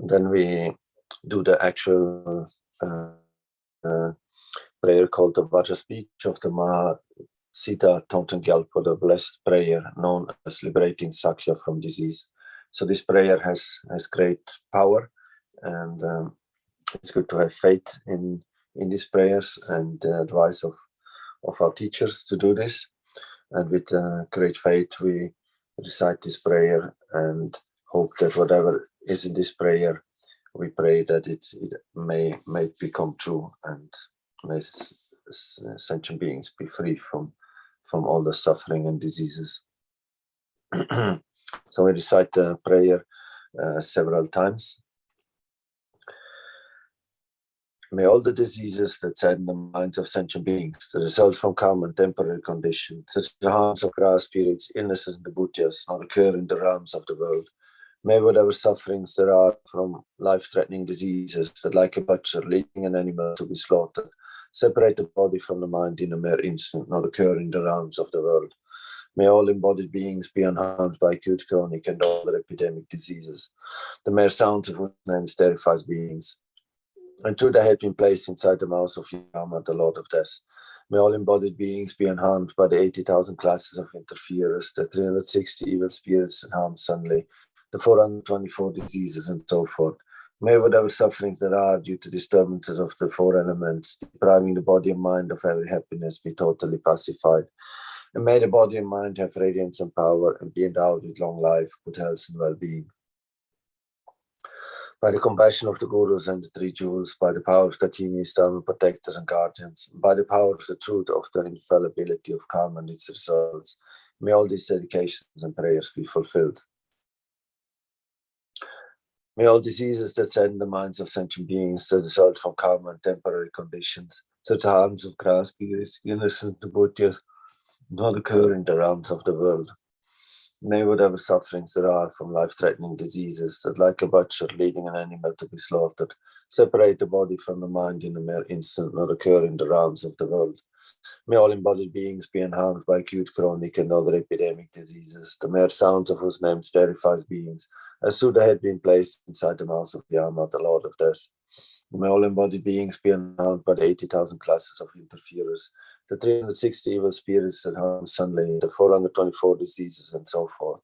Then we do the actual prayer called the Vajra speech of the Mahasita Thangtong Gyalpo, the blessed prayer known as Liberating Sakya from disease. So this prayer has great power, and it's good to have faith in these prayers and the advice of our teachers to do this. And with great faith, we recite this prayer and hope that whatever is in this prayer, we pray that it may become true, and may sentient beings be free from all the suffering and diseases. So we recite the prayer several times. May all the diseases that sadden the minds of sentient beings, the result from karma and temporary conditions, such as the harms of grass spirits, illnesses, and the bhutyas, not occur in the realms of the world. May whatever sufferings there are from life-threatening diseases that, like a butcher leading an animal to be slaughtered, separate the body from the mind in a mere instant, not occur in the realms of the world. May all embodied beings be unharmed by acute, chronic, and other epidemic diseases. The mere sounds of whose names terrifies beings. And through the head being placed inside the mouth of Yama, the Lord of Death. May all embodied beings be unharmed by the 80,000 classes of interferers, the 360 evil spirits that harm suddenly, the 424 diseases, and so forth. May whatever sufferings there are due to disturbances of the four elements, depriving the body and mind of every happiness, be totally pacified. And may the body and mind have radiance and power and be endowed with long life, good health, and well-being. By the compassion of the Gurus and the Three Jewels, by the power of the Akinis, Dharma protectors and guardians, by the power of the truth of the infallibility of karma and its results, may all these dedications and prayers be fulfilled. May all diseases that sadden the minds of sentient beings, that result from karma and temporary conditions, such as harms of grass spirits, innocent bhutyas, not occur in the realms of the world. May whatever sufferings there are from life-threatening diseases that, like a butcher leading an animal to be slaughtered, separate the body from the mind in a mere instant, not occur in the realms of the world. May all embodied beings be unharmed by acute, chronic, and other epidemic diseases, the mere sounds of whose names terrifies beings, as though they had been placed inside the mouth of Yama, the Lord of Death. May all embodied beings be unharmed by the 80,000 classes of interferers, the 360 evil spirits that harm suddenly, the 424 diseases, and so forth.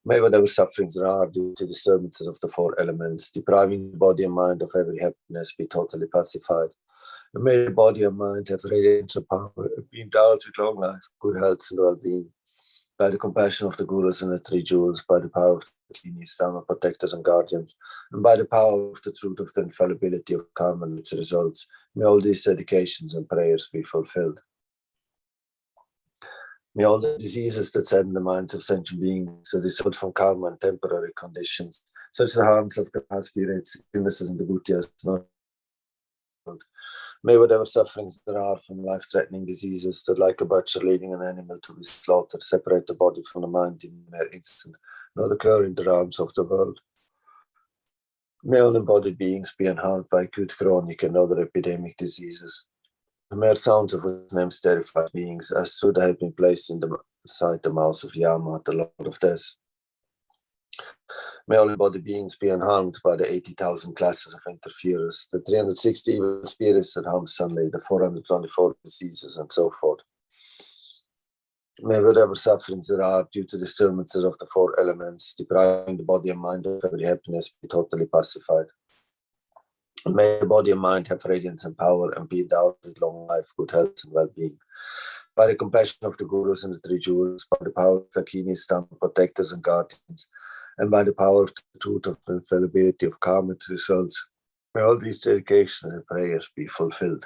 May whatever sufferings there are due to disturbances of the four elements, depriving the body and mind of every happiness, be totally pacified. And may the body and mind have radiance and power and be endowed with long life, good health, and well-being. By the compassion of the Gurus and the Three Jewels, by the power of the Akinis, Dharma protectors and guardians, and by the power of the truth of the infallibility of karma and its results, may all these dedications and prayers be fulfilled. May all the diseases that sadden the minds of sentient beings, that result from karma and temporary conditions, such as the harms of grass spirits, illnesses, and the bhutyas, not. May whatever sufferings there are from life-threatening diseases that, like a butcher leading an animal to be slaughtered, separate the body from the mind in a mere instant, not occur in the realms of the world. May all embodied beings be unharmed by acute, chronic, and other epidemic diseases. The mere sounds of whose names terrify beings, as though they had been placed inside the mouth of Yama, the Lord of Death. May all embodied beings be unharmed by the 80,000 classes of interferers, the 360 evil spirits that harm suddenly, the 424 diseases, and so forth. May whatever sufferings there are due to disturbances of the four elements, depriving the body and mind of every happiness, be totally pacified. May the body and mind have radiance and power and be endowed with long life, good health, and well-being. By the compassion of the Gurus and the Three Jewels, by the power of the Akinis, Dharma protectors and guardians, and by the power of the truth of the infallibility of karma and its results, may all these dedications and prayers be fulfilled.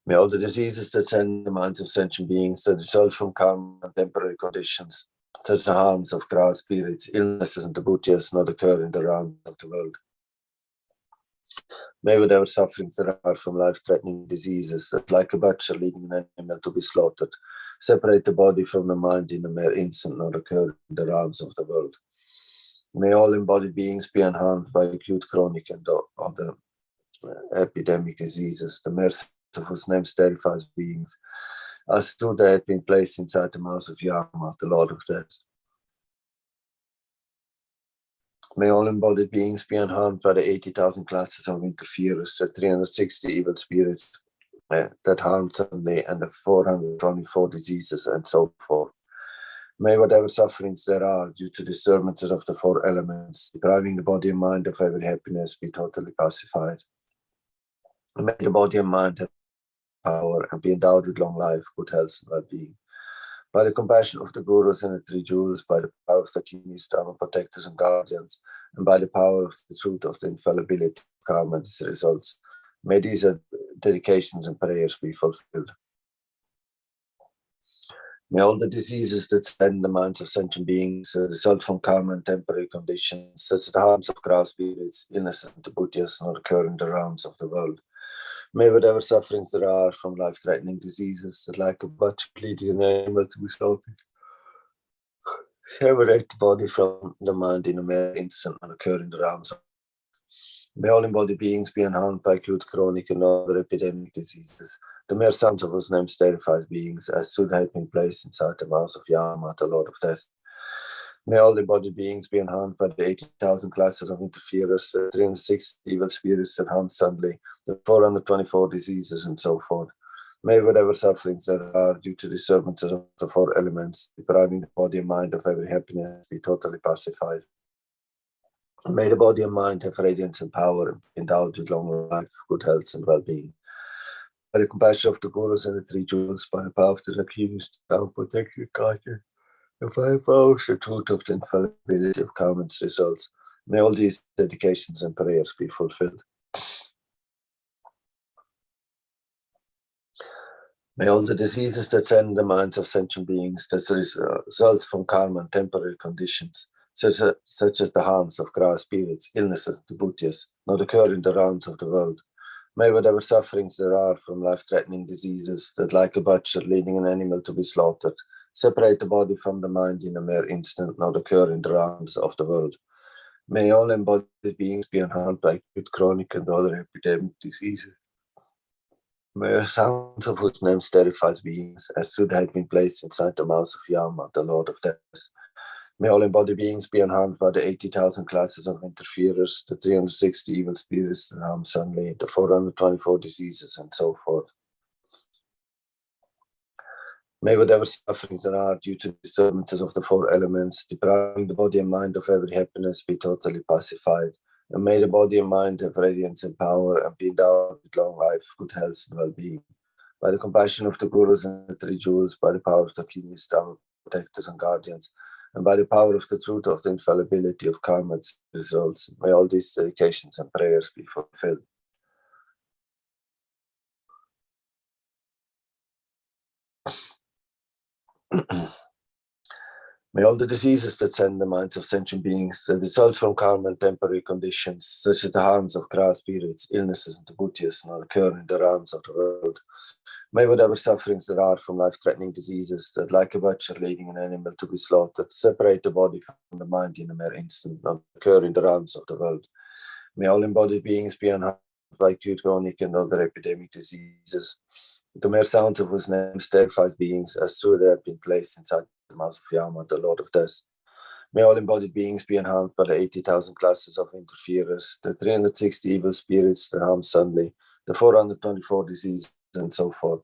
May all the diseases that sadden the minds of sentient beings, that result from karma and temporary conditions, such as the harms of grass spirits, illnesses, and the bhutyas, not occur in the realms of the world. May whatever sufferings there are from life-threatening diseases, that, like a butcher leading an animal to be slaughtered, separate the body from the mind in a mere instant, not occur in the realms of the world. May all embodied beings be unharmed by acute, chronic, and other epidemic diseases. The mercy of whose name terrifies beings, as though they had been placed inside the mouth of Yama, the Lord of Death. May all embodied beings be unharmed by the 80,000 classes of interferers, the 360 evil spirits that harm suddenly, and the 424 diseases, and so forth. May whatever sufferings there are due to disturbances of the four elements, depriving the body and mind of every happiness, be totally pacified. May the body and mind have power and be endowed with long life, good health, and well-being. By the compassion of the Gurus and the Three Jewels, by the power of the kings, Dharma protectors and guardians, and by the power of the truth of the infallibility of karma and its results, may these dedications and prayers be fulfilled. May all the diseases that stand the minds of sentient beings result from karma and temporary conditions, such as the harms of grass spirits, illness, and bhutyas, not occur in the realms of the world. May whatever sufferings there are from life-threatening diseases, that like a butcher bleeding an animal to be slaughtered, separate the body from the mind in a mere instant and occur in the realms of. May all embodied beings be unharmed by acute, chronic, and other epidemic diseases. The mere sounds of whose name terrifies beings, as should have been placed inside the mouth of Yama, the Lord of Death. May all embodied beings be unharmed by the 80,000 classes of interferers, the 360 evil spirits that harm suddenly, the 424 diseases, and so forth. May whatever sufferings there are due to disturbances of the four elements, depriving the body and mind of every happiness, be totally pacified. May the body and mind have radiance and power, and be endowed with long life, good health, and well-being. By the compassion of the Gurus and the Three Jewels, by the power of the accused, Dharma protector, guardian, and by the power of the truth of the infallibility of karma and its results, may all these dedications and prayers be fulfilled. May all the diseases that send the minds of sentient beings that result from karma and temporary conditions, such as the harms of grass spirits, illnesses, and bhutyas, not occur in the realms of the world. May whatever sufferings there are from life-threatening diseases that, like a butcher leading an animal to be slaughtered, separate the body from the mind in a mere instant, not occur in the realms of the world. May all embodied beings be unharmed by acute, chronic, and other epidemic diseases. May a sound of whose name terrifies beings, as should have been placed inside the mouth of Yama, the Lord of Death. May all embodied beings be unharmed by the 80,000 classes of interferers, the 360 evil spirits that harm suddenly, the 424 diseases, and so forth. May whatever sufferings there are due to disturbances of the four elements, depriving the body and mind of every happiness, be totally pacified. And may the body and mind have radiance and power, and be endowed with long life, good health, and well-being. By the compassion of the Gurus and the Three Jewels, by the power of the kings, Dharma protectors, and guardians, and by the power of the truth of the infallibility of karma and its results, may all these dedications and prayers be fulfilled. May all the diseases that send the minds of sentient beings that result from karma and temporary conditions, such as the harms of grass spirits, illnesses, and bhutyas, not occur in the realms of the world. May whatever sufferings there are from life-threatening diseases that, like a butcher leading an animal to be slaughtered, separate the body from the mind in a mere instant, not occur in the realms of the world. May all embodied beings be unharmed by acute, chronic, and other epidemic diseases. The mere sound of whose name terrifies beings, as though they have been placed inside the mouth of Yama, the Lord of Death. May all embodied beings be unharmed by the 80,000 classes of interferers, the 360 evil spirits that harm suddenly, the 424 diseases, and so forth.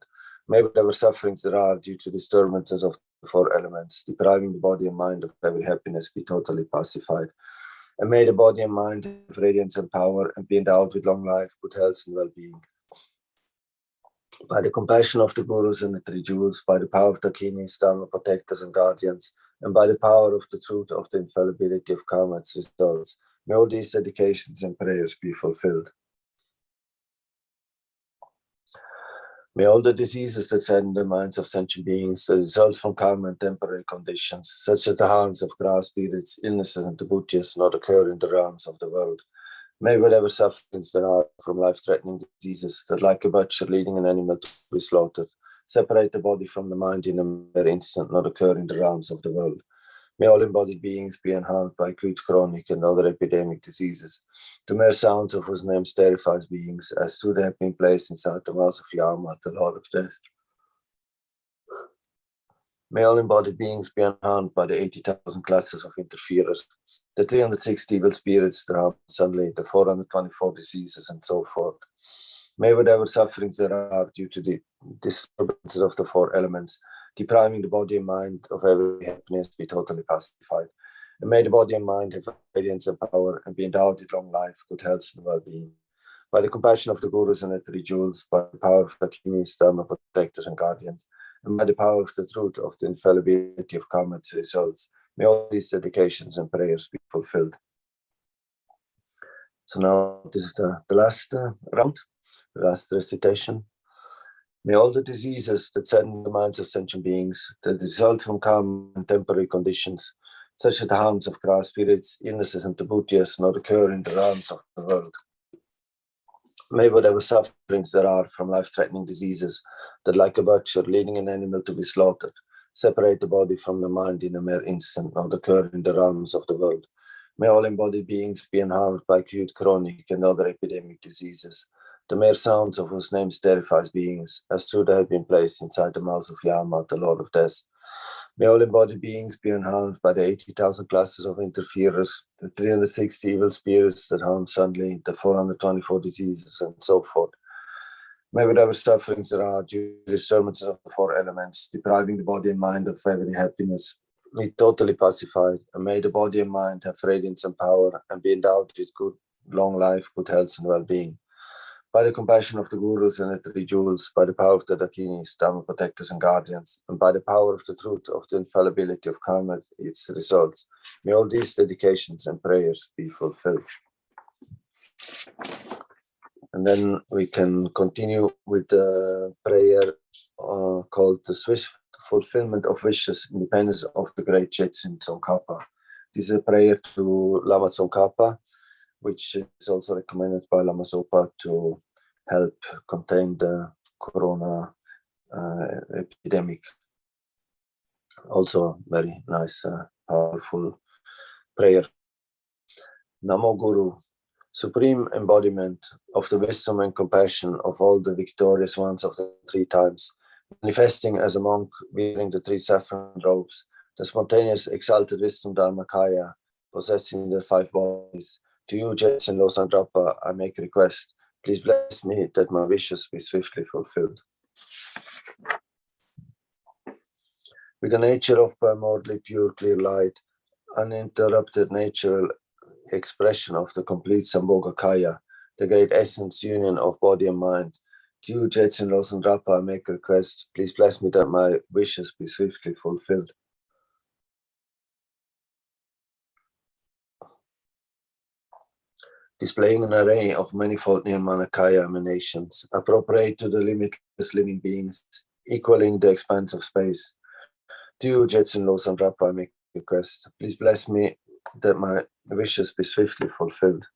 May whatever sufferings there are due to disturbances of the four elements, depriving the body and mind of every happiness, be totally pacified. And may the body and mind have radiance and power, and be endowed with long life, good health, and well-being. By the compassion of the Gurus and the Three Jewels, by the power of the kings, Dharma protectors, and guardians, and by the power of the truth of the infallibility of karma and its results, may all these dedications and prayers be fulfilled. May all the diseases that sadden the minds of sentient beings that result from karma and temporary conditions, such as the harms of grass spirits, illnesses, and bhutyas, not occur in the realms of the world. May whatever sufferings there are from life-threatening diseases that, like a butcher leading an animal to be slaughtered, separate the body from the mind in a mere instant, not occur in the realms of the world. May all embodied beings be unharmed by acute, chronic, and other epidemic diseases. The mere sounds of whose name terrifies beings, as through they have been placed inside the mouth of Yama, the Lord of Death. May all embodied beings be unharmed by the 80,000 classes of interferers, the 360 evil spirits that harm suddenly, the 424 diseases, and so forth. May whatever sufferings there are due to the disturbances of the four elements, depriving the body and mind of every happiness, be totally pacified. And may the body and mind have radiance and power and be endowed with long life, good health, and well-being. By the compassion of the gurus and the jewels, by the power of the kings, dharma protectors and guardians, and by the power of the truth of the infallibility of karma's results, may all these dedications and prayers be fulfilled. So now this is the last round, the last recitation. May all the diseases that sadden the minds of sentient beings, that result from karma and temporary conditions, such as the harms of grass spirits, illnesses, and tabutias, not occur in the realms of the world. May whatever sufferings there are from life-threatening diseases that, like a butcher leading an animal to be slaughtered, separate the body from the mind in a mere instant, not occur in the realms of the world. May all embodied beings be unharmed by acute, chronic, and other epidemic diseases, the mere sounds of whose names terrifies beings, as through they have been placed inside the mouth of Yama, the Lord of Death. May all embodied beings be unharmed by the 80,000 classes of interferers, the 360 evil spirits that harm suddenly, the 424 diseases, and so forth. May whatever sufferings there are due to the disturbances of the four elements, depriving the body and mind of every happiness, be totally pacified, and may the body and mind have radiance and power and be endowed with good, long life, good health, and well-being. By the compassion of the gurus and the jewels, by the power of the dakinis, dharma protectors and guardians, and by the power of the truth of the infallibility of karma, its results, may all these dedications and prayers be fulfilled. And then we can continue with the prayer called the Swiss Fulfillment of Wishes, Independence of the Great Jetsun Tsongkhapa. This is a prayer to Lama Tsongkhapa, which is also recommended by Lama Zopa to help contain the corona epidemic. Also very nice, powerful prayer. Namo Guru, supreme embodiment of the wisdom and compassion of all the victorious ones of the three times, manifesting as a monk wearing the three saffron robes, the spontaneous exalted wisdom Dharmakaya, possessing the five bodies. To you, Jetsun Losang Drapa, I make request. Please bless me that my wishes be swiftly fulfilled. With the nature of primordially pure, clear light, uninterrupted natural expression of the complete Sambhoga Kaya, the great essence union of body and mind. To you, Jetsun Losang Drapa, I make request. Please bless me that my wishes be swiftly fulfilled. Displaying an array of manifold Nirmanakaya emanations, appropriate to the limitless living beings, equaling the expanse of space. To you, Jetsun Losang Drapa, I make request. Please bless me that my wishes be swiftly fulfilled.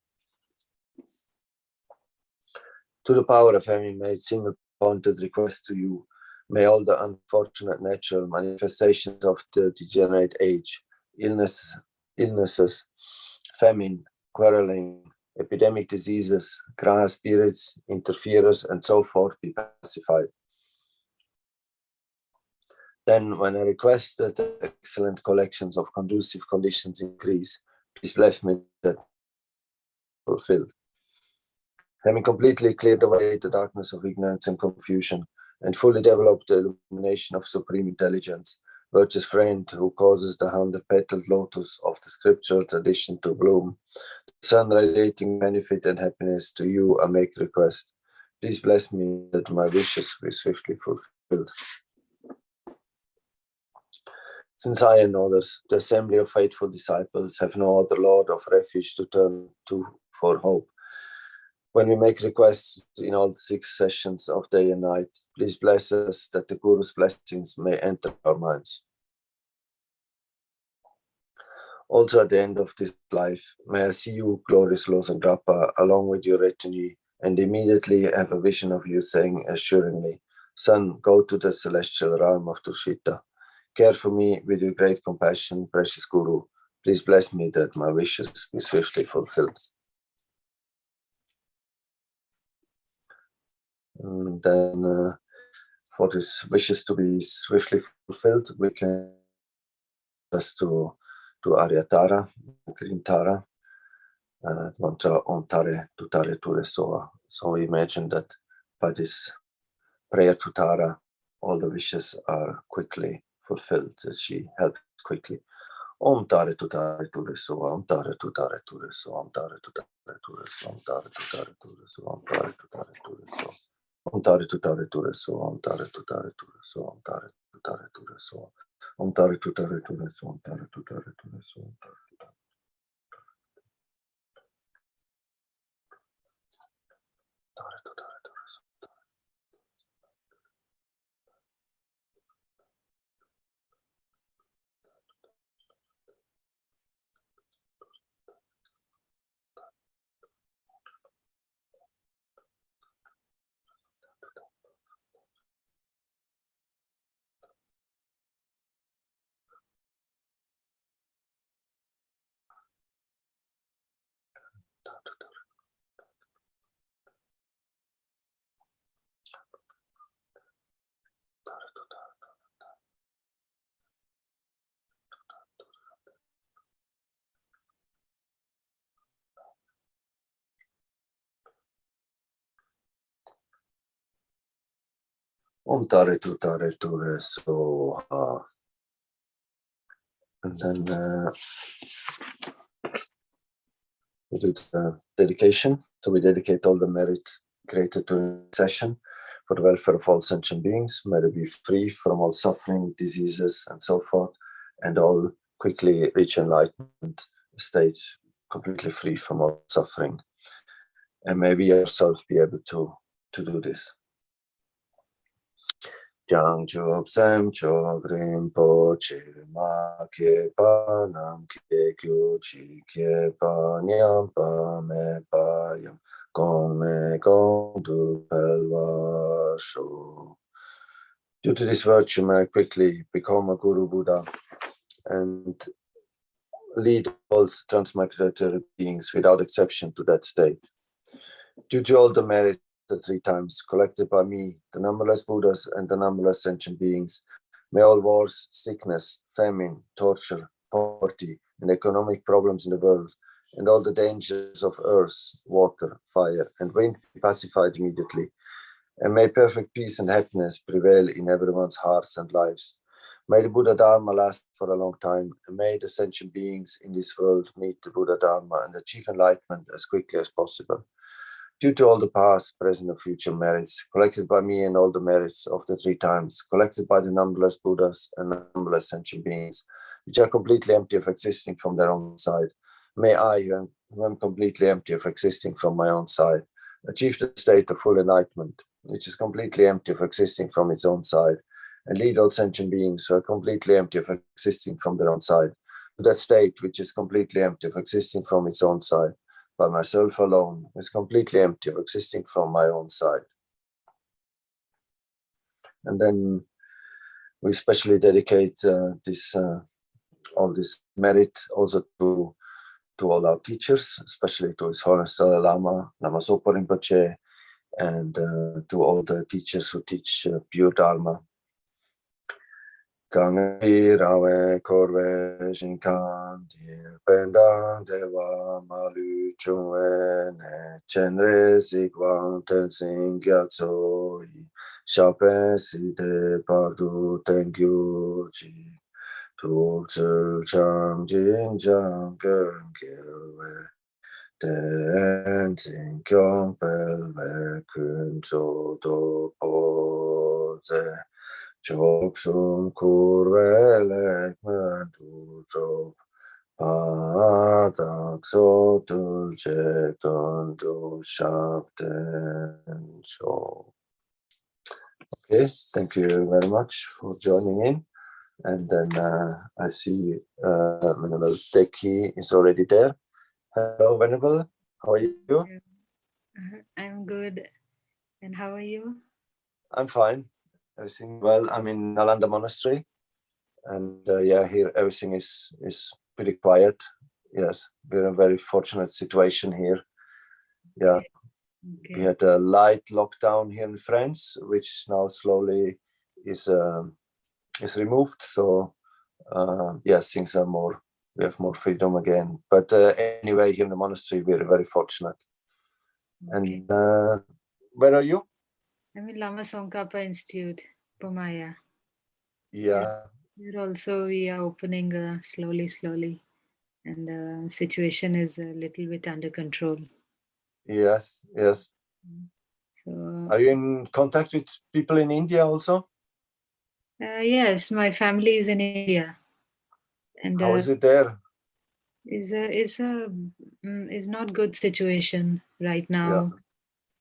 To the power of having made single-pointed request to you, may all the unfortunate natural manifestations of the degenerate age, illnesses, famine, quarreling, epidemic diseases, grass spirits, interferers, and so forth be pacified. Then, when I request that the excellent collections of conducive conditions increase, please bless me that fulfilled. Having completely cleared away the darkness of ignorance and confusion, and fully developed the illumination of supreme intelligence, virtuous friend who causes the 100-petaled lotus of the scriptural tradition to bloom, the sun radiating benefit and happiness, to you I make request. Please bless me that my wishes be swiftly fulfilled. Since I and others, the assembly of faithful disciples, have no other Lord of refuge to turn to for hope, when we make requests in all 6 sessions of day and night, please bless us that the Guru's blessings may enter our minds. Also at the end of this life, may I see you, glorious Losang Drapa, along with your retinue, and immediately have a vision of you saying assuringly, Son, go to the celestial realm of Tushita. Care for me with your great compassion, precious Guru. Please bless me that my wishes be swiftly fulfilled. And then for these wishes to be swiftly fulfilled, we can just to Aryatara, Green Tara, mantra Om Tare Tutare Ture Soa. So we imagine that by this prayer to Tara, all the wishes are quickly fulfilled, that she helps quickly. Om Tare Tutare Ture Soa, Om Tare Tutare Ture Soa, Om Tare Tutare Ture Soa, Om Tare Tutare Ture Soa, Om Tare Tutare Ture Soa. Om Tare Tutare Ture Soa, Om Tare Tutare Ture Soa, Om Tare Tutare Ture Soa. Om Tare Tutare Ture Soa, Om Tare Tutare Ture Soa, Om Tare Tutare. Om Tare Tutare Ture Soha. And then we do the dedication. So we dedicate all the merit created during the session for the welfare of all sentient beings. May they be free from all suffering, diseases, and so forth, and all quickly reach enlightenment state, completely free from all suffering. And may we ourselves be able to do this. Jang Job Sam Job Rinpoche Ma Ke Pa Nam Ke Kyu Chi Ke Pa Nyam Pa Me Pa Yam Gong Me Gong Du Pelwa Sho. Due to this virtue, may I quickly become a Guru Buddha and lead all transmigratory beings without exception to that state. Due to all the merits the 3 times collected by me, the numberless Buddhas and the numberless sentient beings, may all wars, sickness, famine, torture, poverty, and economic problems in the world, and all the dangers of earth, water, fire, and wind be pacified immediately, and may perfect peace and happiness prevail in everyone's hearts and lives. May the Buddha Dharma last for a long time, and may the sentient beings in this world meet the Buddha Dharma and achieve enlightenment as quickly as possible. Due to all the past, present, and future merits collected by me and all the merits of the 3 times, collected by the numberless Buddhas and numberless sentient beings, which are completely empty of existing from their own side, may I, who am completely empty of existing from my own side, achieve the state of full enlightenment, which is completely empty of existing from its own side, and lead all sentient beings who are completely empty of existing from their own side to that state which is completely empty of existing from its own side. By myself alone is completely empty of existing from my own side. And then we especially dedicate all this merit also to all our teachers, especially to His Holiness Dalai Lama, Lama Zopa Rinpoche, and to all the teachers who teach pure Dharma. Gangi rawe korwe shinkan dir pendang dewa malu chungwe ne Chenrezig Gyalpo Shape side pardu tengyu ji tu zil chang jin jang gen gelwe ten zing kyong pelwe kun zo do po ze Job sum kurvelek mentu job patak so dulce kundu shabden job. Okay, thank you very much for joining in. And then I see Venerable Teki is already there. Hello, Venerable. How are you? I'm good. And how are you? I'm fine. Everything well. I'm in Nalanda Monastery, and yeah, here everything is pretty quiet. Yes, we're in a very fortunate situation here. Yeah, Okay. we had a light lockdown here in France, which now slowly is removed. So yes, things are more. We have more freedom again. But anyway, here in the monastery, we're very fortunate. Okay. And where are you? I'm in Lama Tsongkhapa Institute, Pumaya. Yeah. Here also we are opening slowly, and the situation is a little bit under control. Yes. Yes. So Are you in contact with people in India also? yes, my family is in India, and How is it there? is not good situation right Yeah. now.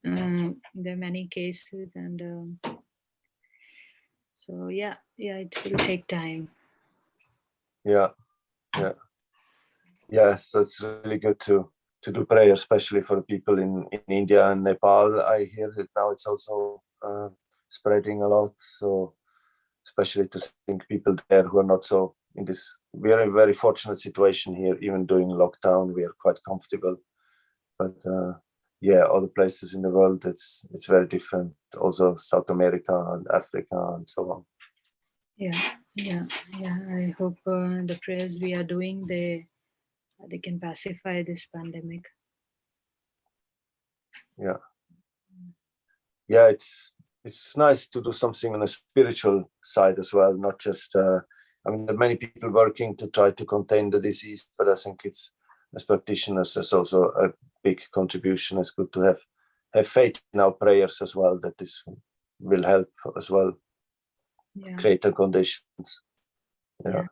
There are many cases, and so yeah, it will take time. Yeah. Yeah. Yeah. So it's really good to do prayer, especially for people in India and Nepal. I hear that now it's also spreading a lot. So especially to think people there who are not so in this. We are in a very fortunate situation here. Even during lockdown, we are quite comfortable. But yeah, other places in the world, it's very different. Also, South America and Africa and so on. Yeah. I hope the prayers we are doing, they can pacify this pandemic. Yeah, yeah. It's nice to do something on a spiritual side as well, not just. I mean, there are many people working to try to contain the disease, but I think it's as practitioners, there's also a big contribution. It's good to have faith in our prayers as well, that this will help as well, create the conditions. Yeah.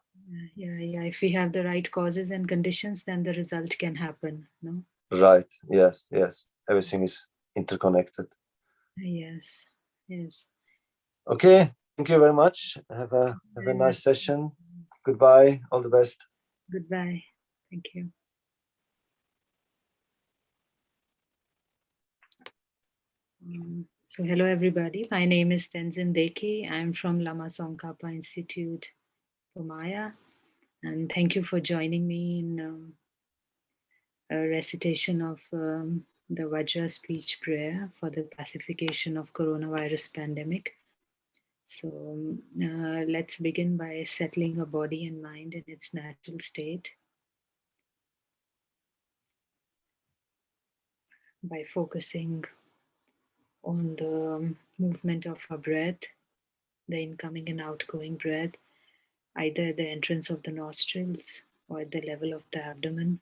If we have the right causes and conditions, then the result can happen. No. Right. Yes. Everything is interconnected. Yes. Okay. Thank you very much. Have a nice session. Goodbye. All the best. Goodbye. Thank you. So hello everybody. My name is Tenzin Deki. I'm from Lama Tsongkhapa Institute, Pumaya, and thank you for joining me in a recitation of the Vajra speech prayer for the pacification of coronavirus pandemic. So let's begin by settling a body and mind in its natural state by focusing on the movement of our breath, the incoming and outgoing breath, either at the entrance of the nostrils or at the level of the abdomen.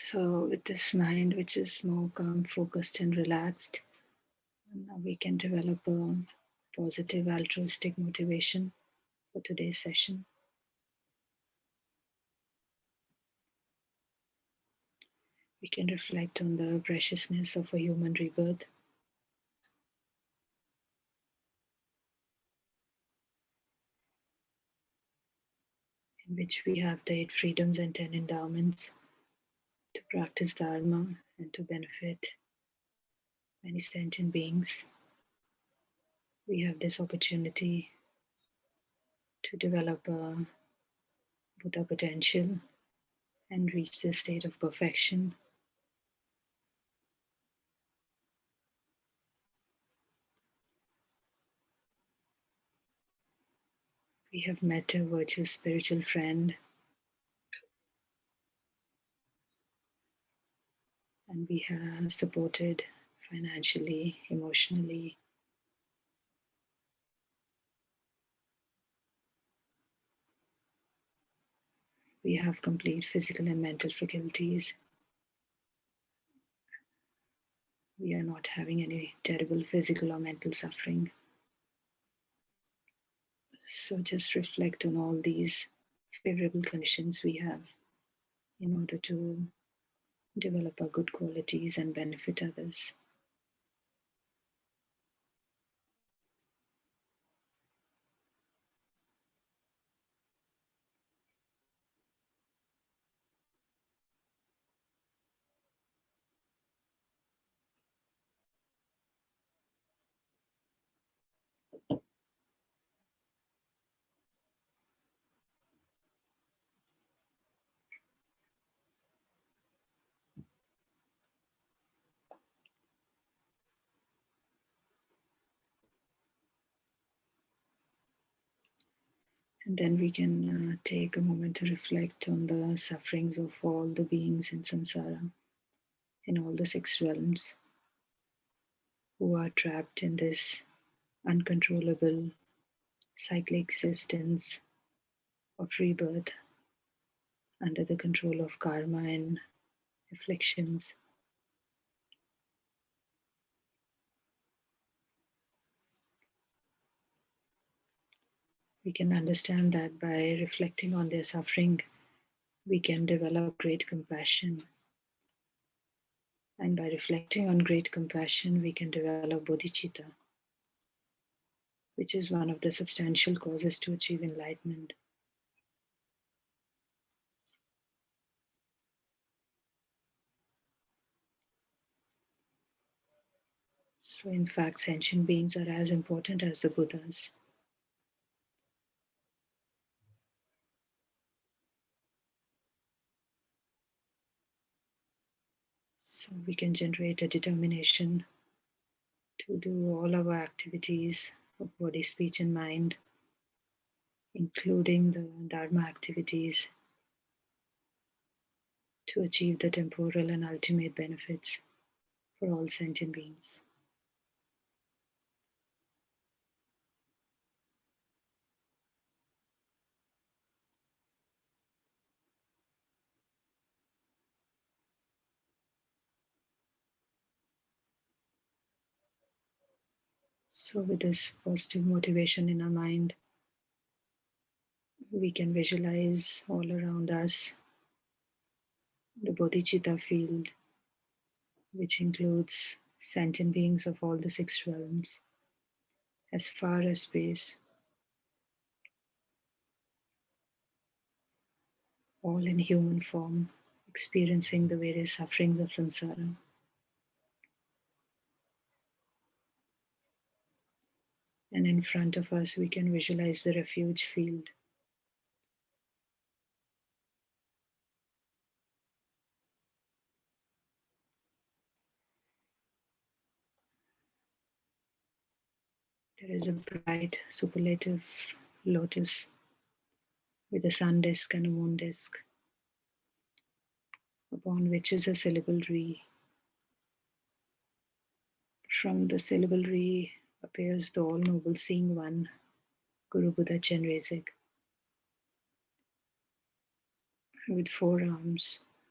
So with this mind which is more calm, focused and relaxed, now we can develop a positive altruistic motivation for today's session. We can reflect on the preciousness of a human rebirth, in which we have the 8 freedoms and 10 endowments to practice Dharma and to benefit many sentient beings. We have this opportunity to develop a Buddha potential and reach the state of perfection. We have met a virtuous spiritual friend, and we have supported financially, emotionally. We have complete physical and mental faculties. We are not having any terrible physical or mental suffering. So just reflect on all these favorable conditions we have in order to develop our good qualities and benefit others. And then we can take a moment to reflect on the sufferings of all the beings in samsara, in all the 6 realms, who are trapped in this uncontrollable cyclic existence of rebirth under the control of karma and afflictions. We can understand that by reflecting on their suffering, we can develop great compassion. And by reflecting on great compassion, we can develop bodhicitta, which is one of the substantial causes to achieve enlightenment. So in fact, sentient beings are as important as the Buddhas. So we can generate a determination to do all our activities of body, speech and mind, including the Dharma activities, to achieve the temporal and ultimate benefits for all sentient beings. So with this positive motivation in our mind, we can visualize all around us the bodhicitta field, which includes sentient beings of all the 6 realms, as far as space, all in human form, experiencing the various sufferings of samsara. And in front of us, we can visualize the refuge field. There is a bright superlative lotus with a sun disk and a moon disk, upon which is a syllable-ri. From the syllable-ri appears the all-noble seeing one, Guru Buddha Chenrezig, with 4 arms,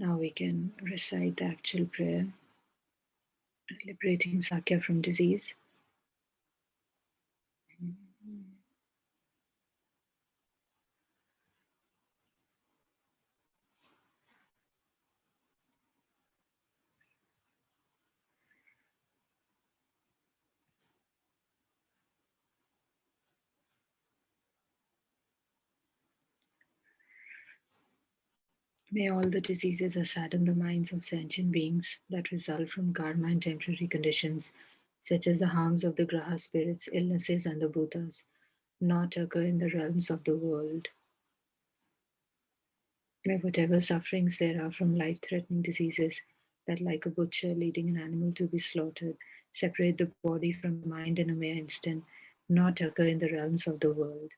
Now we can recite the actual prayer, liberating Sakya from disease. May all the diseases sadden the minds of sentient beings that result from karma and temporary conditions, such as the harms of the graha spirits, illnesses, and the bhutas, not occur in the realms of the world. May whatever sufferings there are from life-threatening diseases that, like a butcher leading an animal to be slaughtered, separate the body from the mind in a mere instant, not occur in the realms of the world.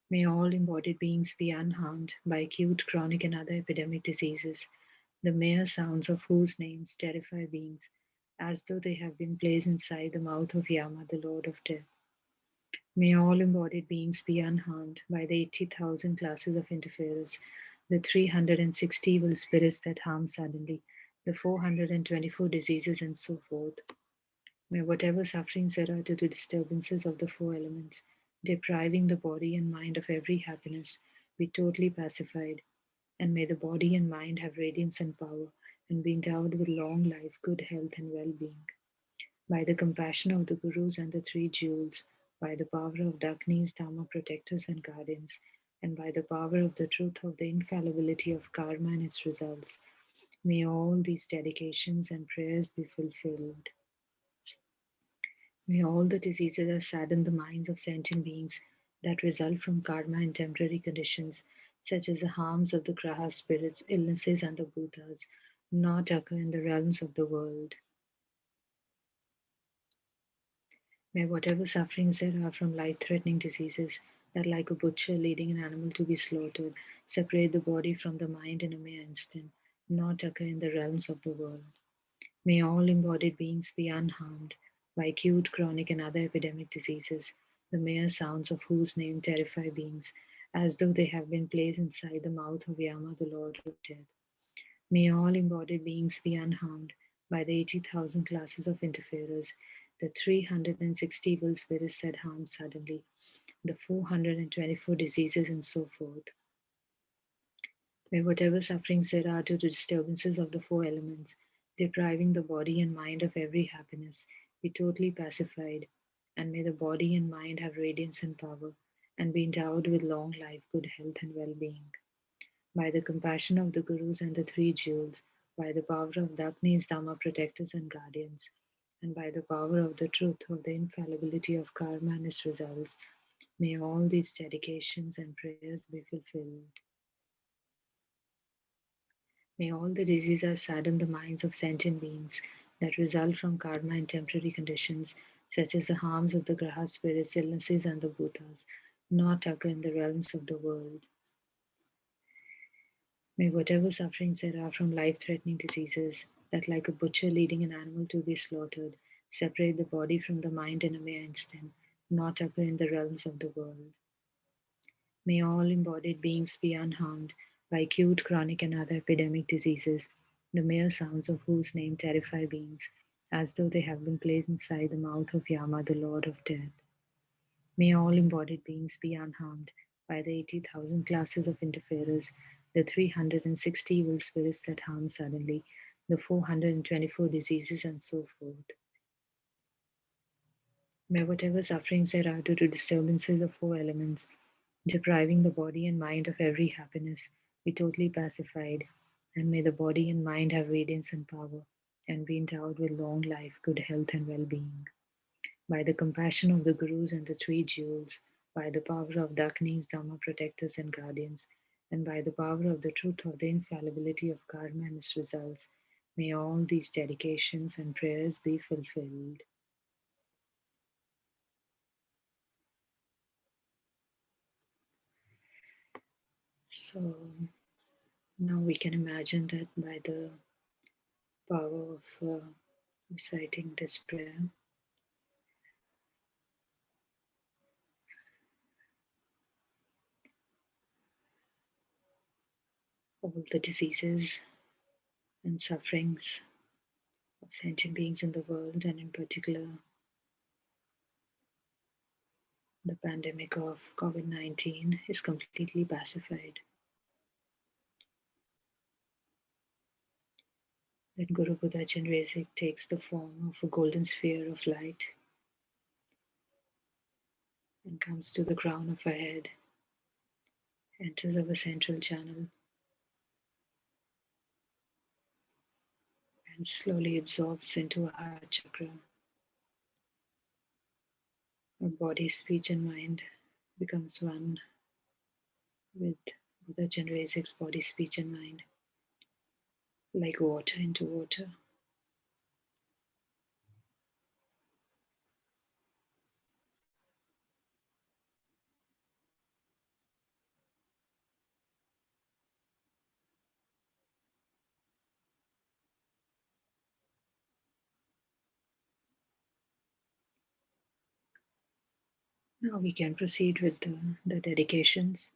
May all embodied beings be unharmed by acute, chronic, and other epidemic diseases, the mere sounds of whose names terrify beings, as though they have been placed inside the mouth of Yama, the Lord of Death. May all embodied beings be unharmed by the 80,000 classes of interferers, the 360 evil spirits that harm suddenly, the 424 diseases, and so forth. May whatever sufferings there are due to disturbances of the four elements, depriving the body and mind of every happiness, be totally pacified, and may the body and mind have radiance and power, and be endowed with long life, good health, and well-being. By the compassion of the Gurus and the three jewels, by the power of the Agnis, Dharma protectors and guardians, and by the power of the truth of the infallibility of karma and its results, may all these dedications and prayers be fulfilled. May all the diseases that sadden the minds of sentient beings that result from karma and temporary conditions, such as the harms of the graha spirits, illnesses, and the bhutas, not occur in the realms of the world. May whatever sufferings there are from life-threatening diseases that, like a butcher leading an animal to be slaughtered, separate the body from the mind in a mere instant, not occur in the realms of the world. May all embodied beings be unharmed by acute, chronic, and other epidemic diseases, the mere sounds of whose name terrify beings, as though they have been placed inside the mouth of Yama, the Lord of Death. May all embodied beings be unharmed by the 80,000 classes of interferers, the 360 evil spirits that harm suddenly, the 424 diseases, and so forth. May whatever sufferings there are due to disturbances of the four elements, depriving the body and mind of every happiness, be totally pacified, and may the body and mind have radiance and power, and be endowed with long life, good health, and well-being. By the compassion of the Gurus and the three jewels, by the power of the Agnis, Dhamma protectors and guardians, and by the power of the truth of the infallibility of karma and its results, may all these dedications and prayers be fulfilled. May all the diseases sadden the minds of sentient beings that result from karma and temporary conditions, such as the harms of the graha spirits, illnesses, and the bhutas, not occur in the realms of the world. May whatever sufferings there are from life-threatening diseases that, like a butcher leading an animal to be slaughtered, separate the body from the mind in a mere instant, not occur in the realms of the world. May all embodied beings be unharmed by acute, chronic, and other epidemic diseases, the mere sounds of whose name terrify beings, as though they have been placed inside the mouth of Yama, the Lord of Death. May all embodied beings be unharmed by the 80,000 classes of interferers, the 360 evil spirits that harm suddenly, the 424 diseases, and so forth. May whatever sufferings there are due to disturbances of four elements, depriving the body and mind of every happiness, be totally pacified, and may the body and mind have radiance and power, and be endowed with long life, good health, and well-being. By the compassion of the Gurus and the three jewels, by the power of the Agnis, Dhamma protectors and guardians, and by the power of the truth of the infallibility of karma and its results, may all these dedications and prayers be fulfilled. So now we can imagine that by the power of reciting this prayer, all the diseases and sufferings of sentient beings in the world, and in particular the pandemic of COVID-19, is completely pacified. That Guru Buddha Chenrezig takes the form of a golden sphere of light and comes to the crown of our head, enters our central channel, and slowly absorbs into our heart chakra. Our body, speech, and mind becomes one with Buddha Chenrezig's body, speech, and mind, like water into water. Now we can proceed with the dedications.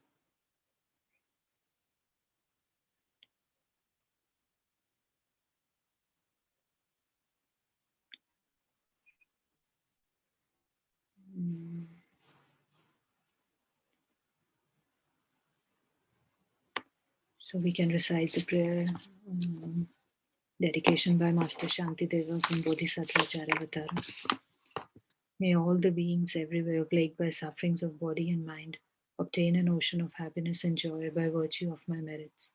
So we can recite the prayer, dedication by Master Shantideva from Bodhisattva Charavatara. May all the beings everywhere plagued by sufferings of body and mind obtain an ocean of happiness and joy by virtue of my merits.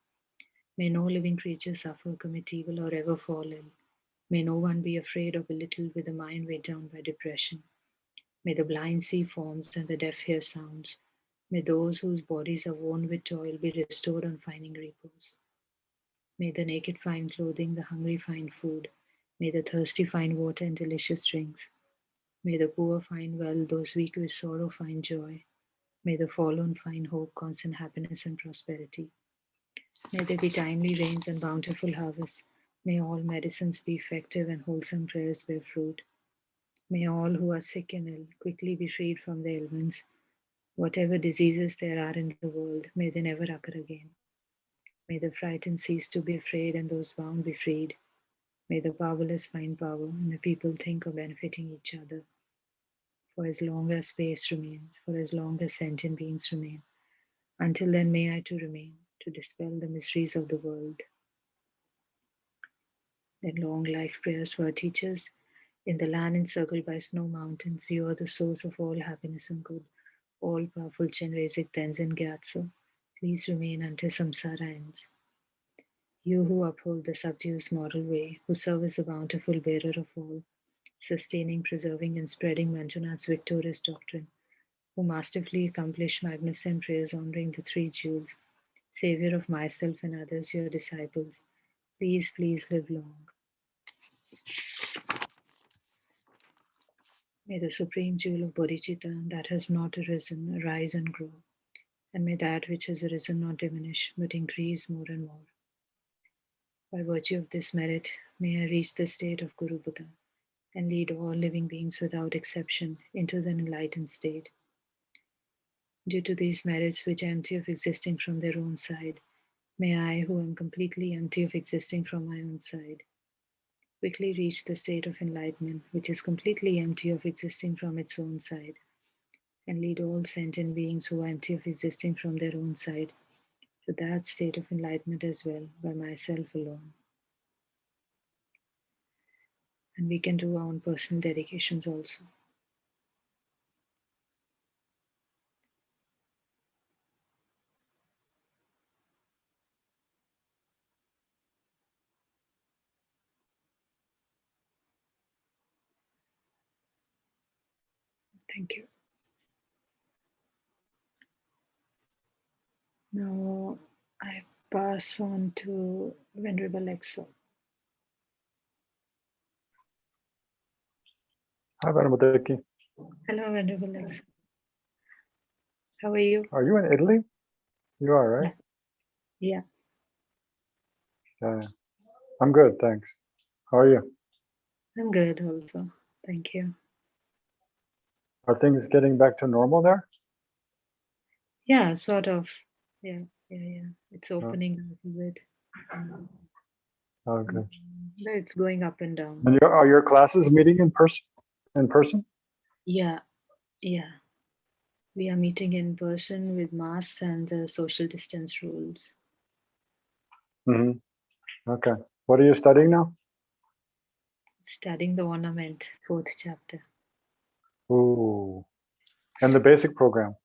May no living creature suffer, commit evil, or ever fall ill. May no one be afraid or belittled with a mind weighed down by depression. May the blind see forms and the deaf hear sounds. May those whose bodies are worn with toil be restored on finding repose. May the naked find clothing, the hungry find food. May the thirsty find water and delicious drinks. May the poor find wealth, those weak with sorrow find joy. May the fallen find hope, constant happiness, and prosperity. May there be timely rains and bountiful harvests. May all medicines be effective and wholesome prayers bear fruit. May all who are sick and ill quickly be freed from their ailments. Whatever diseases there are in the world, may they never occur again. May the frightened cease to be afraid and those bound be freed. May the powerless find power and the people think of benefiting each other. For as long as space remains, for as long as sentient beings remain, until then may I too remain, to dispel the mysteries of the world. Then long life prayers for our teachers. In the land encircled by snow mountains, you are the source of all happiness and good. All-powerful Chenrezig Tenzin Gyatso, please remain until samsara ends. You who uphold the subdued moral way, who serve as the bountiful bearer of all, sustaining, preserving, and spreading Manjunath's victorious doctrine, who masterfully accomplish magnificent prayers honoring the three jewels, Savior of myself and others, your disciples, please, please live long. May the supreme jewel of bodhicitta that has not arisen arise and grow, and may that which has arisen not diminish, but increase more and more. By virtue of this merit, may I reach the state of Guru Buddha and lead all living beings without exception into the enlightened state. Due to these merits which are empty of existing from their own side, may I, who am completely empty of existing from my own side, quickly reach the state of enlightenment which is completely empty of existing from its own side, and lead all sentient beings who are empty of existing from their own side to that state of enlightenment as well by myself alone. And we can do our own personal dedications also. Thank you. Now I pass on to Venerable Exo. Hi, Venerable Deki. Hello, Venerable Exo. How are you? Are you in Italy? You are, right? Yeah. I'm good, thanks. How are you? I'm good also. Thank you. Are things getting back to normal there? Yeah, sort of. Yeah. It's opening a little bit. Okay. It's going up and down. And are your classes meeting in person? In person? Yeah, yeah. We are meeting in person with masks and the social distance rules. Mm-hmm. Okay. What are you studying now? Studying the ornament, 4th chapter. Ooh. And the basic program.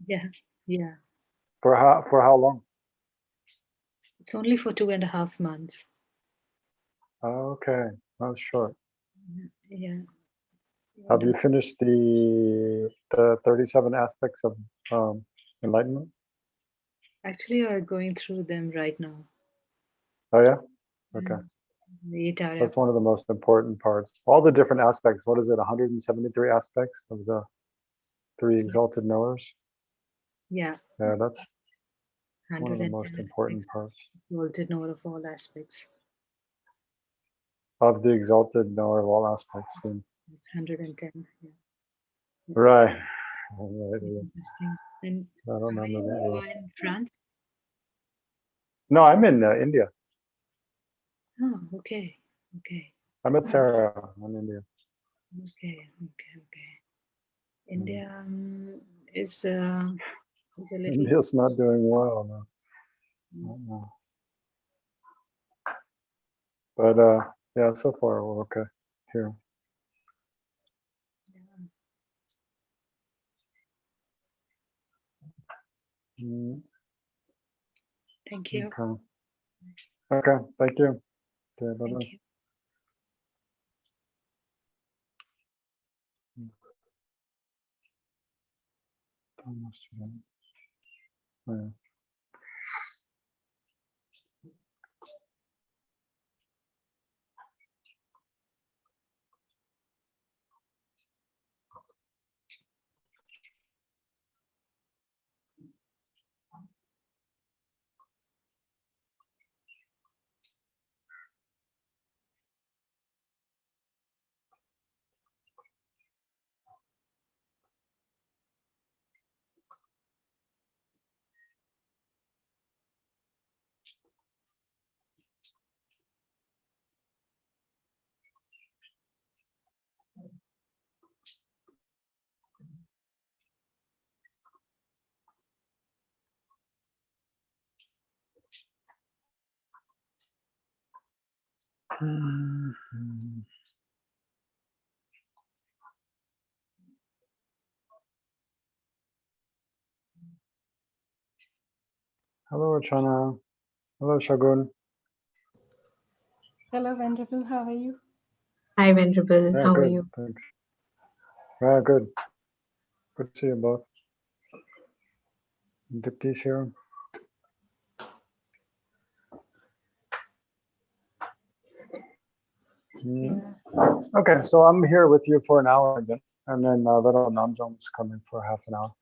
Yeah, yeah. For how long? It's only for 2.5 months. Okay. That's short. Yeah. Have you finished the 37 aspects of enlightenment? Actually, I'm going through them right now. Oh yeah? Okay. The 8 hour. That's one of the most important parts. All the different aspects. What is it? 173 aspects of the 3 exalted knowers? Yeah. Yeah, that's one of the 110 most important parts. Exalted knower of all aspects. Of the exalted knower of all aspects. It's 110. Yeah. Right. Interesting. And I don't are remember you that. in France? No, I'm in India. Oh, okay. Okay. I met Sarah in India. Okay. India is a little. India's not doing well. No. But yeah, so far we're okay here. Thank you. Okay. Thank you. Okay, bye-bye. Thank you. Yeah. Hello, Chana. Hello, Shagun. Hello, Venerable. How are you? Hi, Venerable. Yeah, How good. are you? Thanks. Yeah, good. Good to see you both. Dipti's here. Okay, so I'm here with you for an hour again, and then little Namjong is coming for half an hour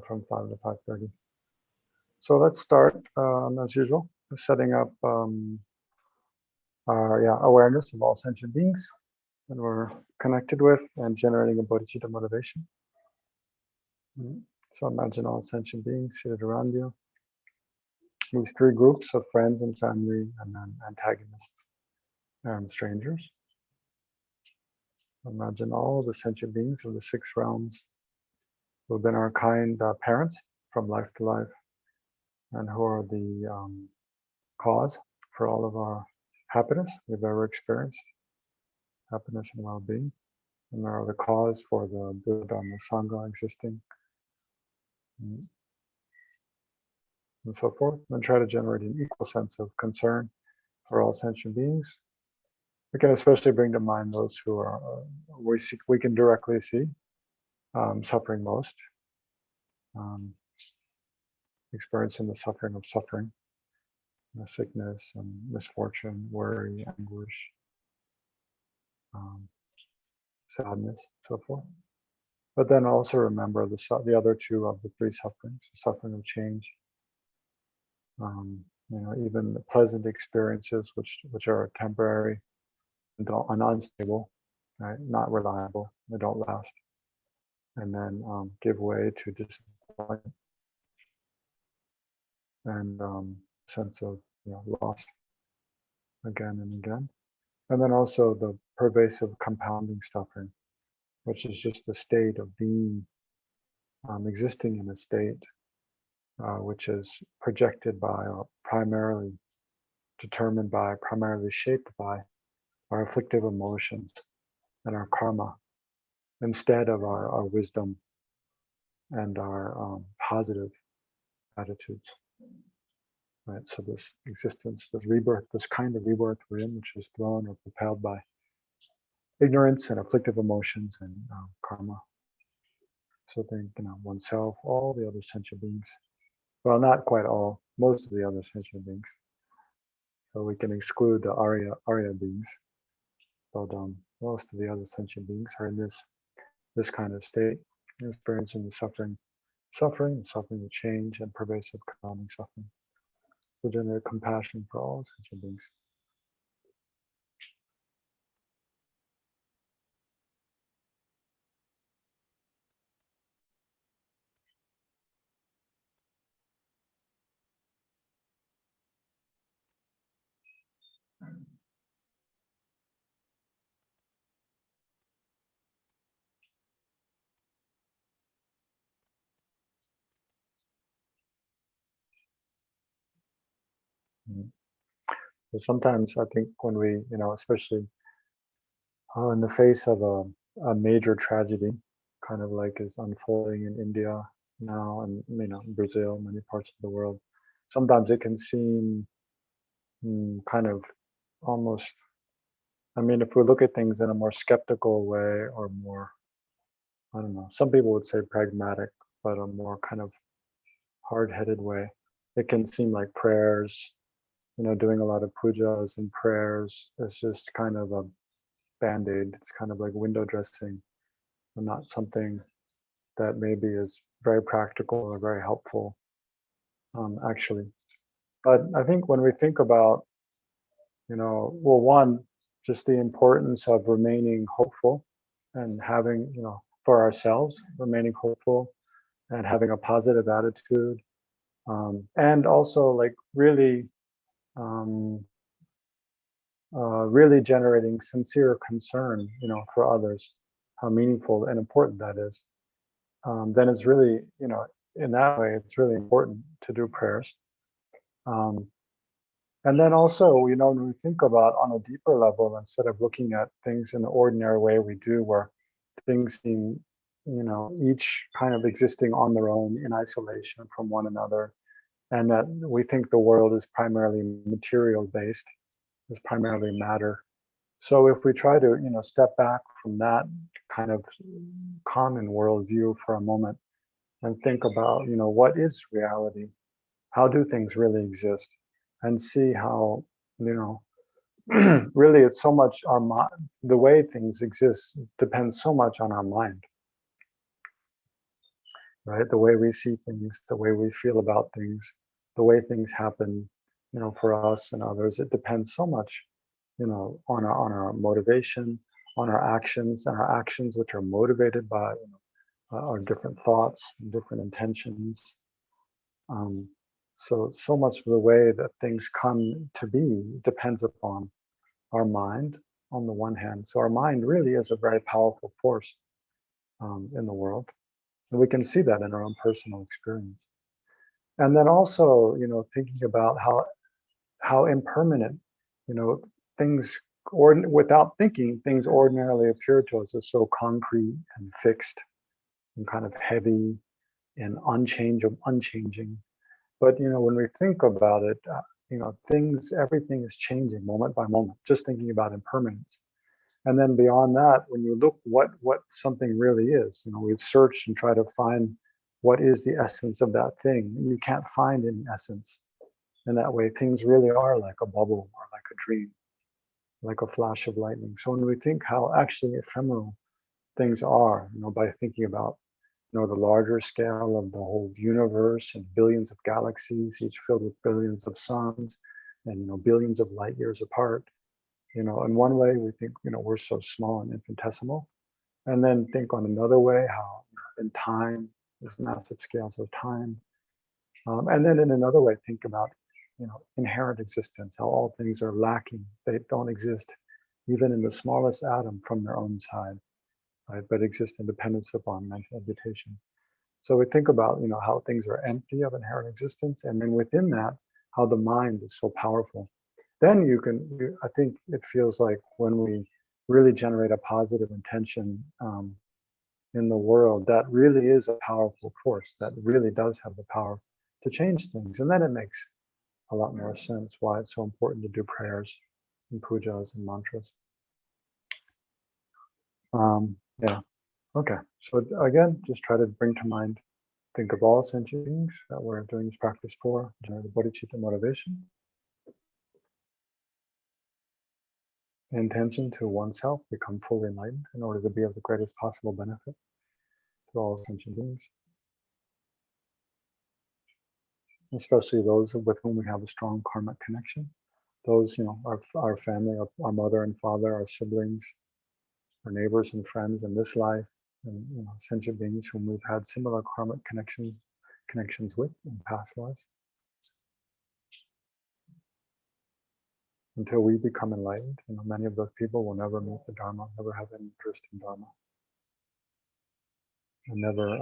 from 5 to 5:30. So let's start as usual, setting up our awareness of all sentient beings that we're connected with and generating a bodhicitta motivation. So imagine all sentient beings seated around you. These 3 groups of friends and family, and then antagonists and strangers. Imagine all the sentient beings of the 6 realms who have been our kind parents from life to life, and who are the cause for all of our happiness we've ever experienced, happiness and well-being, and they are the cause for the Buddha and the Sangha existing, and so forth, and try to generate an equal sense of concern for all sentient beings. We can especially bring to mind those who are we can directly see suffering most, experiencing the suffering of suffering, sickness and misfortune, worry, anguish, sadness, so forth. But then also remember the other 2 of the 3 sufferings: the suffering of change, even the pleasant experiences which are temporary and unstable, right? Not reliable, they don't last, and then give way to disappointment and sense of loss again and again. And then also the pervasive compounding suffering, which is just the state of being, existing in a state which is projected by, or primarily determined by, primarily shaped by our afflictive emotions and our karma, instead of our wisdom and our positive attitudes. Right. So this existence, this rebirth, this kind of rebirth we're in, which is thrown or propelled by ignorance and afflictive emotions and karma. So think, oneself, all the other sentient beings. Well, not quite all, most of the other sentient beings. So we can exclude the Arya beings, but most of the other sentient beings are in this kind of state, experiencing the suffering of change, and pervasive compounding suffering. So generate compassion for all sentient beings. So sometimes I think when we, especially in the face of a major tragedy, kind of like is unfolding in India now, and Brazil, many parts of the world, sometimes it can seem kind of almost, if we look at things in a more skeptical way, or more, I don't know, some people would say pragmatic, but a more kind of hard-headed way, it can seem like prayers, doing a lot of pujas and prayers is just kind of a band-aid. It's kind of like window dressing, and not something that maybe is very practical or very helpful, actually. But I think when we think about, well, one, just the importance of remaining hopeful and having, for ourselves, remaining hopeful and having a positive attitude, and also like really, really generating sincere concern, for others, how meaningful and important that is. Then it's really, in that way, it's really important to do prayers. And then also, when we think about on a deeper level, instead of looking at things in the ordinary way we do, where things seem, each kind of existing on their own in isolation from one another, and that we think the world is primarily material based, is primarily matter. So if we try to, step back from that kind of common worldview for a moment and think about, what is reality? How do things really exist? And see how, really it's so much our mind, the way things exist depends so much on our mind, right? The way we see things, the way we feel about things, the way things happen, for us and others, it depends so much, on our motivation, on our actions, and our actions which are motivated by our different thoughts and different intentions. So much of the way that things come to be depends upon our mind on the one hand. So our mind really is a very powerful force in the world. And we can see that in our own personal experience. And then also, thinking about how impermanent, things, or without thinking, things ordinarily appear to us as so concrete and fixed and kind of heavy and unchanging. But when we think about it, everything is changing moment by moment. Just thinking about impermanence, and then beyond that, when you look what something really is, we've searched and tried to find what is the essence of that thing. You can't find any essence. In that way, things really are like a bubble or like a dream, like a flash of lightning. So when we think how actually ephemeral things are, by thinking about the larger scale of the whole universe and billions of galaxies, each filled with billions of suns, and billions of light years apart. In one way, we think we're so small and infinitesimal, and then think on another way how in time there's massive scales of time, and then in another way think about inherent existence, how all things are lacking. They don't exist even in the smallest atom from their own side, right? But exist in dependence upon mental agitation. So we think about, how things are empty of inherent existence, and then within that, how the mind is so powerful. Then I think it feels like when we really generate a positive intention in the world, that really is a powerful force that really does have the power to change things. And then it makes a lot more sense why it's so important to do prayers and pujas and mantras. Yeah. Okay. So again, just try to bring to mind, think of all sentient beings that we're doing this practice for, generate the bodhicitta motivation. Intention to oneself, become fully enlightened in order to be of the greatest possible benefit to all sentient beings, especially those with whom we have a strong karmic connection. Those, our family, our mother and father, our siblings, our neighbors and friends in this life, and sentient beings whom we've had similar karmic connections with in past lives. Until we become enlightened, many of those people will never meet the Dharma, never have any interest in Dharma, and never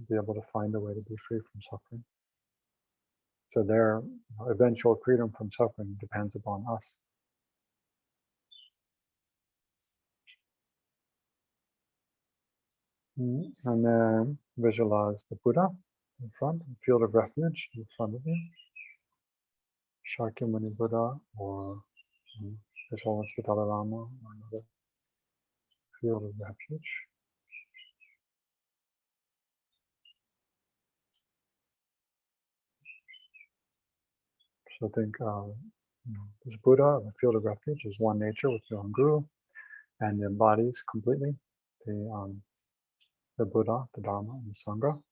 be able to find a way to be free from suffering. So their eventual freedom from suffering depends upon us. And then visualize the Buddha in front, the field of refuge in front of you. Shakyamuni Buddha, or visualize the Dalai Lama, or another field of refuge. So think, this Buddha, the field of refuge, is one nature with your own guru, and embodies completely the Buddha, the Dharma, and the Sangha.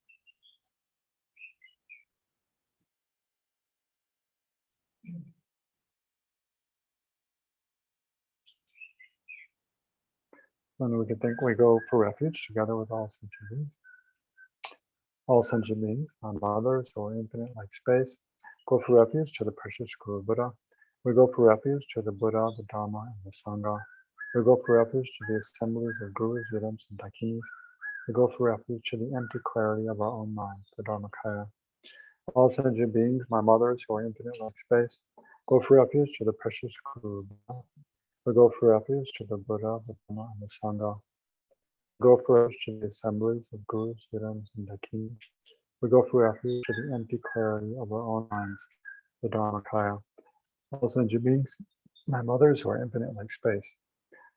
Then we can think we go for refuge together with all sentient beings. All sentient beings, our mothers or infinite like space, go for refuge to the precious Guru Buddha. We go for refuge to the Buddha, the Dharma, and the Sangha. We go for refuge to the assemblies of Gurus, Yidams, and Dakinis. We go for refuge to the empty clarity of our own minds, the Dharmakaya. All sentient beings, my mothers who are infinite like space, go for refuge to the precious Guru Buddha. We go for refuge to the Buddha, the Dharma, and the Sangha. We go for refuge to the assemblies of Gurus, Yidams, and Dakinis. We go for refuge to the empty clarity of our own minds, the Dharmakaya. All sentient beings, my mothers who are infinite like space,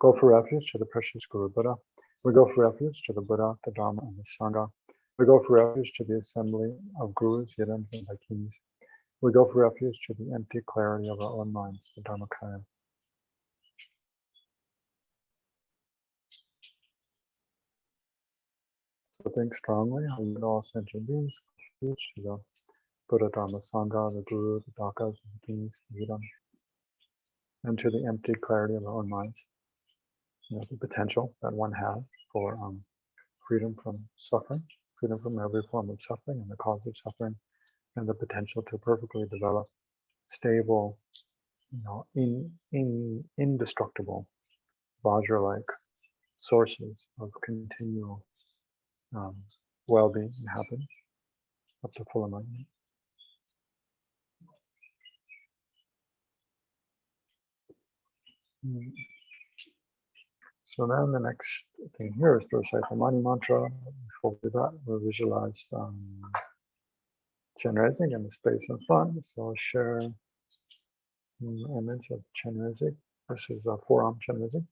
go for refuge to the precious Guru Buddha. We go for refuge to the Buddha, the Dharma, and the Sangha. We go for refuge to the assembly of Gurus, Yidams, and Dakinis. We go for refuge to the empty clarity of our own minds, the Dharmakaya. So think strongly on all sentient beings, to the Buddha, Dharma, Sangha, the Guru, the Dakas, the Dakinis, the Yidam, and to the empty clarity of our own minds. The potential that one has for freedom from suffering, freedom from every form of suffering and the cause of suffering, and the potential to perfectly develop stable, indestructible, Vajra-like sources of continual well-being and happiness up to full enlightenment. So then the next thing here is to recite the Mani Mantra. Before we do that, we'll visualize Chenrezig in the space in front. So I'll share an image of Chenrezig. This is a forearm Chenrezig.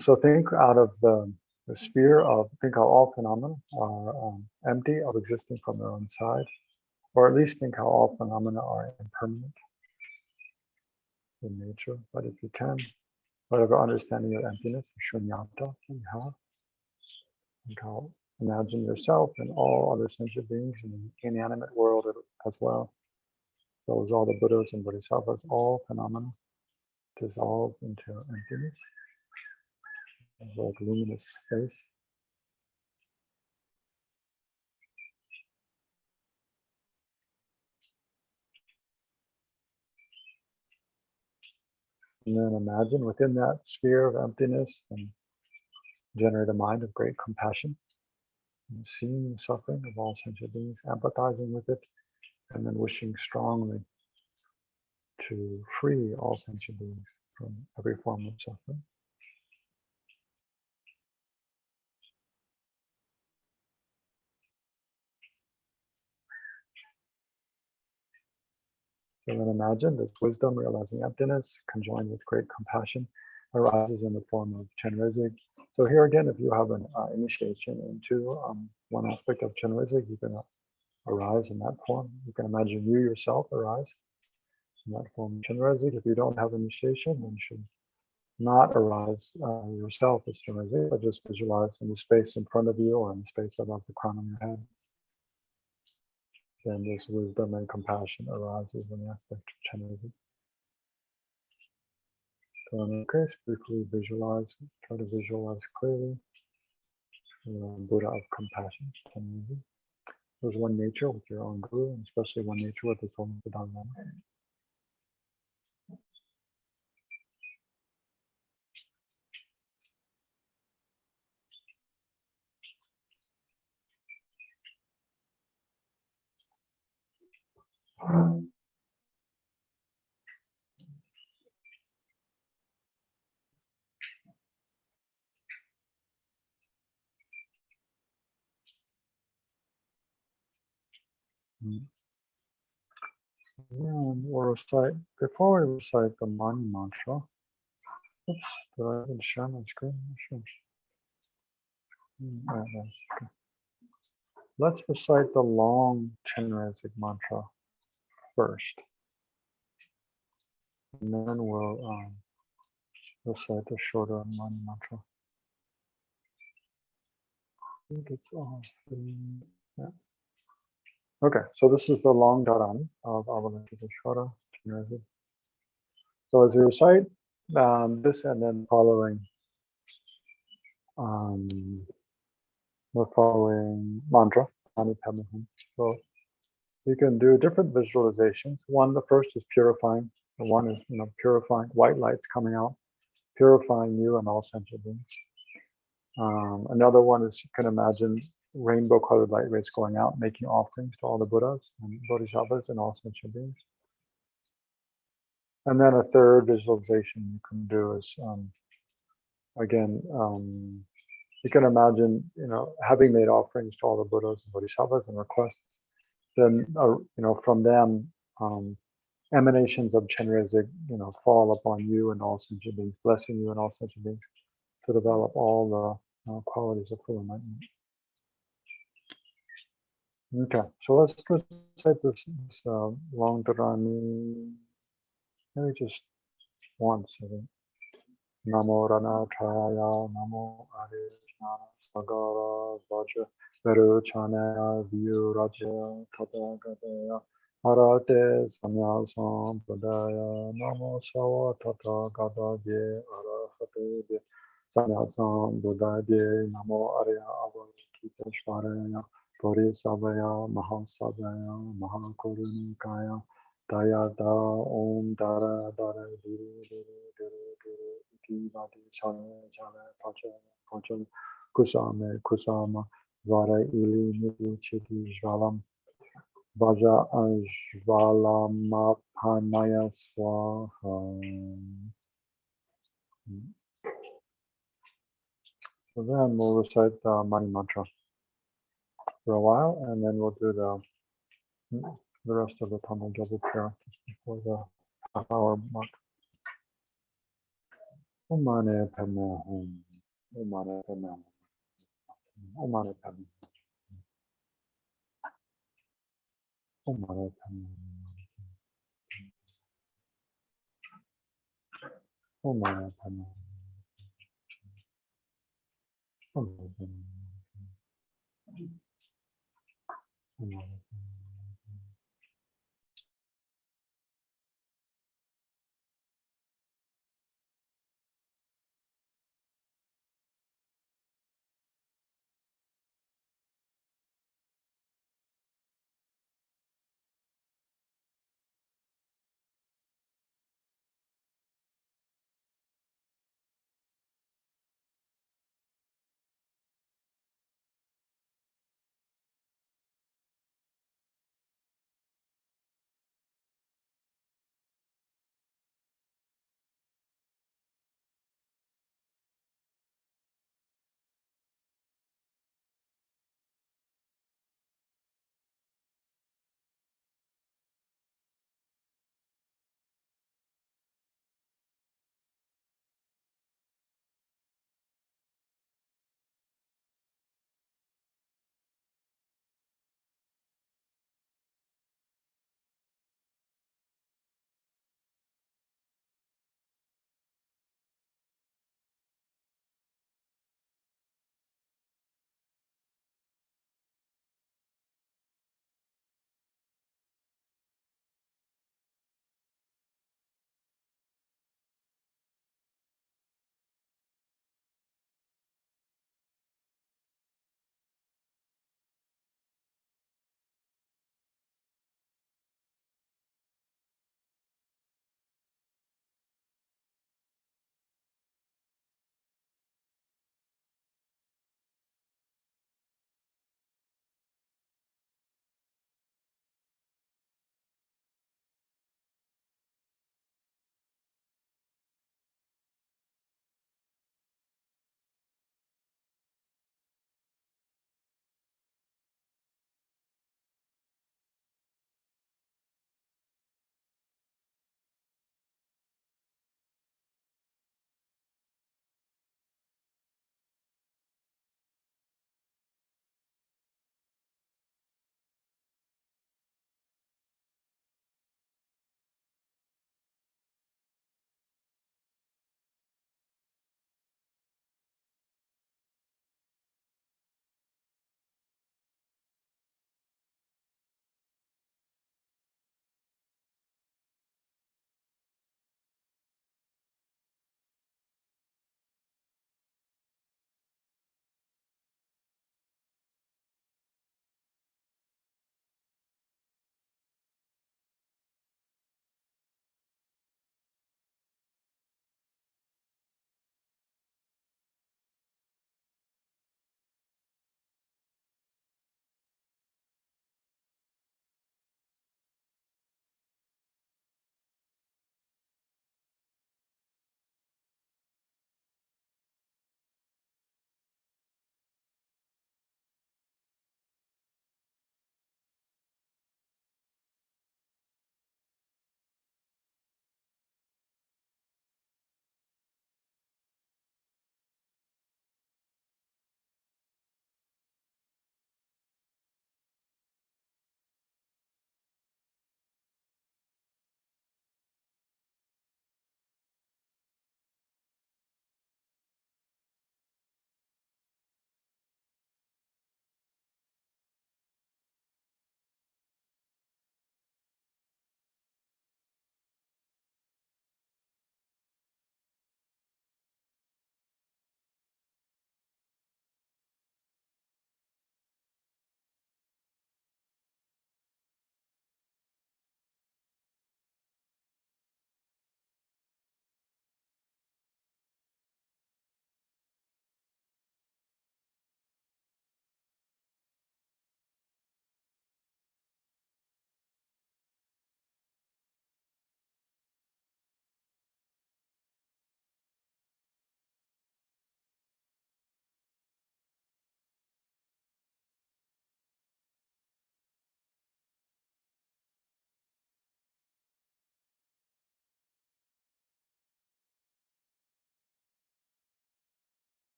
So think out of the sphere of, think how all phenomena are empty of existing from their own side, or at least think how all phenomena are impermanent in nature. But if you can, whatever understanding of emptiness, shunyata, you have, think how, imagine yourself and all other sentient beings in the inanimate world as well. Those all the Buddhas and Bodhisattvas, all phenomena dissolve into emptiness, like luminous space. And then imagine within that sphere of emptiness and generate a mind of great compassion, and seeing the suffering of all sentient beings, empathizing with it, and then wishing strongly to free all sentient beings from every form of suffering. So then imagine this wisdom, realizing emptiness, conjoined with great compassion, arises in the form of Chenrezig. So here again, if you have an initiation into one aspect of Chenrezig, you can arise in that form. You can imagine you yourself arise in that form. Chenrezig, if you don't have initiation, then you should not arise yourself as Chenrezig, but just visualize in the space in front of you or in the space above the crown of your head. Then this wisdom and compassion arises in the aspect of Chenrezig. So in that case, briefly visualize, try to visualize clearly the Buddha of compassion. Chenrezig. There's one nature with your own guru, and especially one nature with the soul of the Dharma. And we'll recite, before we recite the Mani mantra, oops, did I even share my screen? Sure. All right, okay. Let's recite the long Chenrezig mantra first. And then we'll recite the shorter Mani mantra. I think it's off. Yeah. Okay, so this is the long Dharan of Avalokiteshvara Chenrezig. So as you recite this and then following the following mantra, Mani Padme Hum. So you can do different visualizations. One, the first is purifying. The one is, purifying, white lights coming out, purifying you and all sentient beings. Another one is you can imagine rainbow-colored light rays going out, making offerings to all the Buddhas and Bodhisattvas and all sentient beings. And then a third visualization you can do is, again, you can imagine, having made offerings to all the Buddhas and Bodhisattvas and requests, then, from them, emanations of Chenrezig, fall upon you and all sentient beings, blessing you and all sentient beings to develop all the qualities of full enlightenment. Okay, so let's recite this long Dharani, maybe just once, I think. Namo Rana Chaya, Namo Arishna Sagara Vajra Veru Chanaya Vyu Raja Tata Gadaya Arate Samyasam Padaya Namo Sawa Tata Gadaya Arahate De Samyasam Buddhaya Namo Arya Avalokiteshvaraya Bodhisabhaya Mahasabhaya Mahakurunikaya Dayada Om Dara Dara Duru Duru Duru Duru Iti Vadi Chale Chale Pacha Pacha Kusame Kusama Vara Ili Nili Chiti Jvalam Vajra Ajvalama Panaya Swaha. So then we'll recite the Mani Mantra for a while, and then we'll do the rest of the Thangtong Gyalpo Prayer just before the half-hour mark. Om Mani Padme Hum. Om Mani Padme Hum. Om Mani Padme Hum. Om Mani Padme Hum. Om Mani Padme Hum. Om Mani Padme Hum. Om Mani Padme Hum.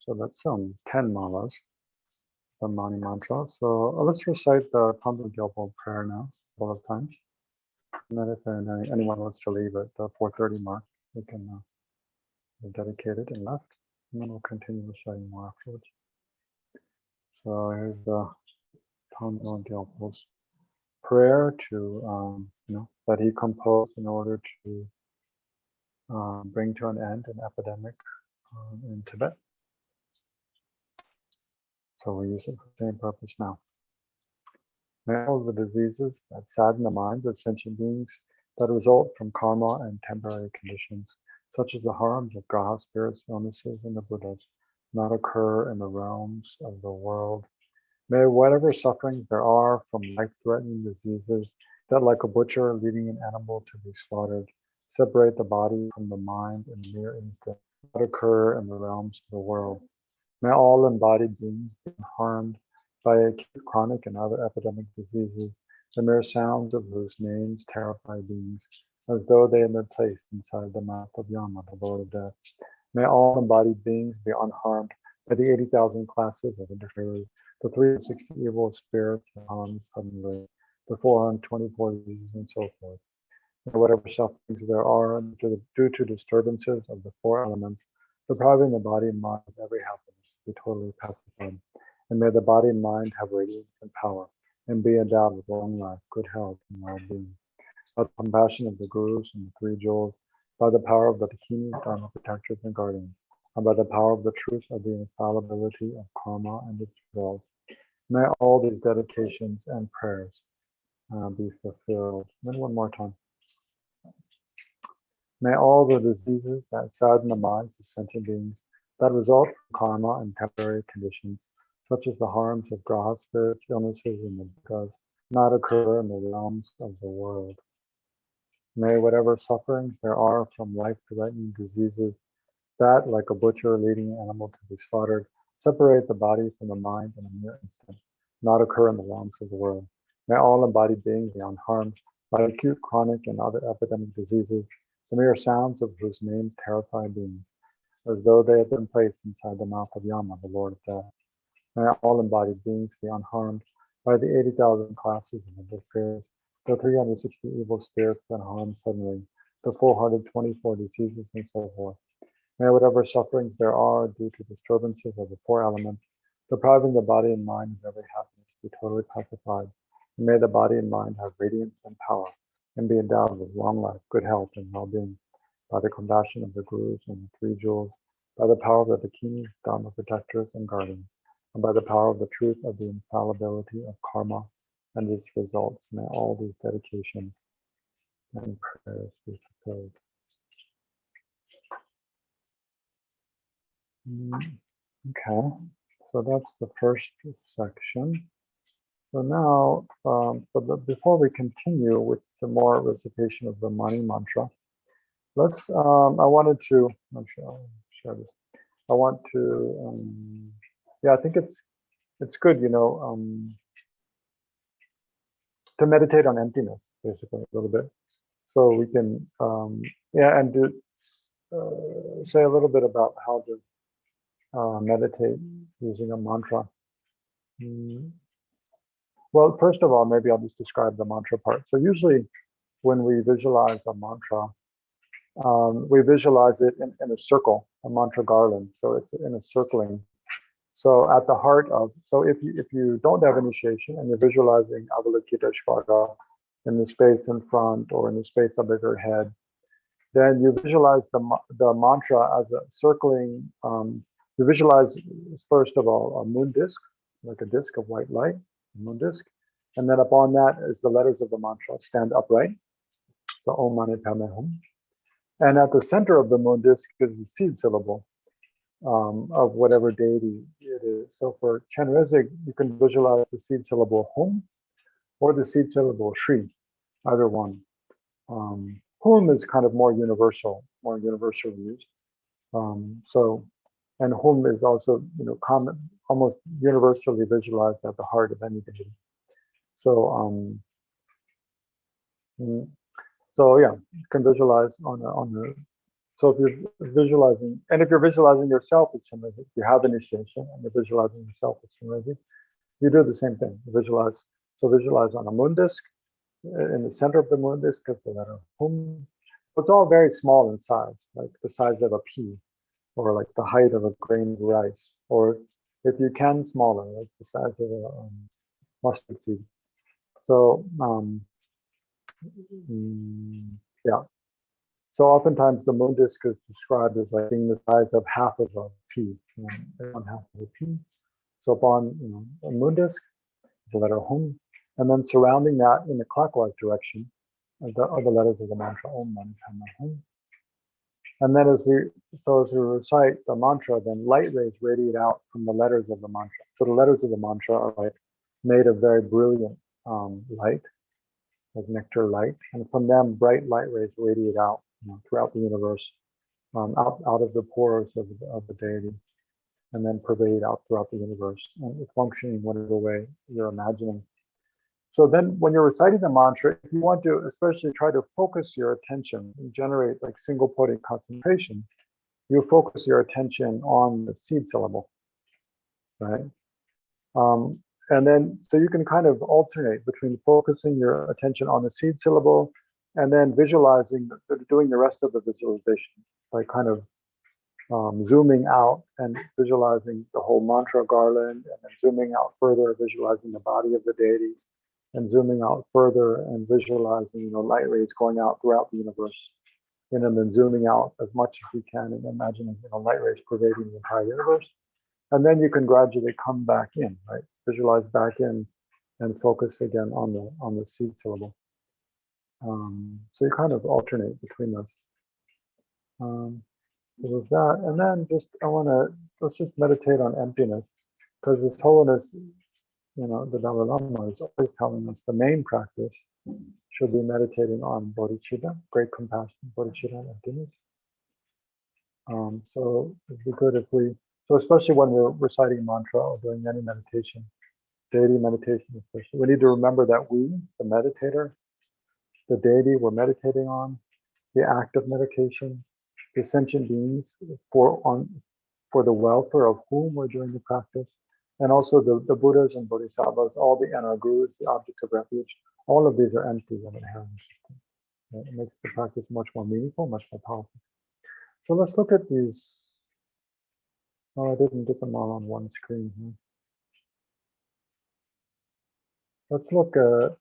So that's 10 malas, the Mani mantra. So let's recite the Thangtong Gyalpo prayer now, 12 times. And then if anyone wants to leave at the 4:30 mark, they can dedicate it and left. And then we'll continue reciting more afterwards. So here's the Thangtong Gyalpo's prayer to, that he composed in order to bring to an end an epidemic in Tibet. So we use it for the same purpose now. May all the diseases that sadden the minds of sentient beings that result from karma and temporary conditions, such as the harms of graha spirits, illnesses, and the Buddhas, not occur in the realms of the world. May whatever sufferings there are from life-threatening diseases that, like a butcher leading an animal to be slaughtered, separate the body from the mind in a mere instant, not occur in the realms of the world. May all embodied beings be harmed by acute, chronic, and other epidemic diseases, the mere sounds of whose names terrify beings, as though they had been placed inside the mouth of Yama, the Lord of Death. May all embodied beings be unharmed by the 80,000 classes of interferers, the 360 evil spirits that harm suddenly, the 424 diseases, and so forth. And whatever sufferings there are due to disturbances of the four elements, depriving the body and mind of every happiness, be totally pacified. And may the body and mind have radiance and power, and be endowed with long life, good health, and well-being. By the compassion of the Gurus and the Three Jewels, by the power of the Dakinis, Dharma protectors, and guardians, and by the power of the truth of the infallibility of karma and its results, may all these dedications and prayers be fulfilled. And then one more time. May all the diseases that sadden the minds of sentient beings that result from karma and temporary conditions, such as the harms of graha spirits, illnesses, and the Buddhas, not occur in the realms of the world. May whatever sufferings there are from life-threatening diseases that, like a butcher leading an animal to be slaughtered, separate the body from the mind in a mere instant, not occur in the realms of the world. May all embodied beings be unharmed by acute, chronic, and other epidemic diseases, the mere sounds of whose names terrify beings, as though they had been placed inside the mouth of Yama, the Lord of Death. May all embodied beings be unharmed by the 80,000 classes of interferers, the 360 evil spirits that harm suddenly, the 424 diseases, and so forth. May whatever sufferings there are due to disturbances of the four elements, depriving the body and mind of every happiness, be totally pacified. And may the body and mind have radiance and power, and be endowed with long life, good health, and well-being. By the compassion of the Gurus and the Three Jewels, by the power of the Dakinis, Dharma protectors, and guardians, and by the power of the truth of the infallibility of karma and its results, may all these dedications and prayers be fulfilled. Okay, so that's the first section. So now, before we continue with the more recitation of the Mani mantra, let's. I wanted to. I'm sure I'll share this. I want to. I think it's good, to meditate on emptiness, basically, a little bit, so we can, and do say a little bit about how to meditate using a mantra. Well, first of all, maybe I'll just describe the mantra part. So usually when we visualize a mantra, we visualize it in a circle, a mantra garland. So it's in a circling. So at the heart of, so if you don't have initiation and you're visualizing Avalokiteshvara in the space in front or in the space above your head, then you visualize the mantra as a circling, you visualize, first of all, a moon disk, like a disk of white light, a moon disk. And then upon that is the letters of the mantra stand upright, the Om Mani Padme Hum. And at the center of the moon disk is the seed syllable of whatever deity it is. So for Chenrezig, you can visualize the seed syllable Hum or the seed syllable Shri, either one. Hum is kind of more universal used. And Hum is also, common, almost universally visualized at the heart of any deity. So, So yeah, you can visualize on the. So if you're visualizing, and if you're visualizing yourself as Chenrezig, if you have initiation and you're visualizing yourself as Chenrezig, you do the same thing. You visualize. So visualize on a moon disk. In the center of the moon disk is the letter Hum. So it's all very small in size, like the size of a pea, or like the height of a grain of rice, or if you can, smaller, like the size of a mustard seed. So yeah. So oftentimes the moon disk is described as like being the size of half of a pea, one half of a pea. So upon a moon disk, the letter Hum, and then surrounding that in the clockwise direction are the letters of the mantra Om Mani Padme Hum. And then as we recite the mantra, then light rays radiate out from the letters of the mantra. So the letters of the mantra are like made of very brilliant light, like nectar light, and from them bright light rays radiate out throughout the universe, out of the pores of the deity, and then pervade out throughout the universe, and it's functioning whatever way you're imagining. So then when you're reciting the mantra, if you want to especially try to focus your attention and generate like single point concentration, you focus your attention on the seed syllable, right? And then, so you can kind of alternate between focusing your attention on the seed syllable and then visualizing, doing the rest of the visualization, like kind of zooming out and visualizing the whole mantra garland, and then zooming out further, visualizing the body of the deity, and zooming out further and visualizing light rays going out throughout the universe, and then zooming out as much as you can and imagining light rays pervading the entire universe. And then you can gradually come back in, right? Visualize back in and focus again on the seed syllable. So you kind of alternate between those. So with that, and then let's just meditate on emptiness, because His Holiness, the Dalai Lama is always telling us the main practice should be meditating on bodhicitta, great compassion, bodhicitta, and emptiness. So it'd be good if so especially when we're reciting mantra or doing any meditation, deity meditation especially, we need to remember that we, the meditator, the deity we're meditating on, the act of meditation, the sentient beings for the welfare of whom we're doing the practice, and also the Buddhas and Bodhisattvas, and our gurus, the objects of refuge, all of these are empty of inherent. It makes the practice much more meaningful, much more powerful. So let's look at these. Oh, I didn't get them all on one screen here. Let's look at,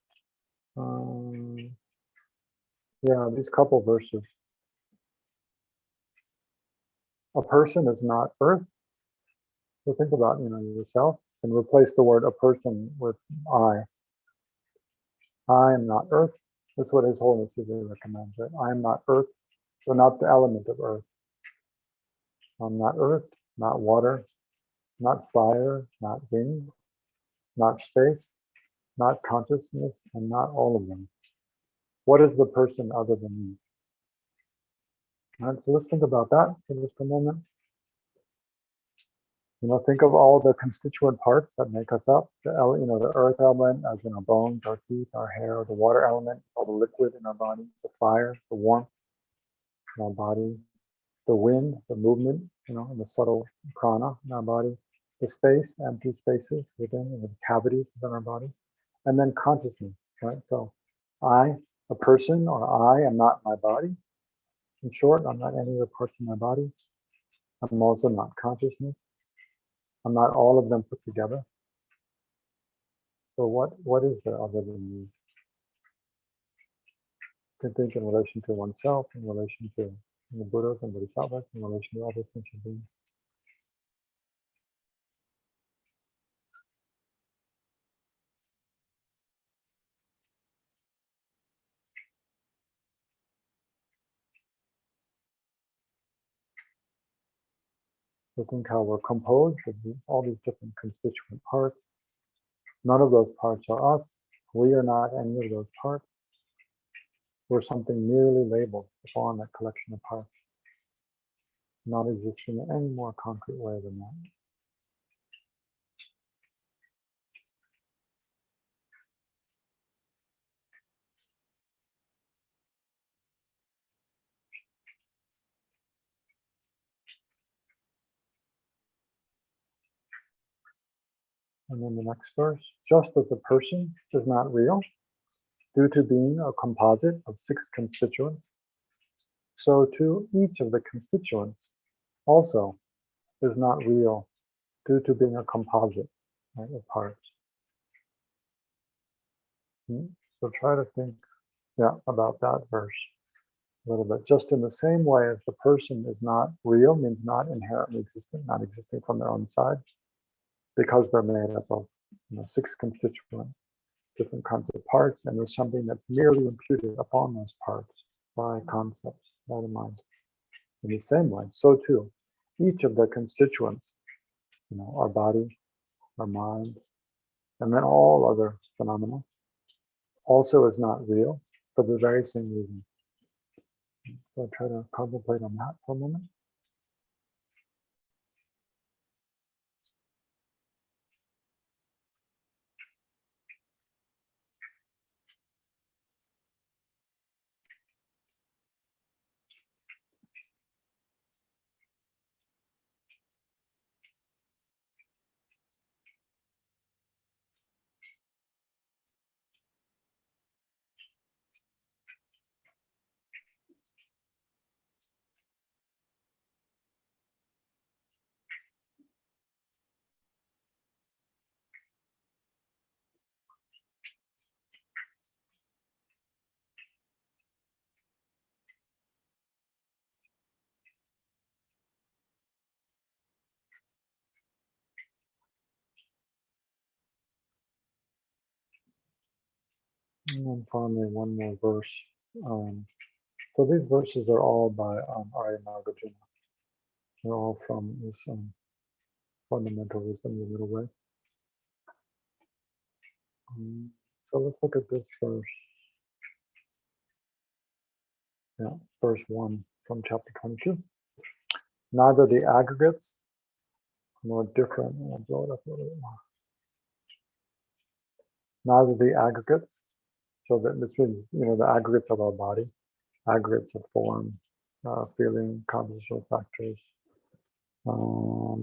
these couple verses. A person is not earth. So think about, yourself, and replace the word a person with I. I am not earth. That's what His Holiness usually recommends, right? I am not earth, so not the element of earth. I'm not earth, not water, not fire, not wind, not space, not consciousness, and not all of them. What is the person other than me? All right, so let's think about that for just a moment. Think of all the constituent parts that make us up. The earth element, as in our bones, our teeth, our hair, the water element, all the liquid in our body, the fire, the warmth in our body, the wind, the movement, and the subtle prana in our body, the space, empty spaces within, the cavities within our body, and then consciousness, right? So I, a person, or I am not my body. In short, I'm not any of the parts of my body. I'm also not consciousness. I'm not all of them put together. So what is there other than me? You can think in relation to oneself, in relation to the Buddhas and Bodhisattvas, in relation to other sentient beings. So think how we're composed of all these different constituent parts. None of those parts are us. We are not any of those parts. We're something merely labeled upon that collection of parts, not existing in any more concrete way than that. And then the next verse, just as a person is not real due to being a composite of 6 constituents, so too each of the constituents also is not real due to being a composite, right, of parts. So try to think, about that verse a little bit. Just in the same way as the person is not real, means not inherently existent, not existing from their own side, because they're made up of 6 constituent, different kinds of parts, and there's something that's merely imputed upon those parts by concepts, by the mind. In the same way, so too, each of the constituents, our body, our mind, and then all other phenomena, also is not real for the very same reason. So try to contemplate on that for a moment. And then finally, one more verse. So these verses are all by Arya Nagarjuna. They're all from this fundamental wisdom, the middle way. So let's look at this verse. Verse 1 from chapter 22. Neither the aggregates nor different. I'll blow it up a little bit more. Neither the aggregates, so that this means the aggregates of our body, aggregates of form, feeling, compositional factors,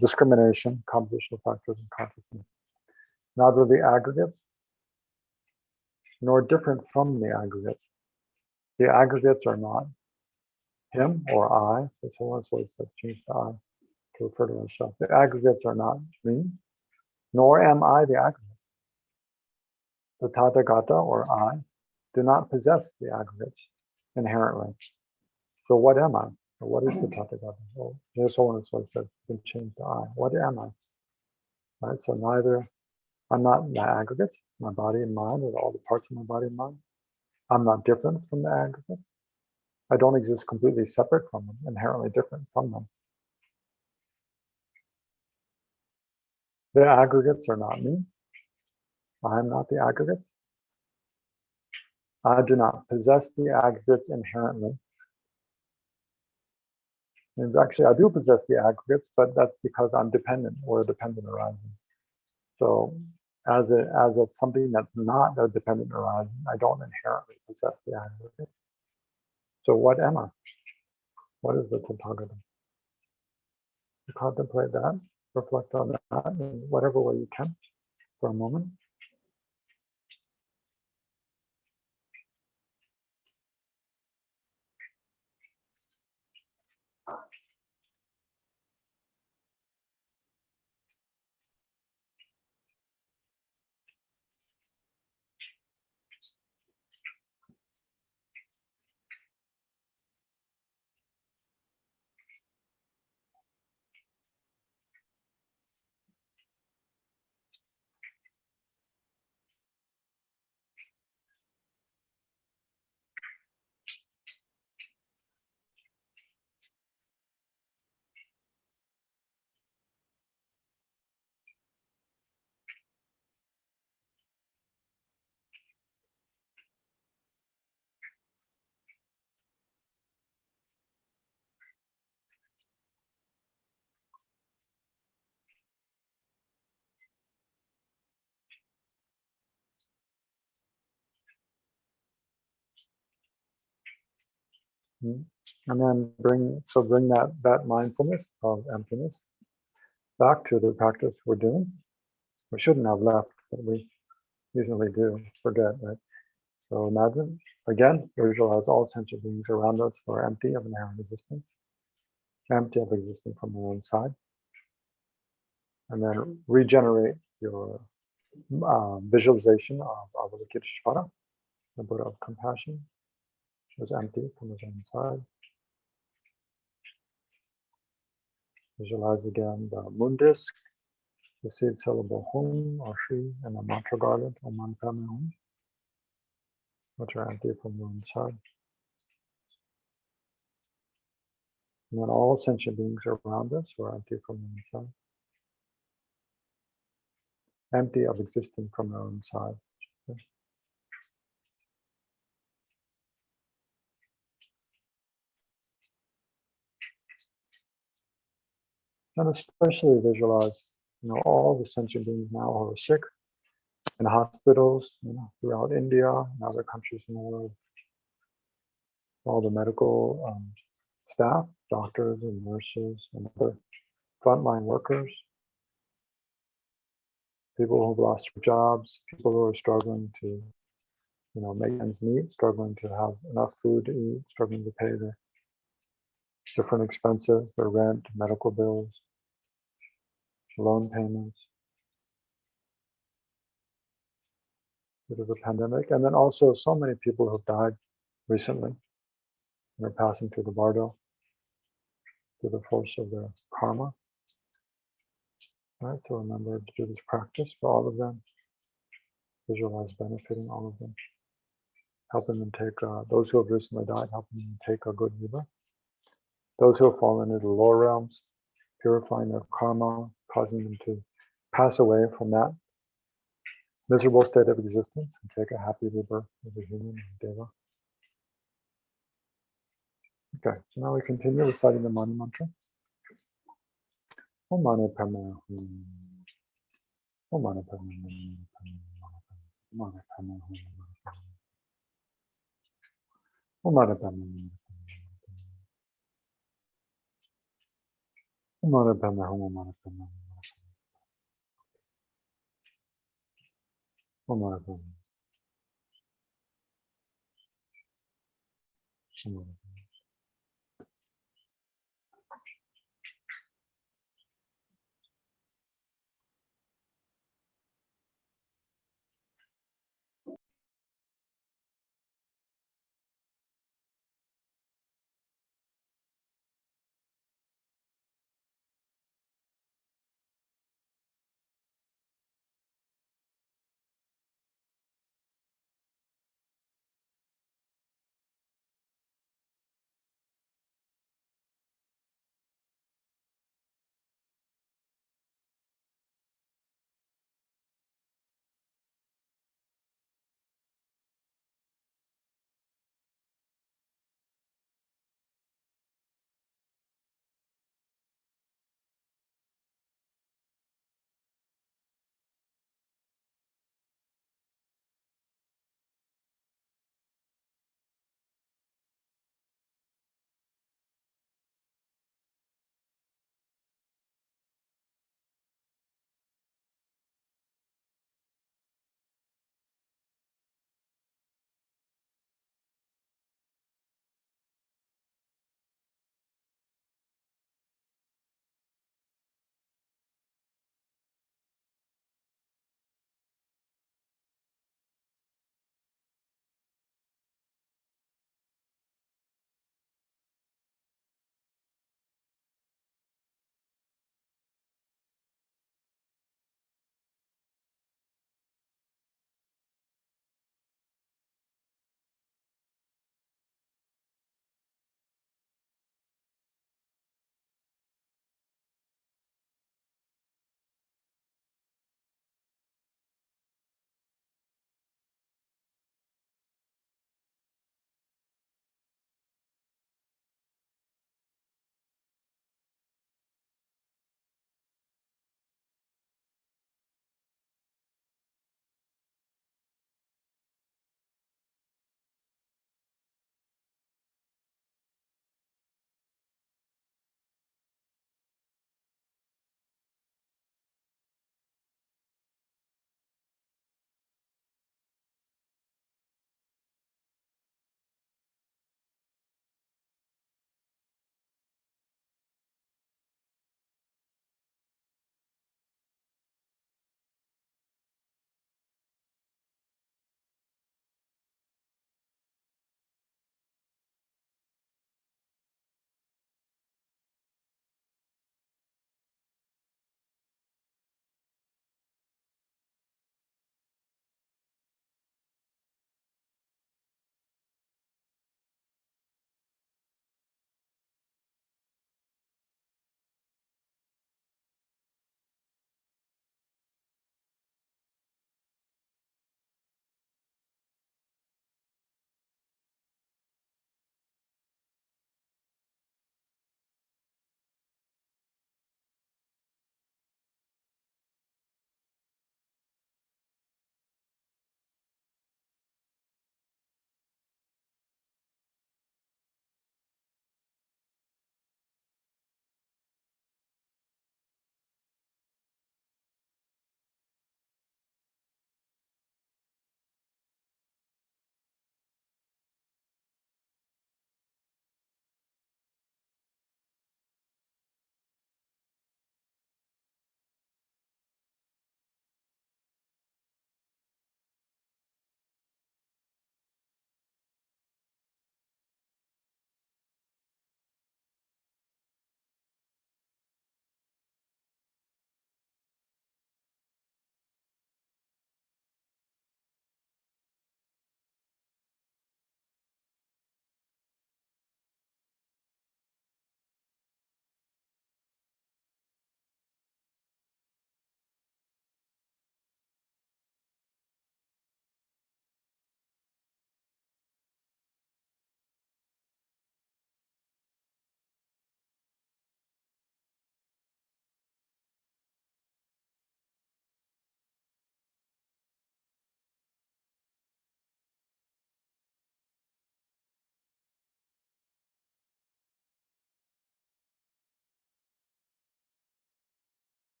discrimination, compositional factors, and consciousness. Neither the aggregates nor different from the aggregates. The aggregates are not him or I. That's why it says change to I to refer to ourselves. The aggregates are not me, nor am I the aggregate. The Tathagata or I do not possess the aggregates inherently. So what am I? Or what is the Tathagata? Well, this one is what it says, you can change to I. What am I? Right? So neither, I'm not the aggregates, my body and mind, or all the parts of my body and mind. I'm not different from the aggregates. I don't exist completely separate from them, inherently different from them. The aggregates are not me. I am not the aggregates. I do not possess the aggregates inherently. And actually, I do possess the aggregates, but that's because I'm dependent or a dependent arising. So as it's something that's not a dependent arising, I don't inherently possess the aggregate. So what am I? What is the Tathagata? You contemplate that, reflect on that in whatever way you can for a moment. And then bring that mindfulness of emptiness back to the practice we're doing. We shouldn't have left, but we usually do forget, right? So imagine, again, visualize all sentient beings around us who are empty of inherent existence, empty of existence from their own side, and then regenerate your visualization of Avalokiteshvara, the Buddha of compassion, which was empty from his own side. Visualize again the moon disk, the seed syllable Hum or Shri, and the mantra garland, Om Mani Padme Hum, which are empty from their own side. And then all sentient beings around us who are empty from their own side, empty of existing from their own side. And especially visualize, all the sentient beings now who are sick in hospitals, throughout India and other countries in the world. All the medical staff, doctors and nurses and other frontline workers, people who've lost their jobs, people who are struggling to, make ends meet, struggling to have enough food to eat, struggling to pay their different expenses, their rent, medical bills, loan payments due to the pandemic. And then also so many people who've died recently and are passing through the bardo through the force of their karma. Right, to remember to do this practice for all of them, visualize benefiting all of them, helping them take, those who have recently died, helping them take a good rebirth. Those who have fallen into the lower realms, purifying their karma, causing them to pass away from that miserable state of existence and take a happy rebirth as a human and deva. Okay, so now we continue reciting the Mani mantra. Om Mani Padme Hum. Om Mani Padme Hum. Om Mani Padme Hum. Om Mani Padme Hum. Om Mani Padme Hum. Om Mani Padme Hum. Om Mani Padme Hum. Om Mani Padme Hum.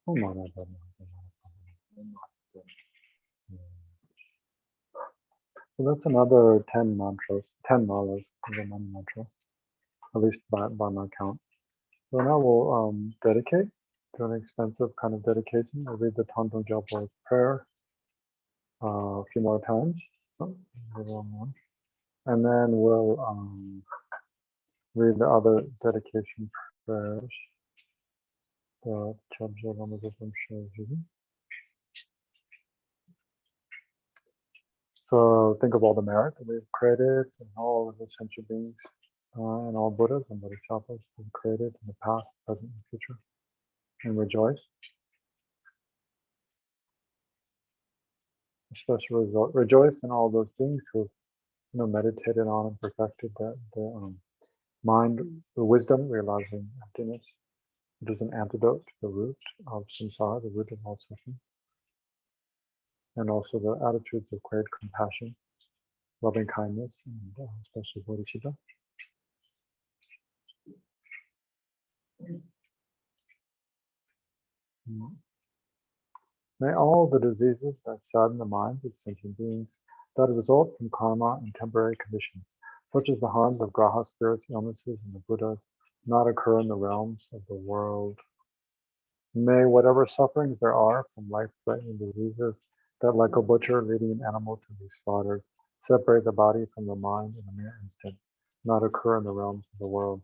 So that's another 10 mantras, 10 malas, the money mantra, at least by my count. So now we'll dedicate, do an extensive kind of dedication. I'll read the Thangtong Gyalpo Prayer a few more times. And then we'll read the other dedication prayers. The Kyabje Lama Zopa Rinpoche. So think of all the merit that we've created and all of the sentient beings and all Buddhas and Bodhisattvas we've created in the past, present, and future. And rejoice. Especially rejoice in all those beings who meditated on and perfected the mind, the wisdom, realizing emptiness, which is an antidote to the root of samsara, the root of all suffering. And also the attitudes of great compassion, loving kindness, and especially bodhicitta. May all the diseases that sadden the minds of sentient beings that result from karma and temporary conditions, such as the harms of graha spirits, illnesses, and the Buddhas, not occur in the realms of the world. May whatever sufferings there are from life-threatening diseases that, like a butcher leading an animal to be slaughtered, separate the body from the mind in a mere instant, not occur in the realms of the world.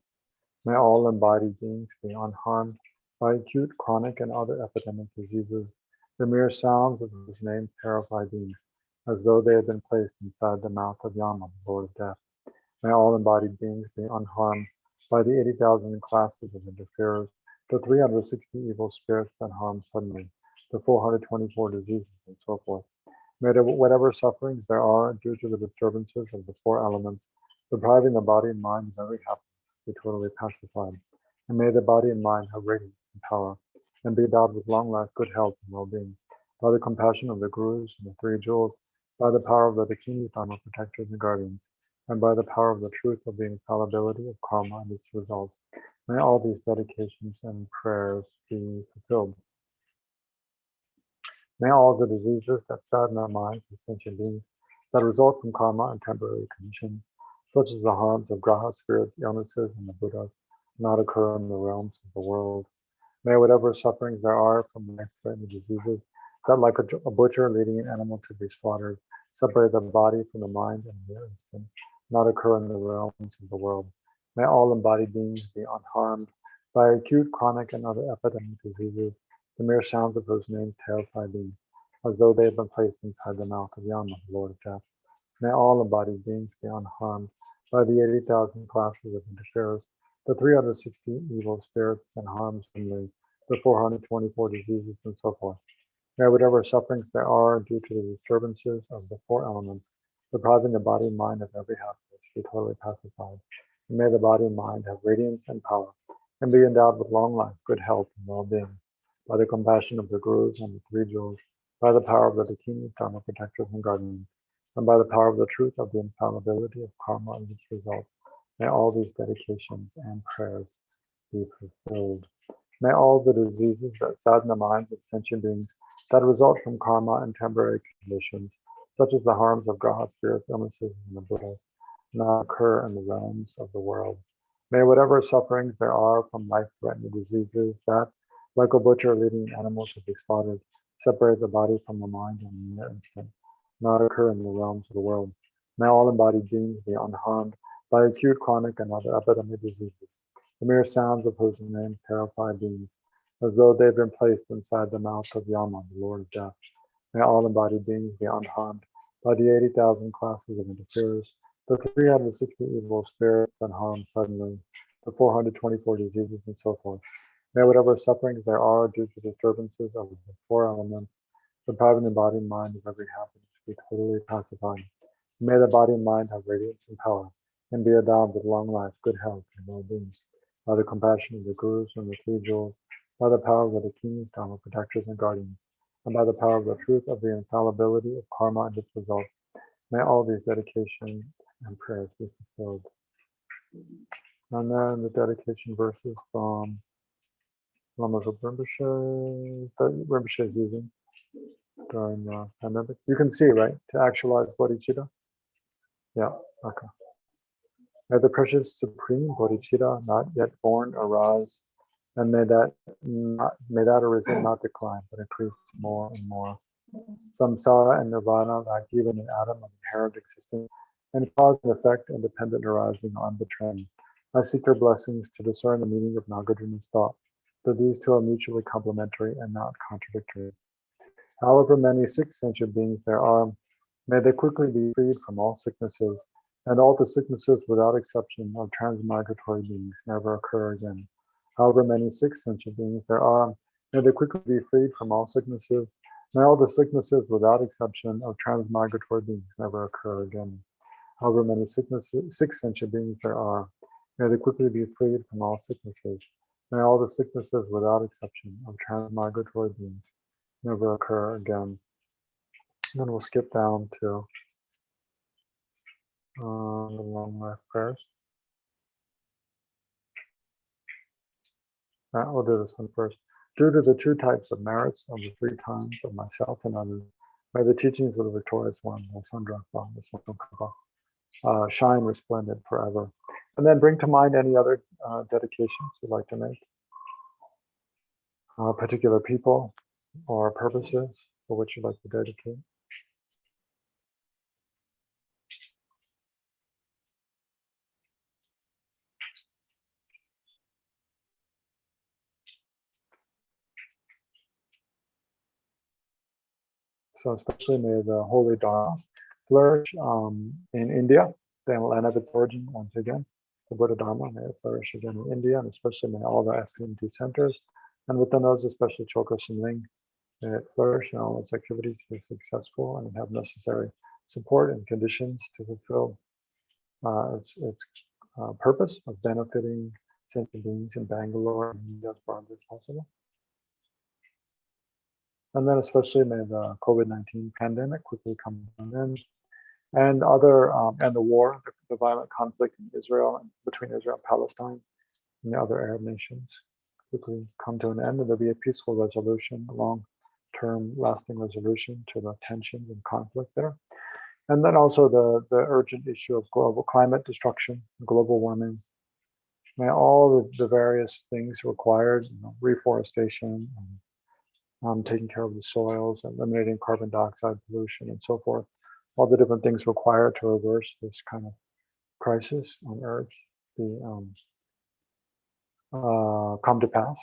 May all embodied beings be unharmed by acute, chronic, and other epidemic diseases. The mere sounds of whose name terrify beings, as though they had been placed inside the mouth of Yama, the Lord of Death. May all embodied beings be unharmed by the 80,000 classes of interferers, the 360 evil spirits that harm suddenly, the 424 diseases, and so forth. May whatever sufferings there are due to the disturbances of the four elements, depriving the body and mind of every happiness, be totally pacified. And may the body and mind have radiance and power, and be endowed with long life, good health, and well-being. By the compassion of the Gurus and the Three Jewels, by the power of the Dakinis, Dharma protectors and guardians, and by the power of the truth of the infallibility of karma and its results, may all these dedications and prayers be fulfilled. May all the diseases that sadden our minds as sentient beings, that result from karma and temporary conditions, such as the harms of graha spirits, illnesses, and the Buddhas, not occur in the realms of the world. May whatever sufferings there are from life-threatening diseases, that like a butcher leading an animal to be slaughtered, separate the body from the mind in a mere instant, not occur in the realms of the world. May all embodied beings be unharmed by acute, chronic, and other epidemic diseases, the mere sounds of whose names terrify beings, as though they had been placed inside the mouth of Yama, the Lord of Death. May all embodied beings be unharmed by the 80,000 classes of interferers, the 360 evil spirits and harms suddenly, the 424 diseases, and so forth. May whatever sufferings there are due to the disturbances of the four elements, depriving the body and mind of every happiness, be totally pacified. And may the body and mind have radiance and power, and be endowed with long life, good health, and well-being. By the compassion of the Gurus and the Three Jewels, by the power of the Dakinis, Dharma protectors and guardians, and by the power of the truth of the infallibility of karma and its results, may all these dedications and prayers be fulfilled. May all the diseases that sadden the minds of sentient beings that result from karma and temporary conditions, such as the harms of graha spirits, illnesses, and the Buddhas, not occur in the realms of the world. May whatever sufferings there are from life-threatening diseases that, like a butcher leading an animal to be slaughtered, separate the body from the mind in a mere instant, not occur in the realms of the world. May all embodied beings be unharmed by acute, chronic, and other epidemic diseases, the mere sounds of whose names terrify beings, as though they've been placed inside the mouth of Yama, the Lord of Death. May all embodied beings be unharmed by the 80,000 classes of interferers, the 360 evil spirits that harm suddenly, the 424 diseases, and so forth. May whatever sufferings there are due to disturbances of the four elements, depriving the body and mind of every happiness, be totally pacified. May the body and mind have radiance and power, and be endowed with long life, good health, and well-being. By the compassion of the Gurus and the Three Jewels, by the power of the Dakinis, Dharma protectors and guardians, and by the power of the truth of the infallibility of karma and its results, may all these dedications and prayers be fulfilled. And then the dedication verses from Lama Zopa Rinpoche that Rinpoche is using during the pandemic. You can see, right? To actualize bodhicitta. Yeah, okay. May the precious supreme bodhicitta not yet born arise, and may that arisen not decline, but increase more and more. Samsara and nirvana lack even an atom of inherent existence, and cause and effect independent arising on the trend. I seek your blessings to discern the meaning of Nagarjuna's thought, that these two are mutually complementary and not contradictory. However many sick sentient beings there are, may they quickly be freed from all sicknesses, and all the sicknesses without exception of transmigratory beings never occur again. However many sick sentient beings there are, may they quickly be freed from all sicknesses, may all the sicknesses without exception of transmigratory beings never occur again. However many sick sentient beings there are, may they quickly be freed from all sicknesses, may all the sicknesses without exception of transmigratory beings never occur again. And then we'll skip down to the long life prayers. We'll do this one first. Due to the two types of merits of the three times of myself and others, may the teachings of the victorious one, the Sangha, shine resplendent forever. And then bring to mind any other dedications you'd like to make, particular people or purposes for which you'd like to dedicate. So especially may the Holy Dharma flourish in India, the land of its origin once again. The Buddha Dharma may it flourish again in India, and especially may all the FPMT centers, and within those, especially Choka Simling, may it flourish and all its activities be successful and have necessary support and conditions to fulfill its purpose of benefiting sentient beings in Bangalore and India as broadly as possible. And then especially may the COVID-19 pandemic quickly come to an end, and the war, the violent conflict in Israel, between Israel and Palestine and the other Arab nations quickly come to an end, and there'll be a peaceful resolution, a long-term lasting resolution to the tensions and conflict there. And then also the urgent issue of global climate destruction, global warming. May all the various things required, reforestation, taking care of the soils, eliminating carbon dioxide pollution, and so forth. All the different things required to reverse this kind of crisis on Earth come to pass.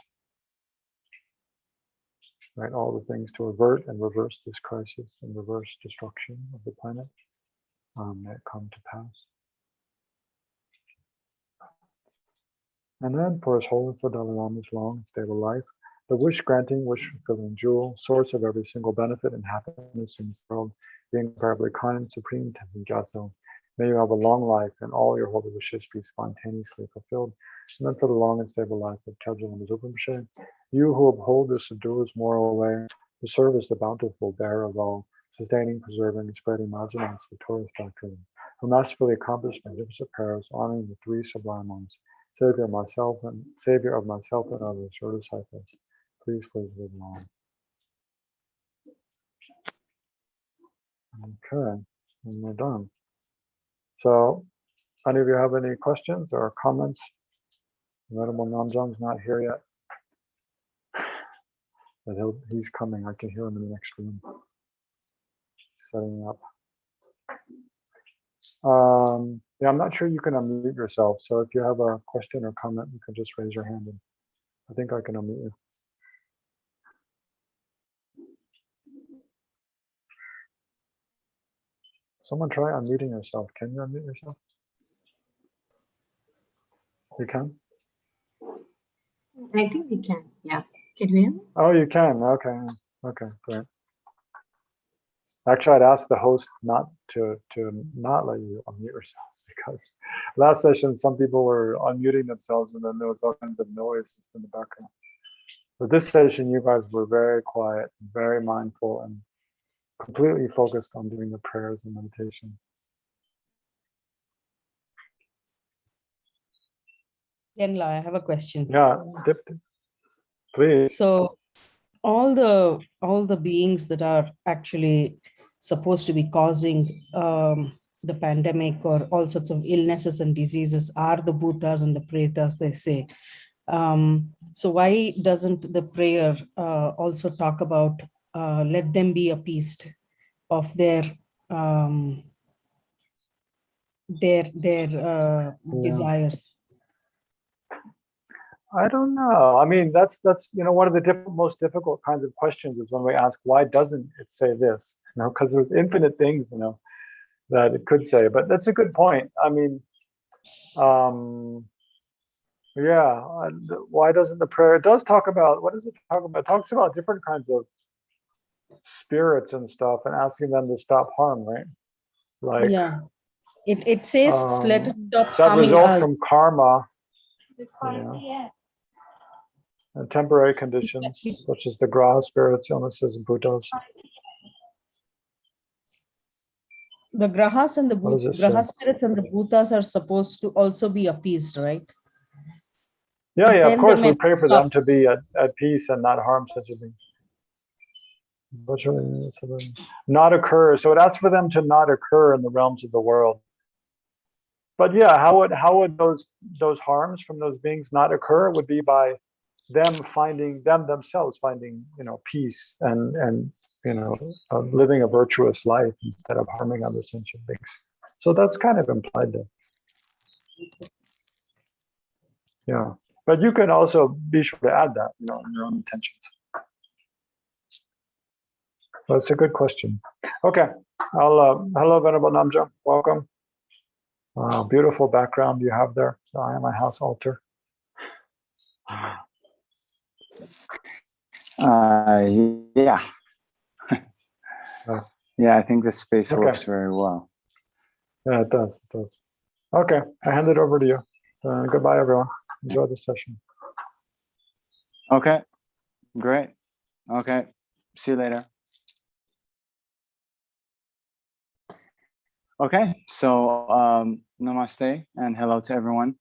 Right, all the things to avert and reverse this crisis and reverse destruction of the planet may it come to pass. And then for His Holiness the Dalai Lama's long and stable life, the wish-granting, wish-fulfilling jewel, source of every single benefit and happiness in this world, the incomparably kind, supreme Tenzin Gyatso, may you have a long life and all your holy wishes be spontaneously fulfilled. And then for the long and stable life of Kyabje Lama Zopa Rinpoche, you who uphold the subduer's moral way, to serve as the bountiful bearer of all, sustaining, preserving, and spreading Majin's victorious doctrine, who masterfully accomplished magnificent prayers, honoring the three sublime ones, Savior of myself and others, your disciples. Please live long. Okay, and we're done. So, any of you have any questions or comments? Venerable Namjong's not here yet, but he's coming. I can hear him in the next room, setting up. Yeah, I'm not sure you can unmute yourself. So if you have a question or comment, you can just raise your hand, and I think I can unmute you. Someone try unmuting yourself. Can you unmute yourself? You can? I think we can. Yeah. Can you hear me? Oh, you can. Okay. Okay, great. Actually, I'd ask the host not to not let you unmute yourselves, because last session some people were unmuting themselves and then there was all kinds of noise just in the background. But this session, you guys were very quiet, very mindful, and completely focused on doing the prayers and meditation. Genla, I have a question. Yeah, Dip. Please. So all the beings that are actually supposed to be causing the pandemic or all sorts of illnesses and diseases are the Bhutas and the Pretas, they say. So why doesn't the prayer also talk about let them be appeased of their desires? I don't know. I mean, that's one of the most difficult kinds of questions is when we ask, why doesn't it say this? Because there's infinite things, that it could say. But that's a good point. I mean, why doesn't the prayer? It does talk about, what does it talk about? It talks about different kinds of spirits and stuff and asking them to stop harm, right? Like, yeah, it says let it stop that harming result us. from karma. And temporary conditions, such as the graha spirits, illnesses, and Bhutas. The grahas and the graha say? spirits and the bhutas are supposed to also be appeased, right? Yeah, But of course, we pray for stop. them to be at peace and not harm such a thing. Not occur. So it asks for them to not occur in the realms of the world. But yeah, how would those harms from those beings not occur? It would be by them themselves finding peace and living a virtuous life instead of harming other sentient beings. So that's kind of implied there. Yeah, but you can also be sure to add that in your own intentions. That's a good question. Okay, hello Venerable Namja, welcome. Beautiful background you have there. I am a house altar. Yeah. Yeah, I think this space works very well. Yeah, it does. Okay, I hand it over to you. Goodbye, everyone. Enjoy the session. Okay, great. Okay, see you later. Okay, so namaste and hello to everyone.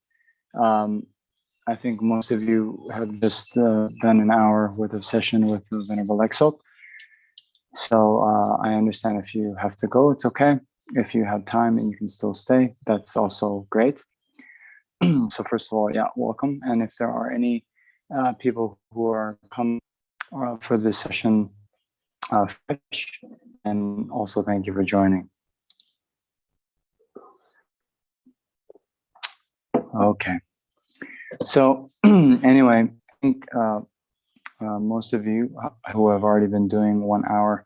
I think most of you have just done an hour worth of session with the Venerable Exalt. So I understand if you have to go, it's okay. If you have time and you can still stay, that's also great. So first of all, yeah, welcome. And if there are any people who are coming for this session, and also thank you for joining. Okay. So anyway, I think most of you who have already been doing 1 hour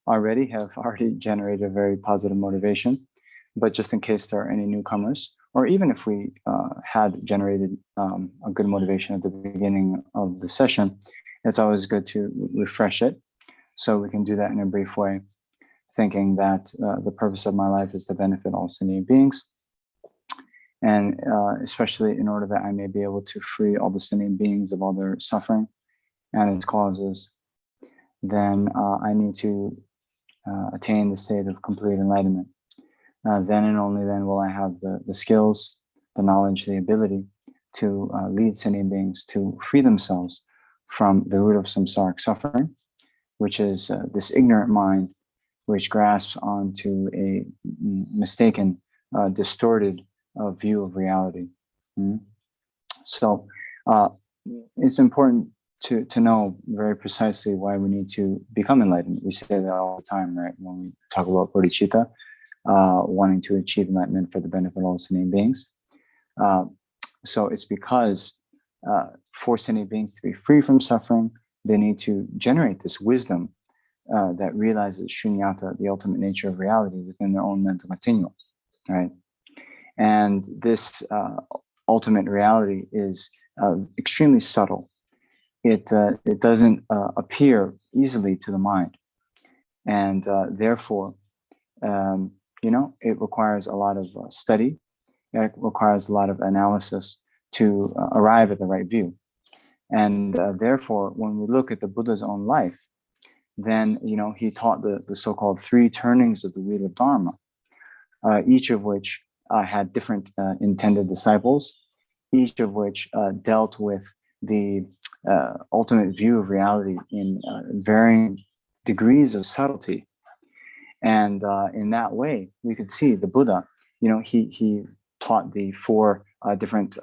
already have already generated a very positive motivation. But just in case there are any newcomers, or even if we had generated a good motivation at the beginning of the session, it's always good to refresh it. So we can do that in a brief way, thinking that the purpose of my life is to benefit all sentient beings. And especially in order that I may be able to free all the sentient beings of all their suffering and its causes, then I need to attain the state of complete enlightenment. Then and only then will I have the skills, the knowledge, the ability to lead sentient beings to free themselves from the root of samsaric suffering, which is this ignorant mind which grasps onto a mistaken, distorted view of reality. So it's important to know very precisely why we need to become enlightened. We say that all the time, right? When we talk about bodhicitta, wanting to achieve enlightenment for the benefit of all sentient beings. So it's because for sentient beings to be free from suffering, they need to generate this wisdom that realizes shunyata, the ultimate nature of reality, within their own mental continuum, right? And this ultimate reality is extremely subtle. It doesn't appear easily to the mind, and therefore, it requires a lot of study. It requires a lot of analysis to arrive at the right view. And therefore, when we look at the Buddha's own life, then he taught the so-called 3 turnings of the wheel of Dharma, each of which had different intended disciples, each of which dealt with the ultimate view of reality in varying degrees of subtlety. And in that way, we could see the Buddha, he taught the four different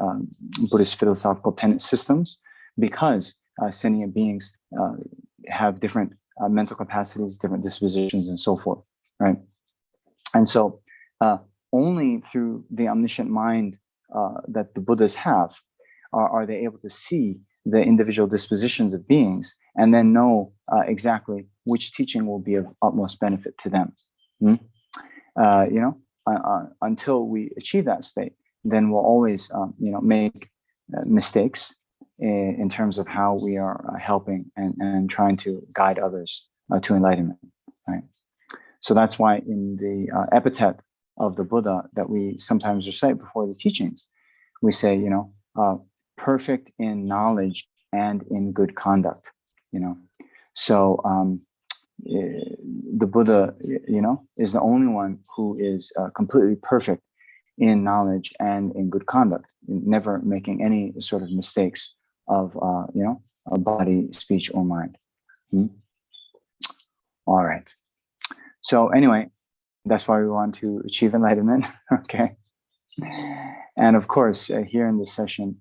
Buddhist philosophical tenet systems because sentient beings have different mental capacities, different dispositions, and so forth, right? And so only through the omniscient mind that the Buddhas have are they able to see the individual dispositions of beings and then know exactly which teaching will be of utmost benefit to them. Until we achieve that state, then we'll always, make mistakes in terms of how we are helping and trying to guide others to enlightenment, right? So that's why in the epithet of the Buddha that we sometimes recite before the teachings, we say, perfect in knowledge and in good conduct, So the Buddha, is the only one who is completely perfect in knowledge and in good conduct, never making any sort of mistakes of, a body, speech, or mind. All right. So anyway, that's why we want to achieve enlightenment. Okay. And of course, here in this session,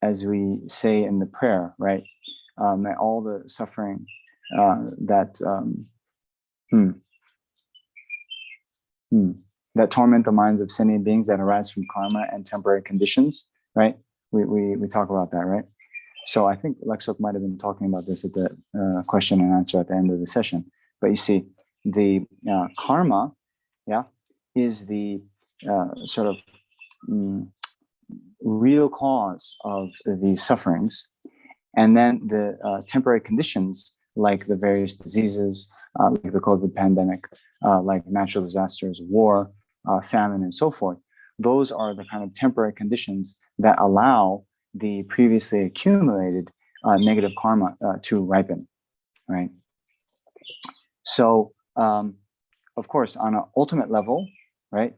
as we say in the prayer, right? May all the suffering that torment the minds of sentient beings that arise from karma and temporary conditions, right? We talk about that, right? So I think Lexok might have been talking about this at the question and answer at the end of the session. But you see, the karma, is the sort of real cause of these sufferings. And then the temporary conditions, like the various diseases, like the COVID pandemic, like natural disasters, war, famine, and so forth, those are the kind of temporary conditions that allow the previously accumulated negative karma to ripen, right? So, of course, on an ultimate level, right,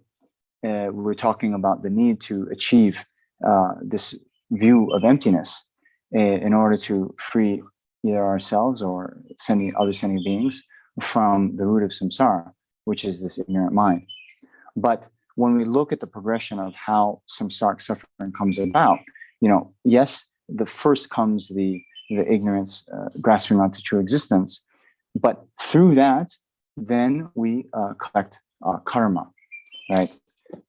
we're talking about the need to achieve this view of emptiness in order to free either ourselves or other sentient beings from the root of samsara, which is this ignorant mind. But when we look at the progression of how samsaric suffering comes about, yes, the first comes the ignorance, grasping onto true existence, but through that, then we collect karma, right?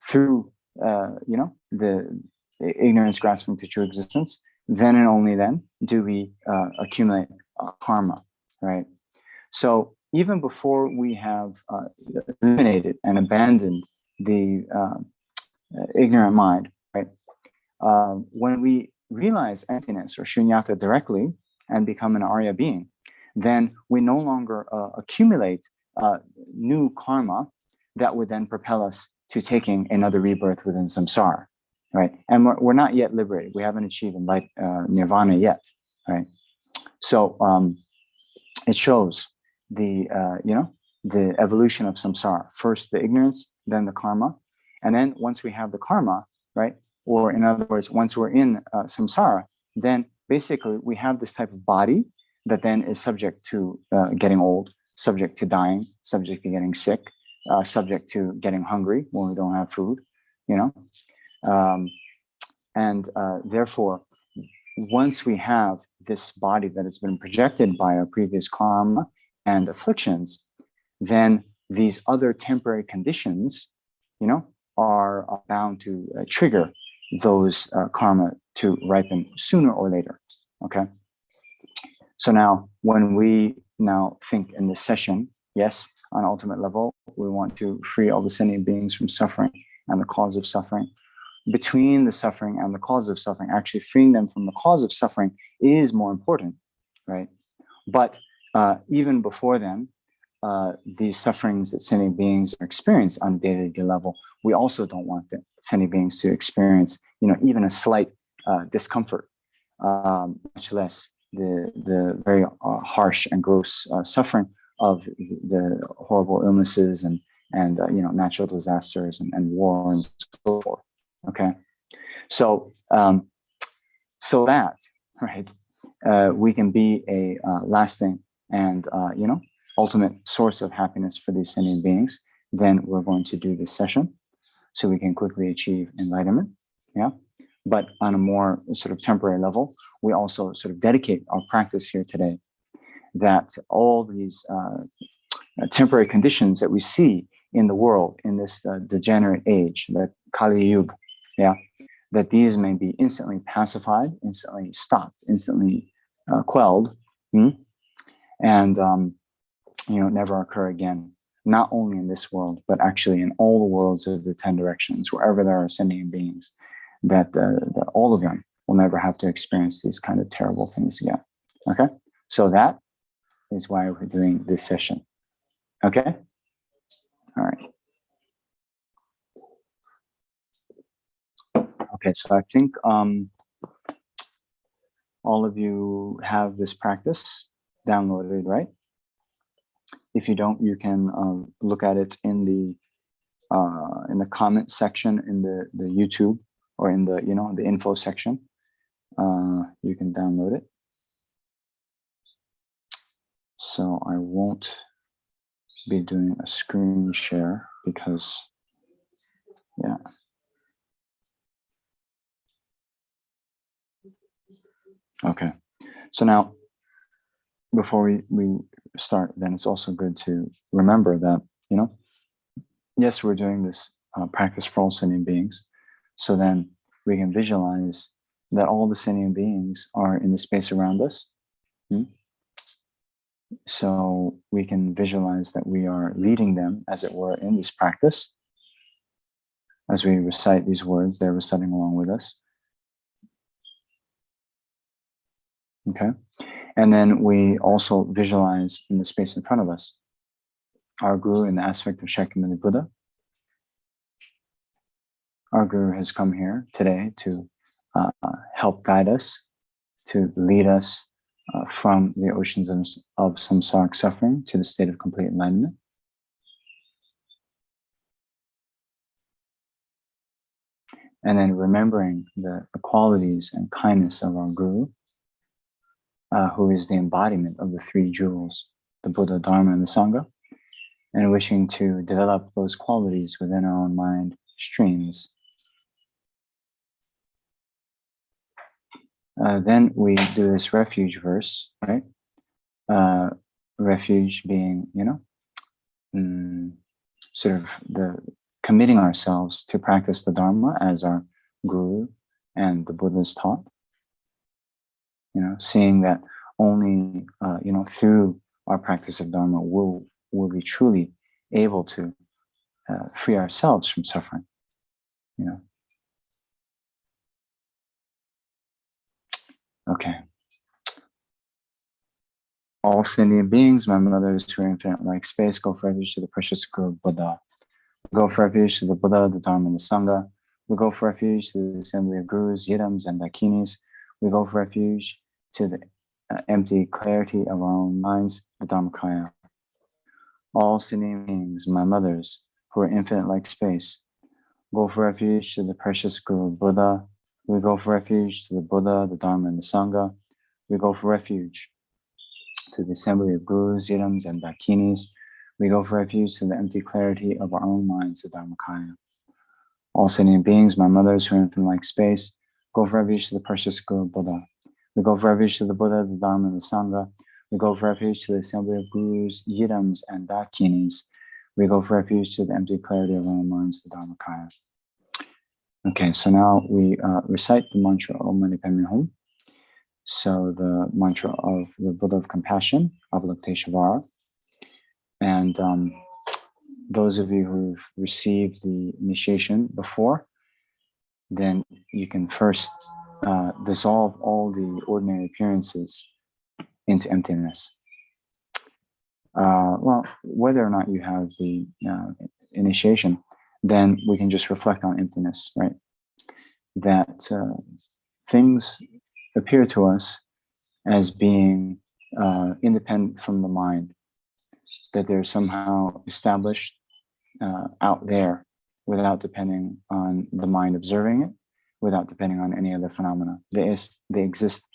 Through the ignorance grasping to true existence, then and only then do we accumulate karma, right? So even before we have eliminated and abandoned the ignorant mind, right? When we realize emptiness or shunyata directly and become an Arya being, then we no longer accumulate new karma that would then propel us to taking another rebirth within samsara, right? And we're not yet liberated. We haven't achieved nirvana yet, right? So it shows the the evolution of samsara. First the ignorance, then the karma, and then once we have the karma, right? Or in other words, once we're in samsara, then basically we have this type of body that then is subject to getting old, subject to dying, subject to getting sick, subject to getting hungry when we don't have food, therefore, once we have this body that has been projected by our previous karma and afflictions, then these other temporary conditions, are bound to trigger those karma to ripen sooner or later. Okay. So now, when we now think in this session, yes, on ultimate level, we want to free all the sentient beings from suffering and the cause of suffering. Between the suffering and the cause of suffering, actually freeing them from the cause of suffering is more important, right? But even before then, these sufferings that sentient beings experience on a day-to-day level, we also don't want the sentient beings to experience, even a slight discomfort, much less the very harsh and gross suffering of the horrible illnesses and natural disasters and war and so forth. Okay, so so that, right, we can be a lasting and, ultimate source of happiness for these sentient beings, then we're going to do this session so we can quickly achieve enlightenment. Yeah. But on a more sort of temporary level, we also sort of dedicate our practice here today that all these temporary conditions that we see in the world in this degenerate age, that Kali Yuga, yeah, that these may be instantly pacified, instantly stopped, instantly quelled, and never occur again. Not only in this world, but actually in all the worlds of the 10 directions, wherever there are sentient beings, that all of them will never have to experience these kind of terrible things again. Okay, so that is why we're doing this session. Okay, all right. Okay, so I think all of you have this practice downloaded, right? If you don't, you can look at it in the comment section in the YouTube, or in the the info section. You can download it. So I won't be doing a screen share because, yeah. Okay. So now, before we start, then it's also good to remember that, yes, we're doing this practice for all sentient beings. So then we can visualize that all the sentient beings are in the space around us. So we can visualize that we are leading them, as it were, in this practice. As we recite these words, they're reciting along with us. Okay. And then we also visualize in the space in front of us our Guru in the aspect of Shakyamuni Buddha. Our Guru has come here today to help guide us, to lead us from the oceans of samsaric suffering to the state of complete enlightenment. And then remembering the qualities and kindness of our Guru, who is the embodiment of the 3 jewels, the Buddha, Dharma, and the Sangha, and wishing to develop those qualities within our own mind streams. Then we do this refuge verse, right? Refuge being, sort of the committing ourselves to practice the Dharma as our Guru and the Buddha's taught. Seeing that only, through our practice of Dharma will be truly able to free ourselves from suffering. Okay. All sentient beings, my mothers who are infinite like space, go for refuge to the precious Guru Buddha. We go for refuge to the Buddha, the Dharma, and the Sangha. We go for refuge to the assembly of Gurus, Yidams, and Dakinis. We go for refuge to the empty clarity of our own minds, the Dharmakaya. All sentient beings, my mothers who are infinite like space, go for refuge to the precious Guru Buddha. We go for refuge to the Buddha, the Dharma, and the Sangha. We go for refuge to the assembly of Gurus, Yidams, and Dakinis. We go for refuge to the empty clarity of our own minds, the Dharmakaya. All sentient beings, my mothers who are infinite like space, go for refuge to the precious Guru Buddha. We go for refuge to the Buddha, the Dharma, and the Sangha. We go for refuge to the assembly of Gurus, Yidams, and Dakinis. We go for refuge to the empty clarity of our own minds, the Dharmakaya. Okay, so now we recite the mantra Om Mani Padme Hum. So the mantra of the Buddha of Compassion, Avalokiteshvara. And those of you who've received the initiation before, then you can first dissolve all the ordinary appearances into emptiness. Well, whether or not you have the initiation, then we can just reflect on emptiness, right? That things appear to us as being independent from the mind, that they're somehow established out there without depending on the mind observing it, without depending on any other phenomena. They exist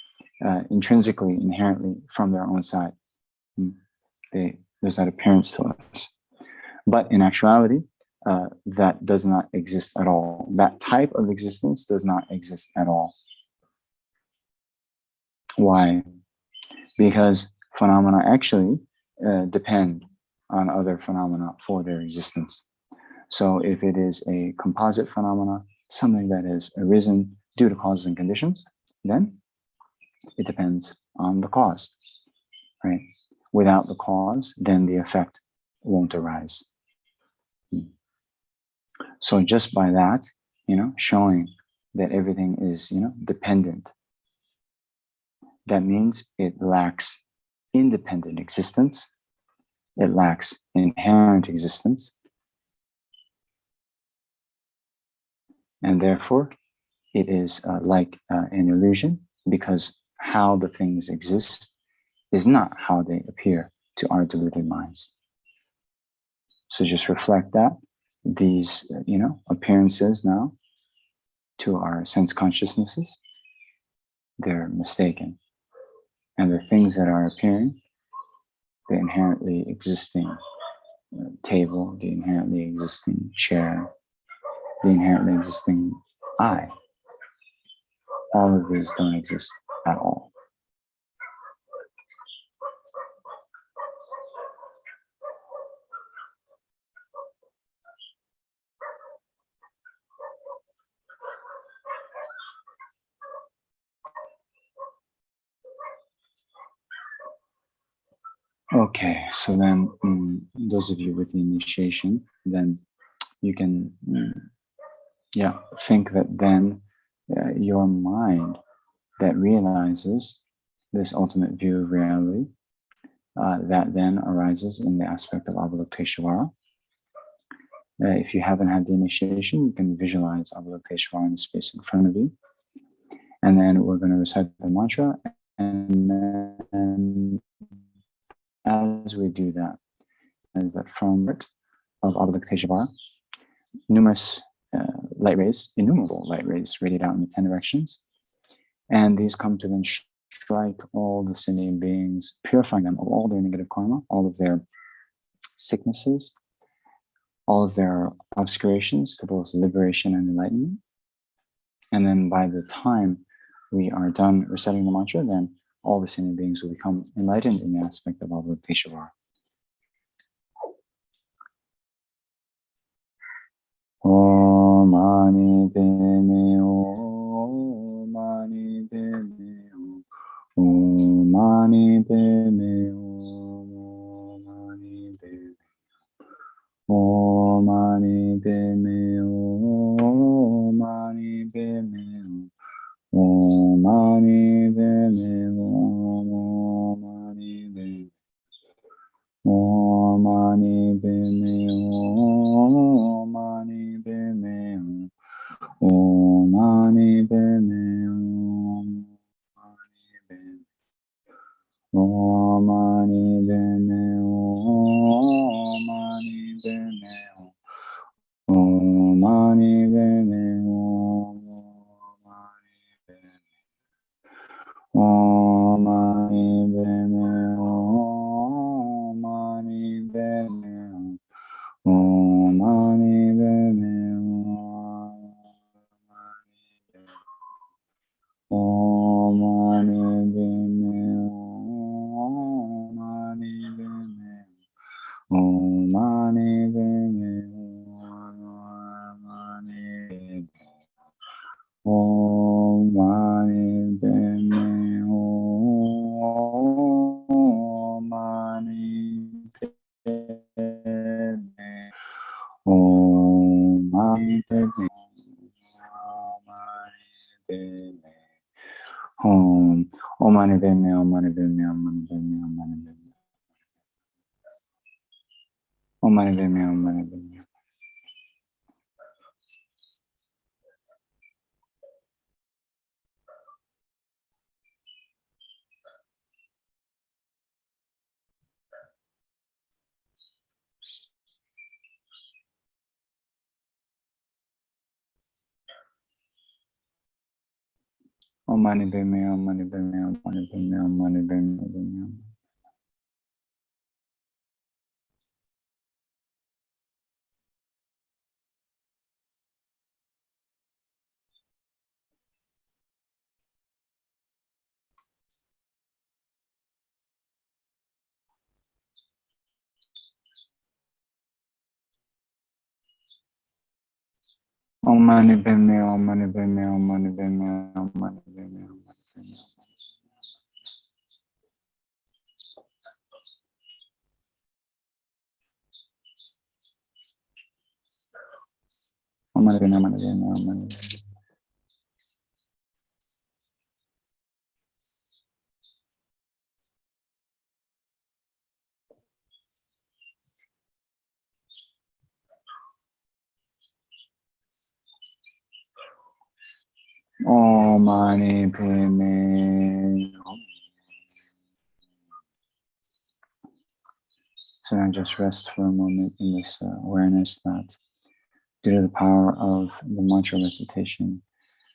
intrinsically, inherently from their own side. There's that appearance to us. But in actuality, that does not exist at all. That type of existence does not exist at all. Why? Because phenomena actually depend on other phenomena for their existence. So if it is a composite phenomena, something that has arisen due to causes and conditions, then it depends on the cause, right? Without the cause, then the effect won't arise. So just by that, showing that everything is, dependent, that means it lacks independent existence. It lacks inherent existence. And therefore, it is like an illusion, because how the things exist is not how they appear to our deluded minds. So just reflect that. These, appearances now to our sense consciousnesses, they're mistaken. And the things that are appearing, the inherently existing table, the inherently existing chair, the inherently existing I, all of these don't exist at all. Okay, so then those of you with the initiation, then you can, think that then your mind that realizes this ultimate view of reality, that then arises in the aspect of Avalokiteshvara. If you haven't had the initiation, you can visualize Avalokiteshvara in the space in front of you. And then we're going to recite the mantra, and then as we do that, as that from of Avalokiteshvara, numerous light rays, innumerable light rays radiate out in the 10 directions. And these come to then strike all the sentient beings, purifying them of all their negative karma, all of their sicknesses, all of their obscurations to both liberation and enlightenment. And then by the time we are done reciting the mantra, then all the sentient beings will become enlightened in the aspect of Avalokiteshvara. Om Mani Padme Hum, Mani Padme Hum, Om Mani Padme Hum, Mani Padme Om Mani Padme Hum, Mani Padme Hum, Om Mani Padme Hum, Mani Padme Om Mani Padme Hum, Mani Padme Hum, Om Mani Padme Hum, Om Mani Padme Hum, Mani Padme Hum, Om Mani Padme Hum, Om Mani Padme Hum, Mani Padme Hum, Om Mani Padme Hum, Om Mani Padme Hum, Mani Padme Hum, Om Mani Padme Hum, Om Mani Padme Hum, Mani Padme Om Mani Padme Hum, Om Mani Padme Hum, Mani Padme Hum, Mani Padme Hum, Mani Padme Om Mani Padme Hum, Mani Padme Hum. Om Mani Padme Hum, Om Mani Padme Hum, Om Mani Padme Hum, Om Mani Padme Hum. Om Mani Padme Hum, Om Mani Padme Hum, Om Mani Padme Hum, Om Mani Padme Hum, Om Mani Padme Hum. Om Mani Padme Hum, Om Mani Padme Hum, Om Mani Padme Hum. Om Mani Padme Hum. So now just rest for a moment in this awareness that due to the power of the mantra recitation,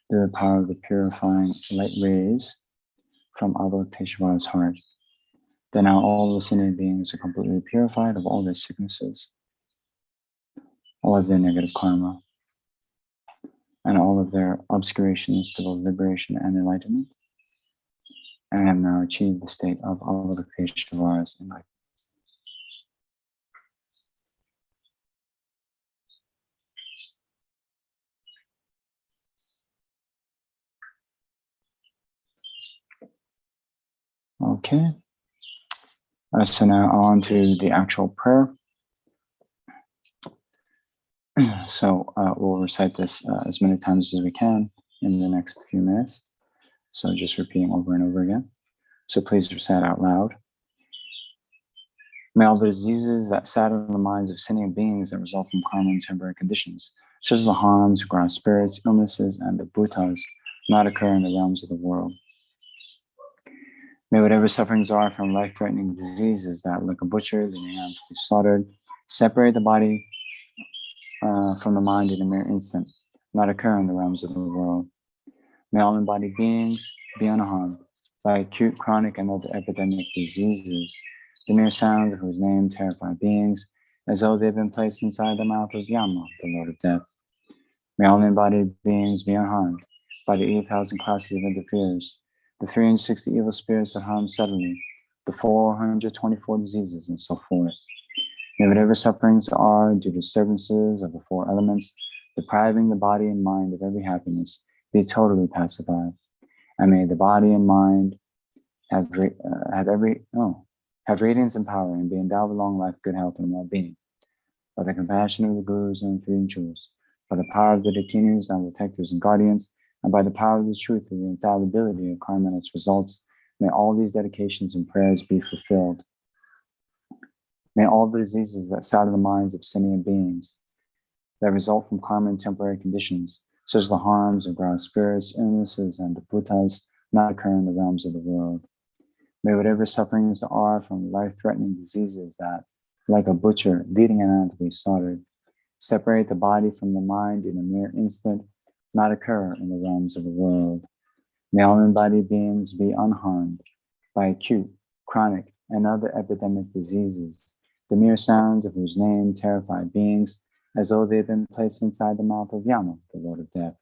due to the power of the purifying light rays from Avalokiteshvara's heart, that now all the sentient beings are completely purified of all their sicknesses, all of their negative karma, and all of their obscurations to both liberation and enlightenment, and have now achieved the state of Avalokiteshvara's enlightenment. Okay, so now on to the actual prayer. So we'll recite this as many times as we can in the next few minutes. So just repeating over and over again. So please recite out loud. May all the diseases that sadden the minds of sentient beings that result from karma and temporary conditions, such as the harms, gross spirits, illnesses, and the bhutas, not occur in the realms of the world. May whatever sufferings are from life-threatening diseases that, like a butcher, leading animals to be slaughtered, separate the body from the mind in a mere instant, not occur in the realms of the world. May all embodied beings be unharmed by acute, chronic, and other epidemic diseases, the mere sounds of whose name terrify beings, as though they've been placed inside the mouth of Yama, the Lord of Death. May all embodied beings be unharmed by the 8,000 classes of interferers, the 360 evil spirits that harm suddenly, the 424 diseases, and so forth. May whatever sufferings are due to disturbances of the four elements, depriving the body and mind of every happiness, be totally pacified. And may the body and mind have radiance and power and be endowed with long life, good health, and well-being. By the compassion of the gurus and three jewels, by the power of the dakinis and protectors and guardians, and by the power of the truth of the infallibility of karma and its results, may all these dedications and prayers be fulfilled. May all the diseases that sadden the minds of sentient beings that result from karma and temporary conditions, such as the harms of gross spirits, illnesses, and the bhutas, not occur in the realms of the world. May whatever sufferings are from life-threatening diseases that, like a butcher leading an animal to be slaughtered, separate the body from the mind in a mere instant, not occur in the realms of the world. May all embodied beings be unharmed by acute, chronic, and other epidemic diseases, the mere sounds of whose name terrify beings, as though they had been placed inside the mouth of Yama, the Lord of Death.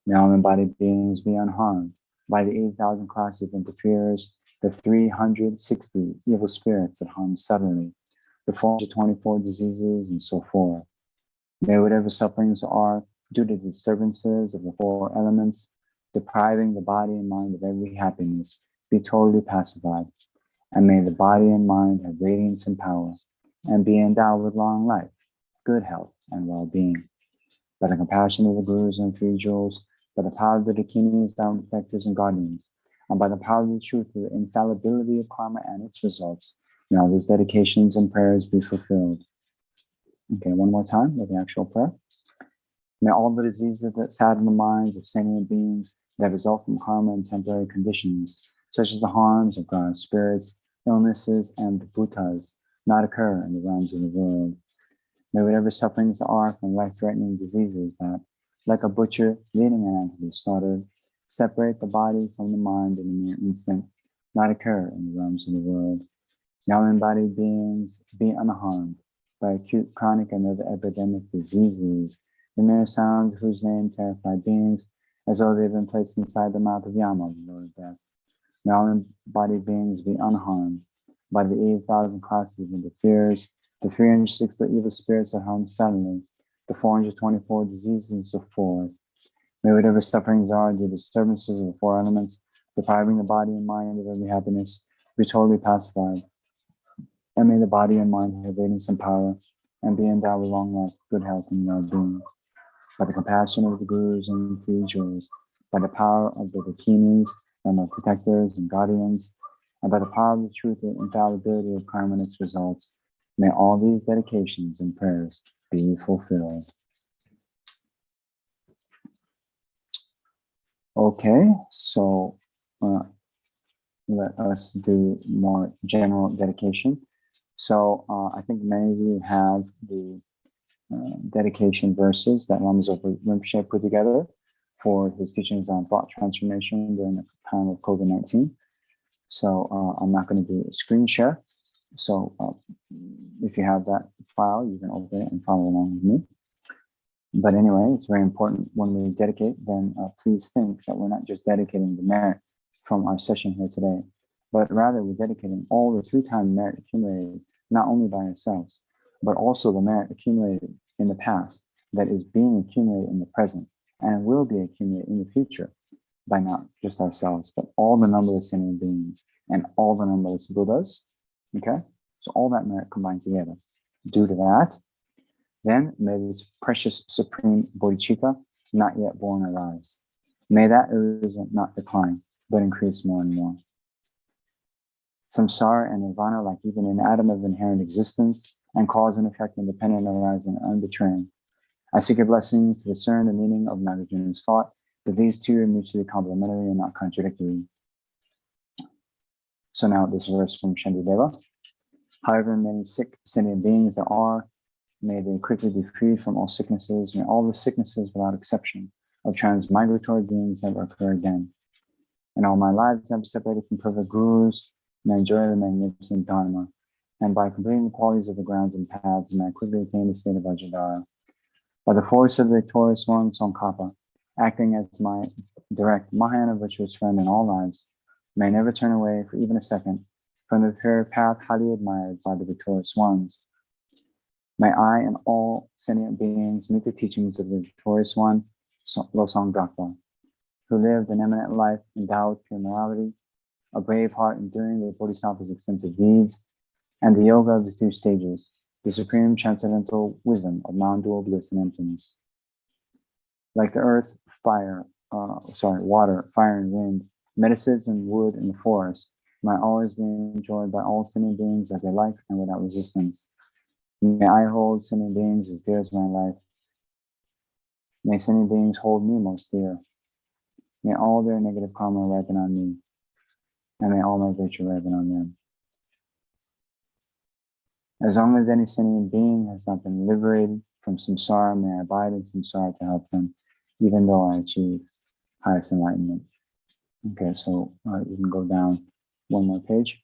May all embodied beings be unharmed by the 8,000 classes of interferers, the 360 evil spirits that harm suddenly, the 424 diseases, and so forth. May whatever sufferings are due to disturbances of the four elements, depriving the body and mind of every happiness, be totally pacified. And may the body and mind have radiance and power, and be endowed with long life, good health, and well-being. By the compassion of the gurus and three jewels, by the power of the dakinis, down protectors, and guardians, and by the power of the truth of the infallibility of karma and its results, may all these dedications and prayers be fulfilled. Okay, one more time with the actual prayer. May all the diseases that sadden the minds of sentient beings that result from karma and temporary conditions, such as the harms of gross spirits, illnesses, and the bhutas, not occur in the realms of the world. May whatever sufferings are from life-threatening diseases that, like a butcher leading an animal to be slaughtered, separate the body from the mind in a mere instant, not occur in the realms of the world. Now embodied beings be unharmed by acute, chronic, and other epidemic diseases, the mere sound whose name terrify beings as though they've been placed inside the mouth of Yama, the Lord of Death. Now embodied beings be unharmed by the 80,000 classes of the fears, the 360 evil spirits that harm suddenly, the 424 diseases, and so forth. May whatever sufferings are due to disturbances of the four elements, depriving the body and mind of every happiness, be totally pacified. And may the body and mind have radiance and power, and be endowed with long life, good health, and well-being. By the compassion of the gurus and teachers, by the power of the dakinis and the protectors and guardians, and by the power of the truth and infallibility of karma and its results, may all these dedications and prayers be fulfilled. Okay, so let us do more general dedication. So I think many of you have the dedication verses that Lama Zopa Rinpoche put together for his teachings on thought transformation during the time of COVID-19. So I'm not going to do a screen share. So if you have that file, you can open it and follow along with me. But anyway, it's very important when we dedicate, then please think that we're not just dedicating the merit from our session here today, but rather we're dedicating all the through-time merit accumulated, not only by ourselves, but also the merit accumulated in the past that is being accumulated in the present and will be accumulated in the future by not just ourselves, but all the numberless sentient beings and all the numberless Buddhas. Okay, so all that merit combined together. Due to that, then may this precious supreme bodhicitta not yet born arise. May that illusion not decline, but increase more and more. Samsara and nirvana, like even an atom of inherent existence, and cause and effect independent arising and unbetraying. I seek your blessings to discern the meaning of Nagarjuna's thought, that these two are mutually complementary and not contradictory. So now this verse from Chenrezig. However many sick sentient beings there are, may they quickly be freed from all sicknesses. May all the sicknesses without exception of transmigratory beings never occur again. And all my lives never separated from perfect gurus, may I enjoy the magnificent Dharma. And by completing the qualities of the grounds and paths, may I quickly attain the state of Vajra. By the force of the victorious one, Tsongkhapa, acting as my direct Mahayana virtuous friend in all lives, may I never turn away for even a second from the pure path highly admired by the victorious ones. May I and all sentient beings meet the teachings of the victorious one, Losang Drakpa, who lived an eminent life endowed with pure morality, a brave heart enduring the Bodhisattva's extensive deeds, and the yoga of the two stages, the supreme transcendental wisdom of non-dual bliss and emptiness. Like the earth, water, fire, and wind, medicines and wood in the forest, may always be enjoyed by all sentient beings as they like and without resistance. May I hold sentient beings as dear as my life. May sentient beings hold me most dear. May all their negative karma ripen on me, and may all my virtue ripen on them. As long as any sentient being has not been liberated from samsara, may I abide in samsara to help them, even though I achieve highest enlightenment. Okay, so you can go down one more page.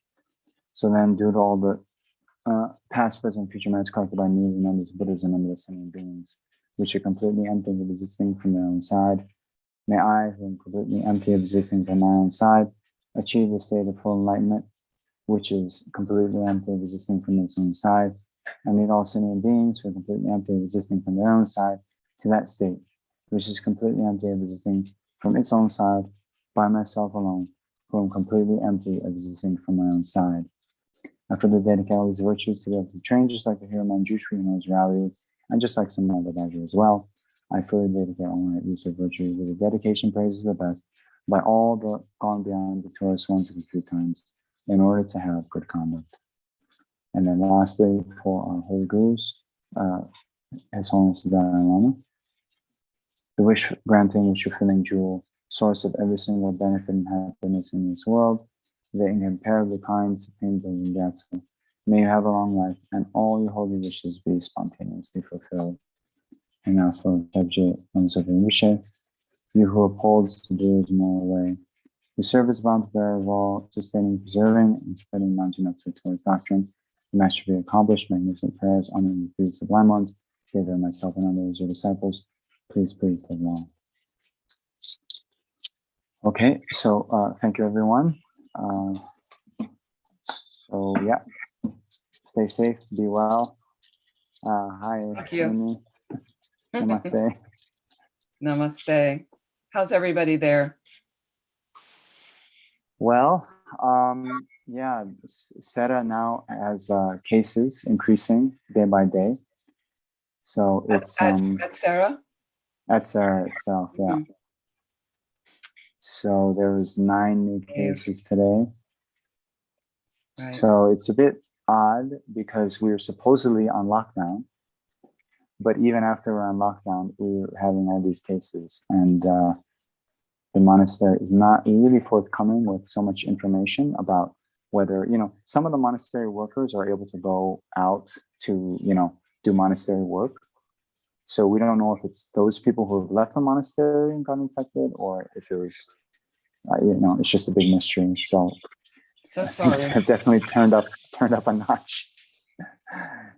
So then, due to all the past, present, future merits collected by me, the numbers of Buddhas and numberless sentient beings, which are completely empty of existing from their own side, may I, who am completely empty of existing from my own side, achieve the state of full enlightenment, which is completely empty of existing from its own side, and lead all sentient beings who are completely empty of existing from their own side to that state, which is completely empty of existing from its own side by myself alone, who am completely empty of existing from my own side. After the dedicate all these virtues to be able to train just like the hero Manjushri who knows reality, and just like some other Vajra as well, I fully dedicate all my use of virtues with the dedication praises the best by all the gone beyond victorious ones of the true times, in order to have good conduct. And then lastly, for our holy gurus, His Holiness the Dalai Lama, the wish-granting, wish-fulfilling jewel, source of every single benefit and happiness in this world, the incomparably kind Supreme Thangtong Gyalpo. May you have a long life and all your holy wishes be spontaneously fulfilled. And now for Kyabje Lama Zopa Rinpoche, you who upholds to do his moral way, who serve as bound bearer of all, sustaining, preserving, and spreading non-victorious doctrine, the Master be accomplished, magnificent prayers, honoring the three sublime ones, Savior, myself, and others, your disciples. Please, please live long. Okay, so thank you, everyone. So yeah, stay safe, be well. Hi, Thank you. Amy. Namaste. Namaste. How's everybody there? Well, yeah, Sarah now has cases increasing day by day. So it's At Sarah? at Sarah itself, yeah. Mhm. So there was 9 new cases today. Right. So it's a bit odd because we were supposedly on lockdown, but even after we're on lockdown, we were having all these cases, and the monastery is not really forthcoming with so much information about whether, some of the monastery workers are able to go out to, do monastery work. So we don't know if it's those people who have left the monastery and got infected, or if it was, it's just a big mystery. So sorry. things have definitely turned up a notch.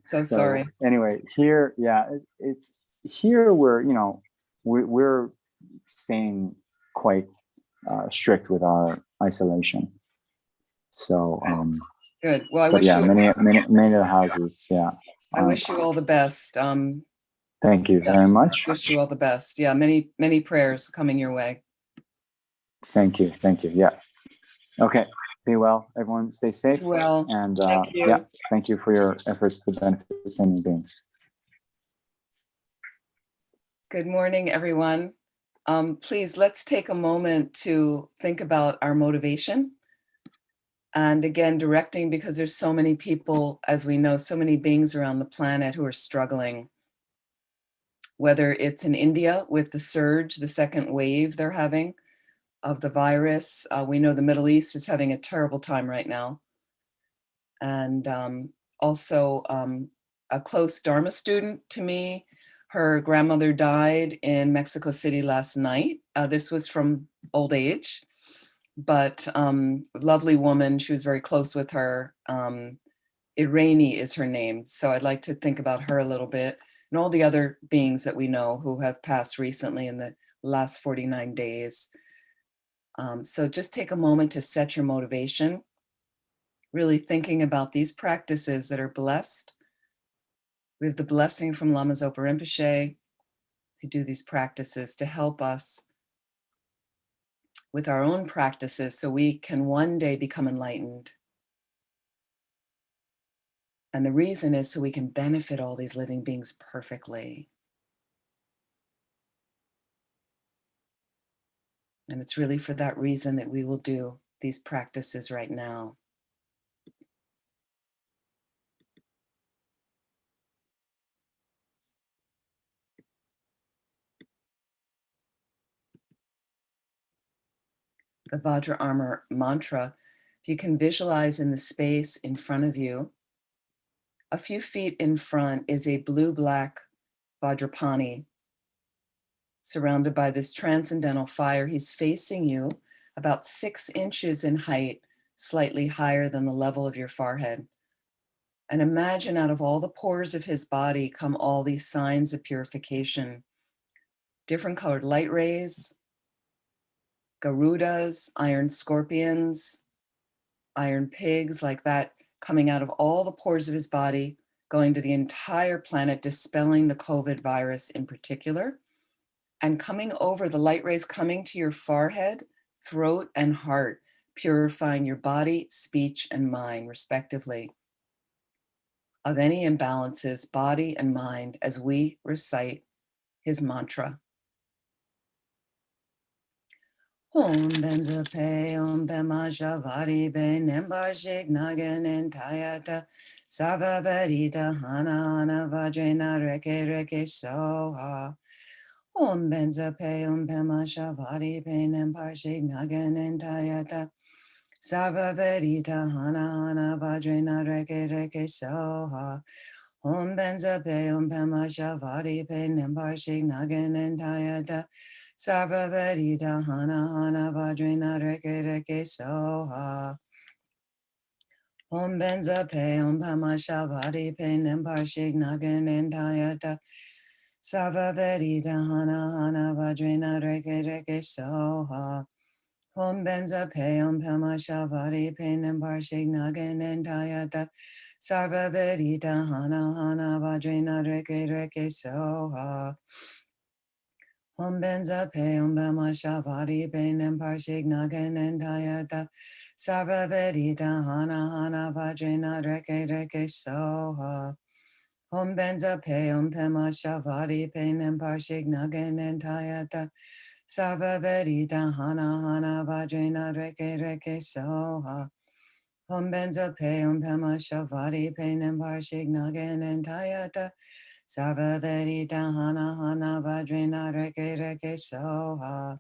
So sorry. Anyway, here, yeah, it's here where, we're staying quite strict with our isolation. So, Good. Well, I but wish yeah, you. many of the houses, yeah. I wish you all the best. Thank you very much. Wish you all the best. Yeah, many prayers coming your way. Thank you. Yeah. Okay. Be well, everyone. Stay safe. Well, and thank you. yeah, thank you for your efforts to benefit the sending beings. Good morning, everyone. Please, let's take a moment to think about our motivation. And again, directing, because there's so many people, as we know, so many beings around the planet who are struggling. Whether it's in India with the surge, the second wave they're having of the virus. We know the Middle East is having a terrible time right now. And also a close Dharma student to me, her grandmother died in Mexico City last night. This was from old age, but lovely woman. She was very close with her. Irani is her name. So I'd like to think about her a little bit, and all the other beings that we know who have passed recently in the last 49 days. So just take a moment to set your motivation, really thinking about these practices that are blessed. We have the blessing from Lama Zopa Rinpoche to do these practices to help us with our own practices so we can one day become enlightened. And the reason is so we can benefit all these living beings perfectly. And it's really for that reason that we will do these practices right now. The Vajra armor mantra, if you can visualize in the space in front of you, a few feet in front is a blue-black Vajrapani surrounded by this transcendental fire. He's facing you about 6 inches in height, slightly higher than the level of your forehead. And imagine out of all the pores of his body come all these signs of purification, different colored light rays, Garudas, iron scorpions, iron pigs, like that, coming out of all the pores of his body, going to the entire planet, dispelling the COVID virus in particular, and coming over, the light rays coming to your forehead, throat, and heart, purifying your body, speech, and mind, respectively, of any imbalances, body and mind, as we recite his mantra. Om benza pe om bema javari be nembajik nagan entayata sava barita hana hana vajrena reke reke soha. Om benza pe om bema javari be nembajik nagan entayata sava barita hana hana vajrena reke reke soha. Om benza pe om pema shavadi pe nimbarshik nagan and tayata. Sarva vedita hana hana vajrina reke reke soha. Om benza pe om pema shavadi pe nimbarshik nagan and tayata. Sarva vedita hana hana vajrina reke reke soha. Om benza pe om pema shavadi pe nimbarshik nagan and tayata. Sarva vedita hana hana vajrina reke reke soha. Om benza pe om pema shavadi pe nimbarshik nagan and tayata. Sarva vedita hana hana vajrina reke reke soha. Om benza pe om pema shavadi pe nimbarshik nagan and tayata. Sarva vedita hana hana vajrina reke reke soha. Om benza pe om pema shavadi pe nimbarshik nagan and tayata. Sarva vedita hana hana vajrina reke reke soha.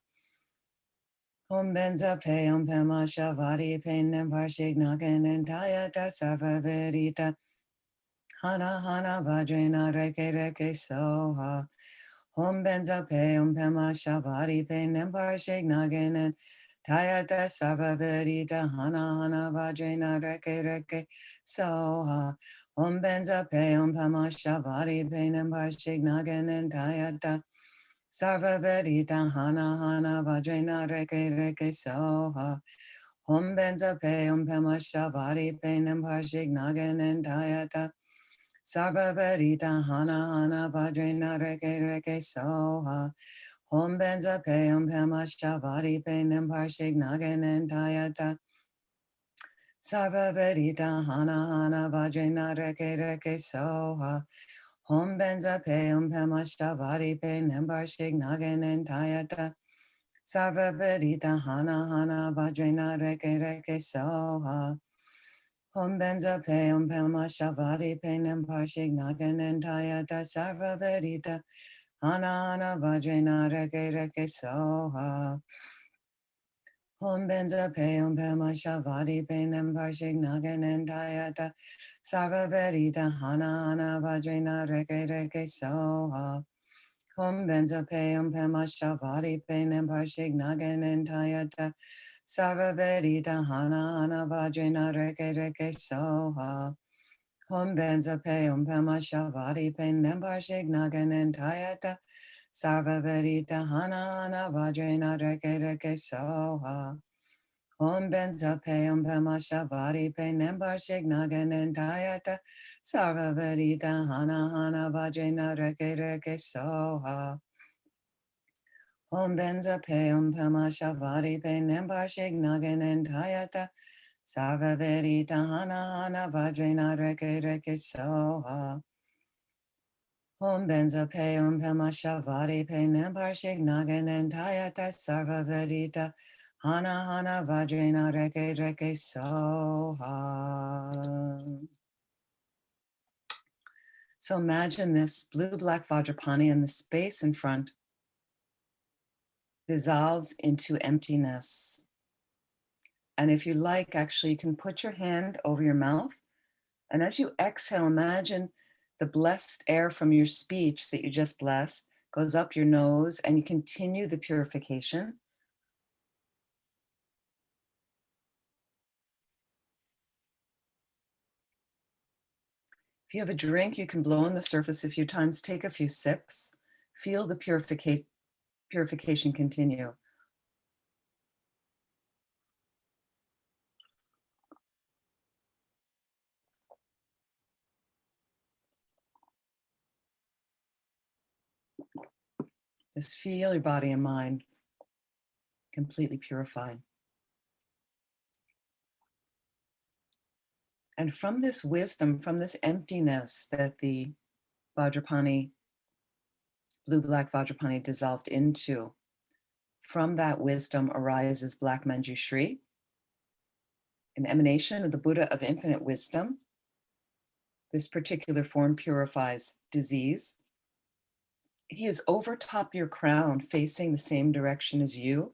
Om benza pe om pema shavadi pe nimbarshik nagan and tayata. Sarva vedita hana hana vajrina reke reke soha. Om benza pe om pema shavadi pe nimbarshik nagan and tayata. Sarva vedita hana hana vajrina reke reke soha. Om benza pe om pema shavadi pe nimbarshik nagan and tayata. Sarva vedita hana hana vajrina reke reke soha. Om benza pe om pema shavadi pe nimbarshik nagan and tayata. Sarva vedita hana hana vajrina reke reke soha. Om benza pe om pema shavadi pe nimbarshik nagan and tayata. Sarva vedita hana hana vajrina reke reke soha. Om benza pe om pema shavadi pe nimbarshik nagan and tayata. Sarva vedita hana hana vajrina reke reke soha. Om benza pe om pema shavadi pe nimbarshik nagan and tayata. Sarva vedita hana hana vajrina reke reke soha. Om benza pe om pema shavadi pe nimbarshik nagan and tayata. Sarva vedita hana hana vajrina reke reke soha. Om benza pe om pema shavadi pe nimbarshik nagan and tayata. Sarva vedita hana hana vajrina reke reke soha. Om benza pe om pema shavadi pe nimbarshik nagan and tayata. Sarva vedita hana hana vajrina reke reke soha. Om benza pe om pema shavadi pe nimbarshik nagan and tayata. Sarva vedita hana hana vajrina reke reke soha. Om benza pe om pema shavadi pe nimbarshik nagan and tayata. Sarva vedita hana hana vajrina reke reke soha. Om benza pe om pema shavadi pe nimbarshik nagan and tayata. Sarva vedita hana hana vajrina reke reke soha. So imagine this blue-black Vajrapani in the space in front dissolves into emptiness. And if you like, actually, you can put your hand over your mouth. And as you exhale, imagine the blessed air from your speech that you just blessed goes up your nose and you continue the purification. If you have a drink, you can blow on the surface a few times, take a few sips, feel the purification continue. Just feel your body and mind completely purified. And from this wisdom, from this emptiness that the Vajrapani, blue-black Vajrapani dissolved into, from that wisdom arises Black Manjushri, an emanation of the Buddha of infinite wisdom. This particular form purifies disease. He is over top your crown, facing the same direction as you,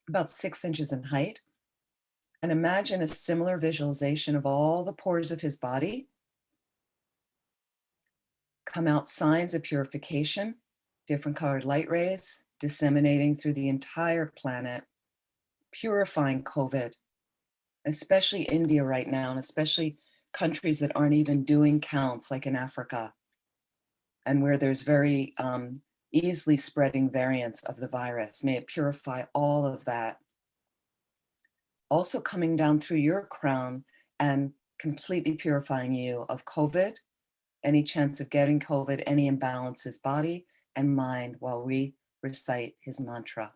about 6 inches in height. And imagine a similar visualization of all the pores of his body come out signs of purification, different colored light rays disseminating through the entire planet, purifying COVID, especially India right now, and especially countries that aren't even doing counts like in Africa, and where there's very easily spreading variants of the virus. May it purify all of that. Also coming down through your crown and completely purifying you of COVID, any chance of getting COVID, any imbalances, body and mind, while we recite his mantra.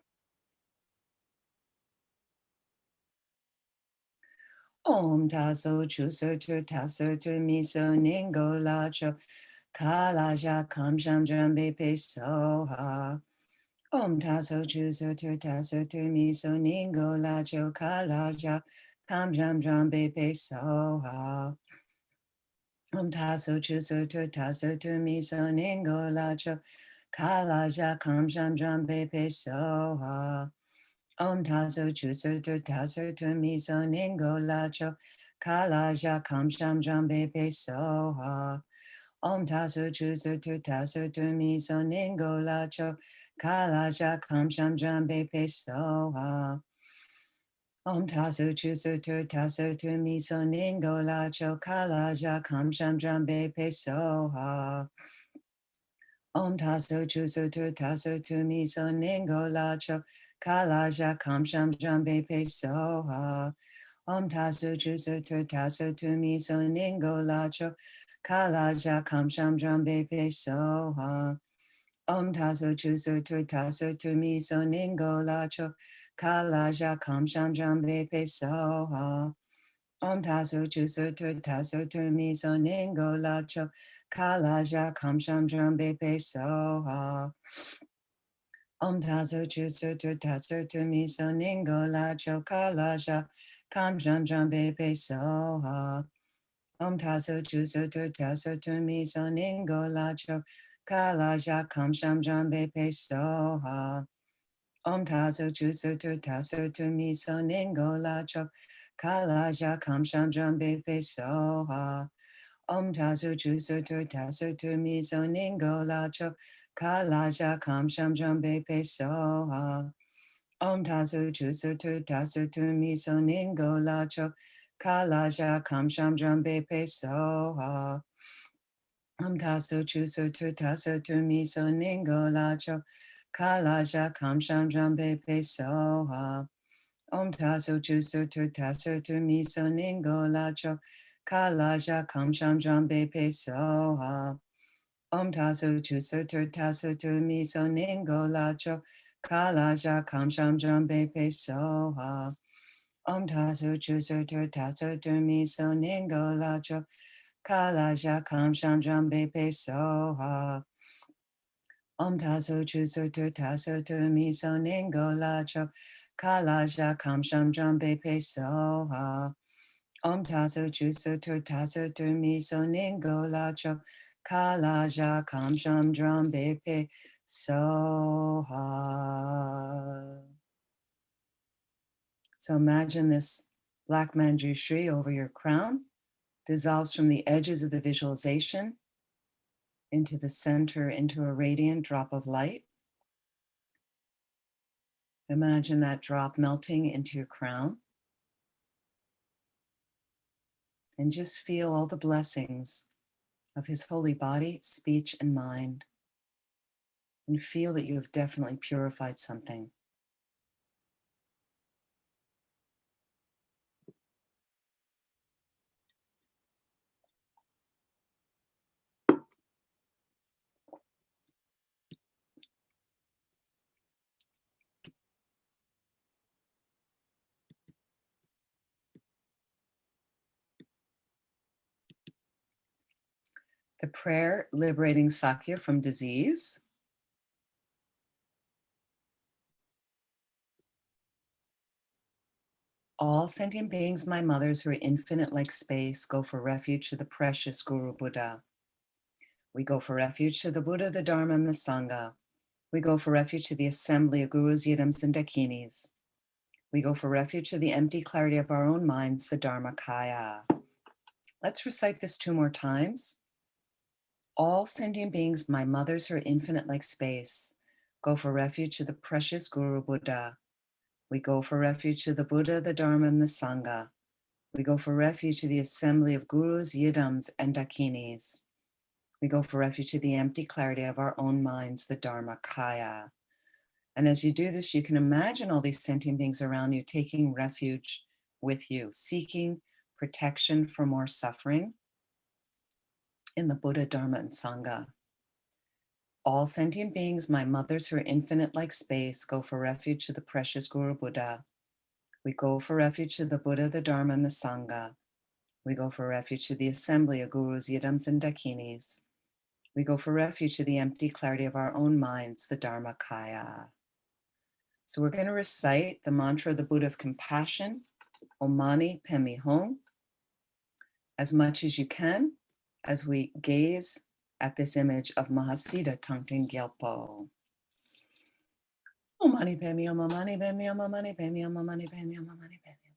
Om taso chuso tu taso tu miso ningo lacho kalaja kamsham jambe pe soha. Om taso chuso tu taso tu miso ningo lacho kalaja kamsham jambe pe soha. Om taso chuso tu taso tu miso ningo lacho kalaja kamsham jambe pe soha. Om taso chuso tu taso tu miso ningo lacho kalaja kamsham jambe pe soha. Om taso chuso tu taso tu miso ningo lacho kalaja kamsham jambe pe soha. Om taso chuso tu taso tu miso ningo lacho kalaja kamsham jambe pe soha. Om taso chuso tu taso tu miso ningo lacho kalaja kamsham jambe pe soha. Om taso chuso tu taso tu miso ningo lacho kalaja kamsham jambe pe soha. Om taso chuso tu taso tu miso ningo lacho kalaja kamsham jambe pe soha. Om taso chuso tu taso tu miso ningo lacho kalaja kamsham jambe pe soha. Om taso chuso tu taso tu miso ningo lacho kalaja kamsham jambe pe soha. Om taso chuso tu taso tu miso ningo lacho kalaja kamsham jambe pe soha. Om taso chuso tu taso tu miso ningo lacho kalaja kamsham jambe pe soha. Om taso chuso tu taso tu miso ningo lacho kalaja kamsham jambe pe soha. Om taso chuso tu taso tu miso ningo lacho kalaja kamsham jambe pe soha. Om taso chuso tu taso tu miso ningo lacho kalaja kamsham jambe pe soha. Om taso chuso tu taso tu miso ningo lacho kalaja kamsham jambe pe soha. Om taso chuso tu taso tu miso ningo lacho kalaja kamsham jambe pe soha. Om taso chuso tu taso tu miso ningo lacho kalaja kamsham jambe pe soha. Om taso chuso tu taso tu miso ningo lacho kalaja kamsham jambe pe soha. Om taso chuso tu taso tu miso ningo lacho kalaja kamsham jambe pe soha. So imagine this black manjushri over your crown dissolves from the edges of the visualization into the center, into a radiant drop of light. Imagine that drop melting into your crown. And just feel all the blessings of his holy body, speech, and mind. And feel that you have definitely purified something. The prayer, liberating Sakya from disease. All sentient beings, my mothers, who are infinite like space, go for refuge to the precious Guru Buddha. We go for refuge to the Buddha, the Dharma, and the Sangha. We go for refuge to the assembly of Gurus, Yidams, and Dakinis. We go for refuge to the empty clarity of our own minds, the Dharmakaya. Let's recite this 2 more times. All sentient beings, my mothers who are infinite like space, go for refuge to the precious Guru Buddha. We go for refuge to the Buddha, the Dharma, and the Sangha. We go for refuge to the assembly of gurus, yidams, and dakinis. We go for refuge to the empty clarity of our own minds, the Dharmakaya. And as you do this, you can imagine all these sentient beings around you taking refuge with you, seeking protection from more suffering in the Buddha, Dharma, and Sangha. All sentient beings, my mothers who are infinite like space, go for refuge to the precious Guru Buddha. We go for refuge to the Buddha, the Dharma, and the Sangha. We go for refuge to the assembly of gurus, yidams, and dakinis. We go for refuge to the empty clarity of our own minds, the Dharmakaya. So we're going to recite the mantra of the Buddha of compassion, Om Mani Padme Hum, as much as you can as we gaze at this image of Mahasiddha Thangtong Gyalpo. Om Mani Padme Hum, Om Mani Padme Hum, Om Mani Padme Hum, Om Mani Padme Hum, Om Mani Padme Hum.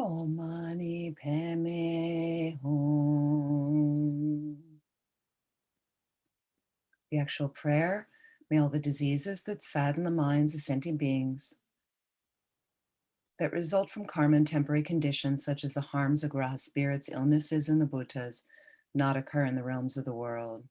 Om Mani Padme Hum. The actual prayer: may all the diseases that sadden the minds of sentient beings, that result from karma and temporary conditions such as the harms of graha spirits, illnesses, and the bhutas, not occur in the realms of the world.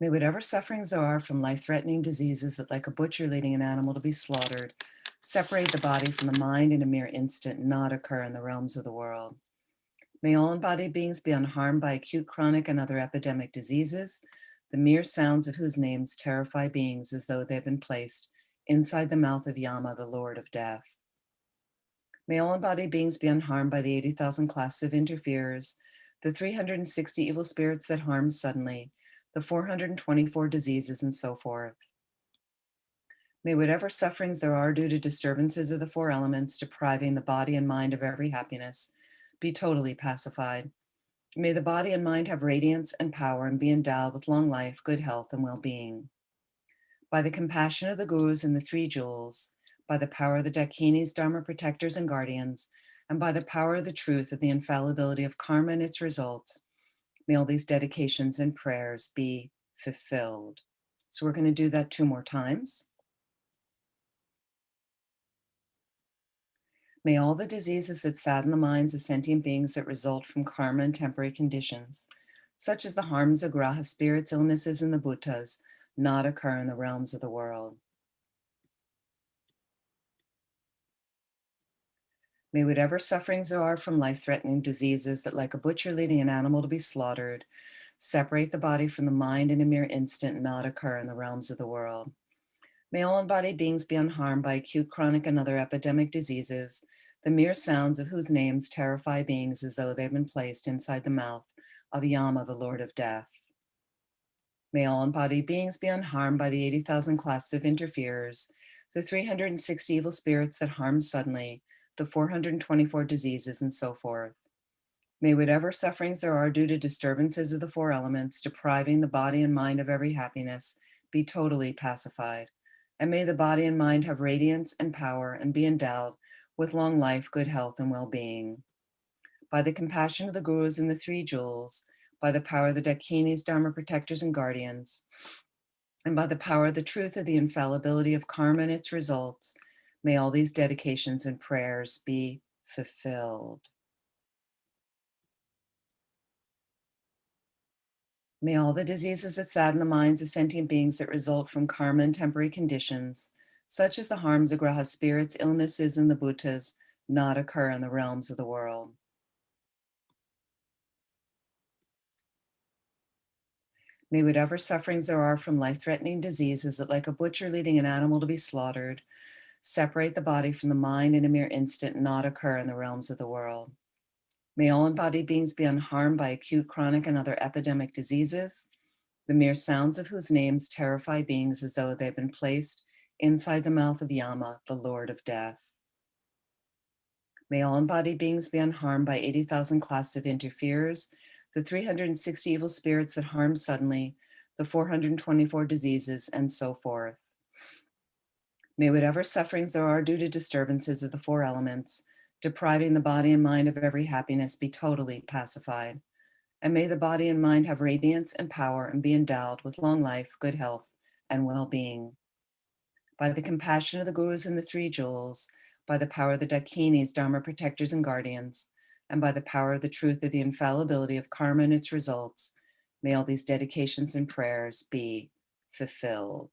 May whatever sufferings there are from life-threatening diseases that, like a butcher leading an animal to be slaughtered, separate the body from the mind in a mere instant, not occur in the realms of the world. May all embodied beings be unharmed by acute, chronic, and other epidemic diseases, the mere sounds of whose names terrify beings as though they have been placed inside the mouth of Yama, the Lord of Death. May all embodied beings be unharmed by the 80,000 classes of interferers, the 360 evil spirits that harm suddenly, the 424 diseases, and so forth. May whatever sufferings there are due to disturbances of the four elements, depriving the body and mind of every happiness, be totally pacified. May the body and mind have radiance and power and be endowed with long life, good health, and well-being. By the compassion of the gurus and the three jewels, by the power of the dakinis, dharma protectors, and guardians, and by the power of the truth of the infallibility of karma and its results, may all these dedications and prayers be fulfilled. So we're going to do that 2 more times. May all the diseases that sadden the minds of sentient beings that result from karma and temporary conditions, such as the harms of graha spirits, illnesses, and the bhutas, not occur in the realms of the world. May whatever sufferings there are from life-threatening diseases that, like a butcher leading an animal to be slaughtered, separate the body from the mind in a mere instant, not occur in the realms of the world. May all embodied beings be unharmed by acute, chronic, and other epidemic diseases, the mere sounds of whose names terrify beings as though they've been placed inside the mouth of Yama, the Lord of Death. May all embodied beings be unharmed by the 80,000 classes of interferers, the 360 evil spirits that harm suddenly, the 424 diseases, and so forth. May whatever sufferings there are due to disturbances of the four elements, depriving the body and mind of every happiness, be totally pacified. And may the body and mind have radiance and power and be endowed with long life, good health, and well-being. By the compassion of the gurus and the three jewels, by the power of the Dakinis, Dharma protectors, and guardians, and by the power of the truth of the infallibility of karma and its results, may all these dedications and prayers be fulfilled. May all the diseases that sadden the minds of sentient beings that result from karma and temporary conditions, such as the harms of graha spirits, illnesses, and the bhutas, not occur in the realms of the world. May whatever sufferings there are from life-threatening diseases that, like a butcher leading an animal to be slaughtered, separate the body from the mind in a mere instant, not occur in the realms of the world. May all embodied beings be unharmed by acute, chronic, and other epidemic diseases, the mere sounds of whose names terrify beings as though they've been placed inside the mouth of Yama, the Lord of Death. May all embodied beings be unharmed by 80,000 classes of interferers, the 360 evil spirits that harm suddenly, the 424 diseases, and so forth. May whatever sufferings there are due to disturbances of the four elements, depriving the body and mind of every happiness, be totally pacified. And may the body and mind have radiance and power and be endowed with long life, good health, and well-being. By the compassion of the gurus and the three jewels, by the power of the Dakinis, Dharma protectors, and guardians, and by the power of the truth of the infallibility of karma and its results, may all these dedications and prayers be fulfilled.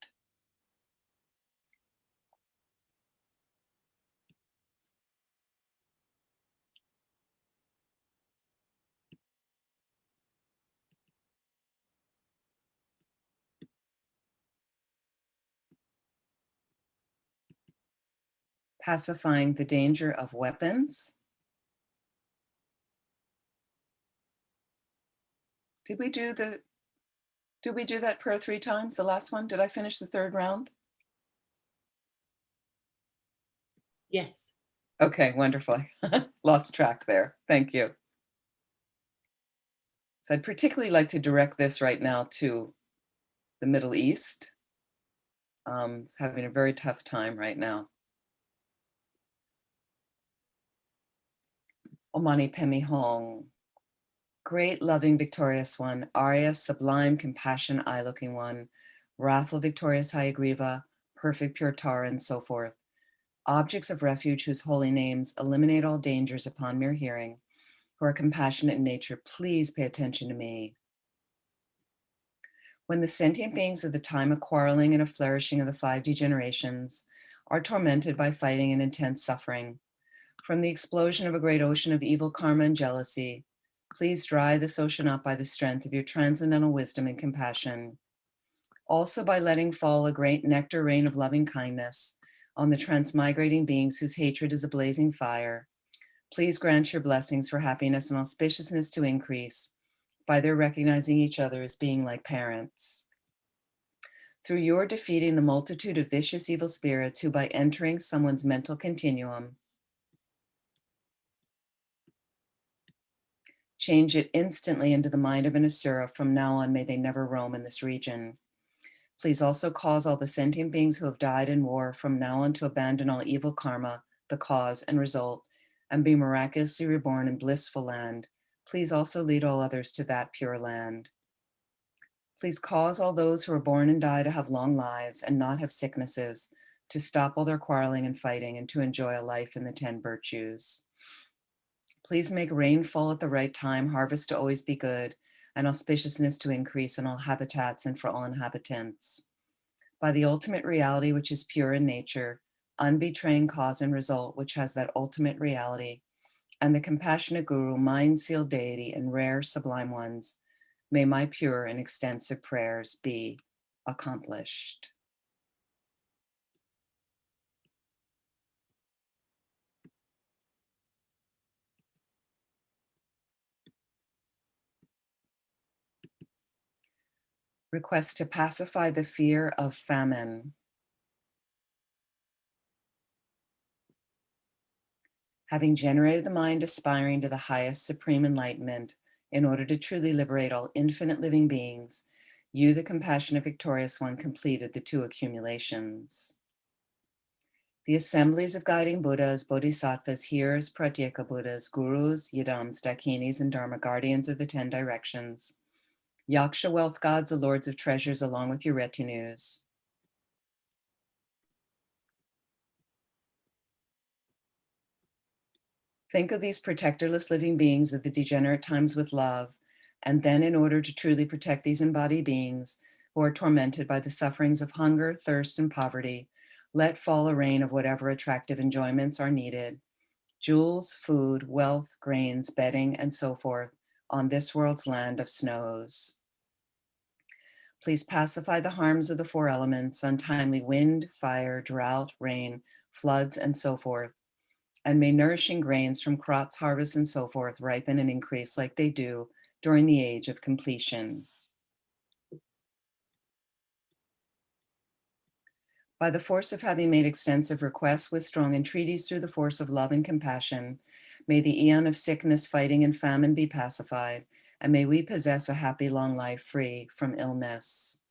Pacifying the danger of weapons. Did we do that prayer 3 times, the last one? Did I finish the third round? Yes. Okay, wonderful. Lost track there. Thank you. So I'd particularly like to direct this right now to the Middle East. It's having a very tough time right now. Omani Pemi Hong. Great, loving, victorious one, Arya, sublime, compassion, eye-looking one, wrathful, victorious, Hayagriva, perfect, pure Tara, and so forth. Objects of refuge whose holy names eliminate all dangers upon mere hearing, who are compassionate in nature, please pay attention to me. When the sentient beings of the time of quarreling and of flourishing of the 5 degenerations are tormented by fighting and intense suffering, from the explosion of a great ocean of evil karma and jealousy, please dry this ocean up by the strength of your transcendental wisdom and compassion. Also by letting fall a great nectar rain of loving kindness on the transmigrating beings whose hatred is a blazing fire, please grant your blessings for happiness and auspiciousness to increase by their recognizing each other as being like parents. Through your defeating the multitude of vicious evil spirits who, by entering someone's mental continuum, change it instantly into the mind of an Asura. From now on, may they never roam in this region. Please also cause all the sentient beings who have died in war from now on to abandon all evil karma, the cause and result, and be miraculously reborn in blissful land. Please also lead all others to that pure land. Please cause all those who are born and die to have long lives and not have sicknesses, to stop all their quarreling and fighting, and to enjoy a life in the 10 virtues. Please make rain fall at the right time, harvest to always be good, and auspiciousness to increase in all habitats and for all inhabitants. By the ultimate reality, which is pure in nature, unbetraying cause and result, which has that ultimate reality, and the compassionate guru, mind-sealed deity, and rare sublime ones, may my pure and extensive prayers be accomplished. Request to pacify the fear of famine. Having generated the mind aspiring to the highest supreme enlightenment in order to truly liberate all infinite living beings, you, the compassionate victorious one, completed the 2 accumulations. The assemblies of guiding Buddhas, Bodhisattvas, hearers, Pratyeka Buddhas, Gurus, Yidams, Dakinis, and Dharma guardians of the 10 directions, Yaksha wealth gods, the lords of treasures, along with your retinues, think of these protectorless living beings of the degenerate times with love, and then in order to truly protect these embodied beings who are tormented by the sufferings of hunger, thirst, and poverty, let fall a rain of whatever attractive enjoyments are needed, jewels, food, wealth, grains, bedding, and so forth, on this world's land of snows. Please pacify the harms of the 4 elements, untimely wind, fire, drought, rain, floods, and so forth, and may nourishing grains from crops, harvests, and so forth ripen and increase like they do during the age of completion. By the force of having made extensive requests with strong entreaties through the force of love and compassion, may the eon of sickness, fighting, and famine be pacified, and may we possess a happy long life free from illness.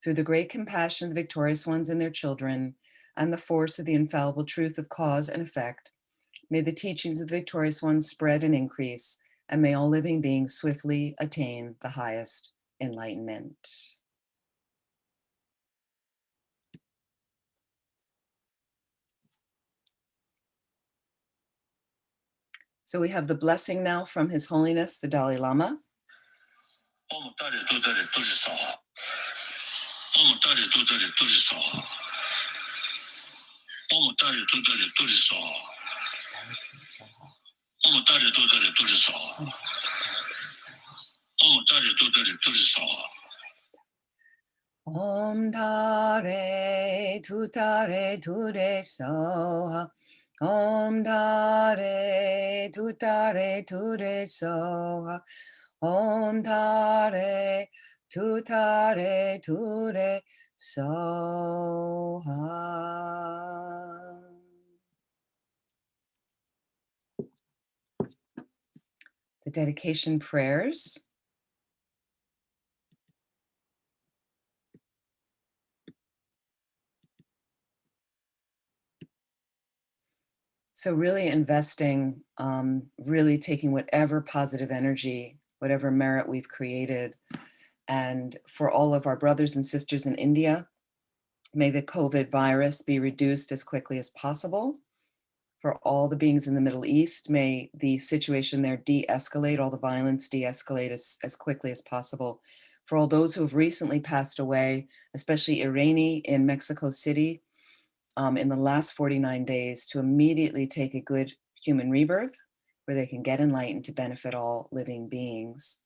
Through the great compassion of the victorious ones and their children, and the force of the infallible truth of cause and effect, may the teachings of the victorious ones spread and increase, and may all living beings swiftly attain the highest enlightenment. So we have the blessing now from His Holiness, the Dalai Lama. Om Tare Tutare Ture Soha. Om Tare Tutare Ture Soha. Om Tare Tutare Ture Soha. The dedication prayers. So really investing, really taking whatever positive energy, whatever merit we've created. And for all of our brothers and sisters in India, may the COVID virus be reduced as quickly as possible. For all the beings in the Middle East, may the situation there de-escalate, all the violence de-escalate as quickly as possible. For all those who have recently passed away, especially Irani in Mexico City, in the last 49 days, to immediately take a good human rebirth where they can get enlightened to benefit all living beings.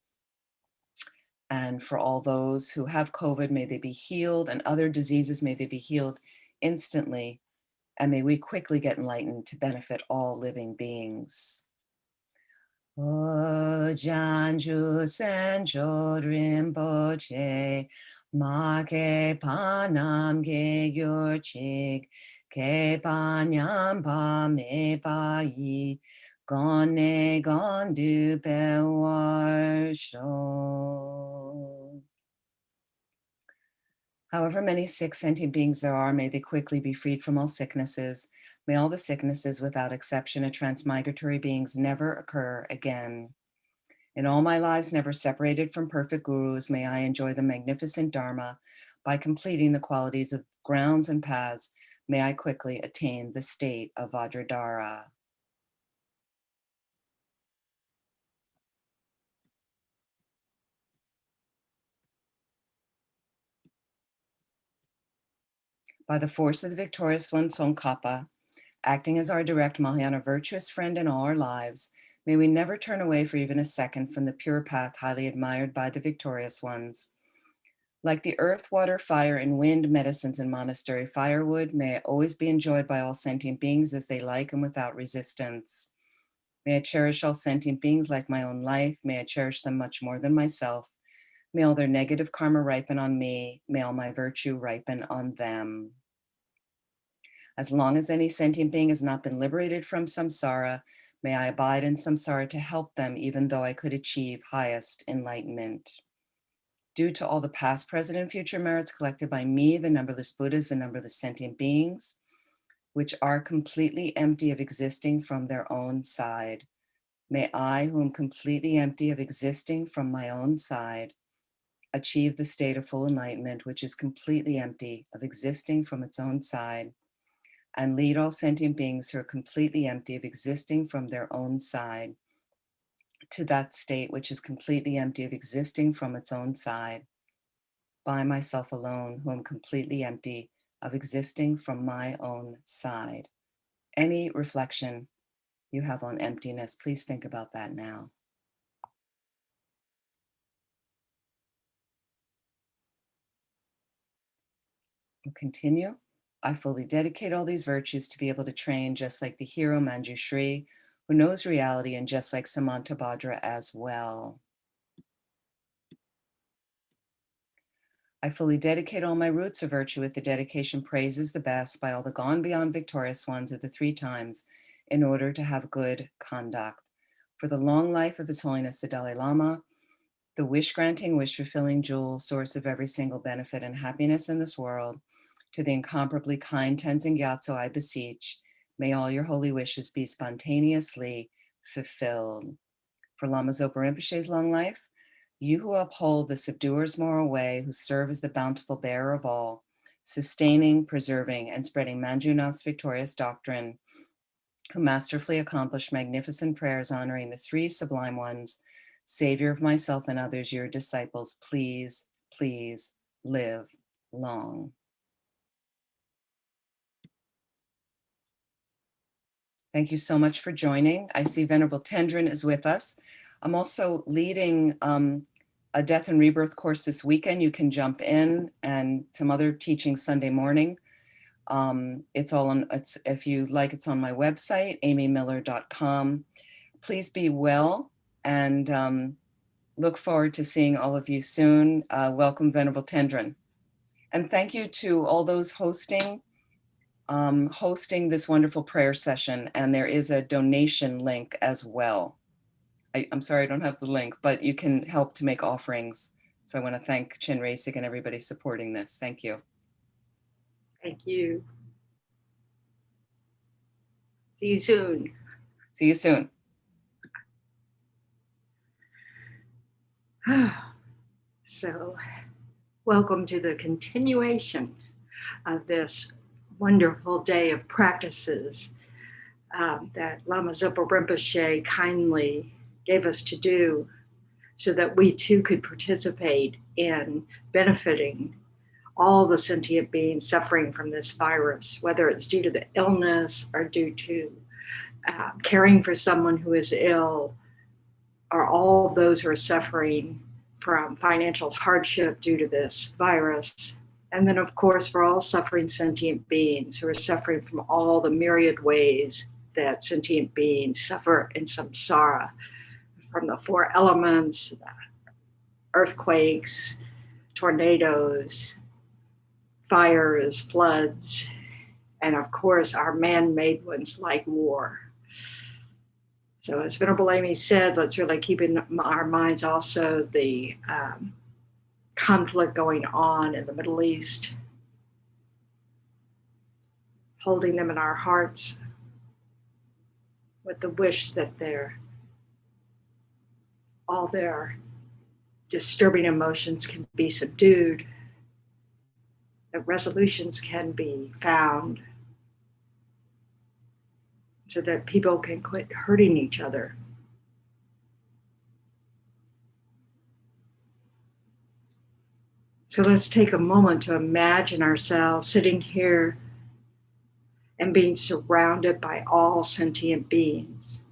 And for all those who have COVID, may they be healed, and other diseases, may they be healed instantly. And may we quickly get enlightened to benefit all living beings. O Janju Sencho Rinpoche, Ma ke panam ge gyorchik, ke panyam pa me pa yi, gone gondu pewar sho. However many sick sentient beings there are, may they quickly be freed from all sicknesses. May all the sicknesses, without exception, of transmigratory beings never occur again. In all my lives never separated from perfect gurus, may I enjoy the magnificent Dharma by completing the qualities of grounds and paths. May I quickly attain the state of Vajradhara. By the force of the victorious one, Tsongkhapa, acting as our direct Mahayana virtuous friend in all our lives, may we never turn away for even a second from the pure path highly admired by the victorious ones. Like the earth, water, fire, and wind medicines in monastery firewood, may it always be enjoyed by all sentient beings as they like and without resistance. May I cherish all sentient beings like my own life. May I cherish them much more than myself. May all their negative karma ripen on me. May all my virtue ripen on them. As long as any sentient being has not been liberated from samsara, may I abide in samsara to help them, even though I could achieve highest enlightenment. Due to all the past, present, and future merits collected by me, the numberless Buddhas, the numberless sentient beings, which are completely empty of existing from their own side, may I, who am completely empty of existing from my own side, achieve the state of full enlightenment, which is completely empty of existing from its own side, and lead all sentient beings who are completely empty of existing from their own side to that state which is completely empty of existing from its own side, by myself alone, who am completely empty of existing from my own side. Any reflection you have on emptiness, please think about that now. We'll continue. I fully dedicate all these virtues to be able to train just like the hero Manjushri, who knows reality, and just like Samanta Vajra as well. I fully dedicate all my roots of virtue with the dedication praises the best by all the gone beyond victorious ones of the 3 times in order to have good conduct. For the long life of His Holiness the Dalai Lama, the wish-granting, wish-fulfilling jewel, source of every single benefit and happiness in this world, to the incomparably kind Tenzin Gyatso, I beseech, may all your holy wishes be spontaneously fulfilled. For Lama Zopa Rinpoche's long life, you who uphold the subduer's moral way, who serve as the bountiful bearer of all, sustaining, preserving, and spreading Manjunath's victorious doctrine, who masterfully accomplish magnificent prayers honoring the 3 sublime ones, Savior of myself and others, your disciples, please, please live long. Thank you so much for joining. I see Venerable Tendrin is with us. I'm also leading a death and rebirth course this weekend. You can jump in, and some other teachings Sunday morning. It's all on, if you like, it's on my website, amymiller.com. Please be well, and look forward to seeing all of you soon. Welcome, Venerable Tendrin. And thank you to all those hosting this wonderful prayer session. And there is a donation link as well. I'm sorry I don't have the link, but you can help to make offerings. So I want to thank Chenrezig and everybody supporting this. Thank you. Thank you. See you soon. See you soon. So, welcome to the continuation of this wonderful day of practices that Lama Zopa Rinpoche kindly gave us to do so that we too could participate in benefiting all the sentient beings suffering from this virus, whether it's due to the illness or due to caring for someone who is ill, or all those who are suffering from financial hardship due to this virus. And then, of course, for all suffering sentient beings who are suffering from all the myriad ways that sentient beings suffer in samsara, from the 4 elements, earthquakes, tornadoes, fires, floods, and of course, our man-made ones like war. So as Venerable Amy said, let's really keep in our minds also the conflict going on in the Middle East, holding them in our hearts with the wish that all their disturbing emotions can be subdued, that resolutions can be found, so that people can quit hurting each other. So let's take a moment to imagine ourselves sitting here and being surrounded by all sentient beings.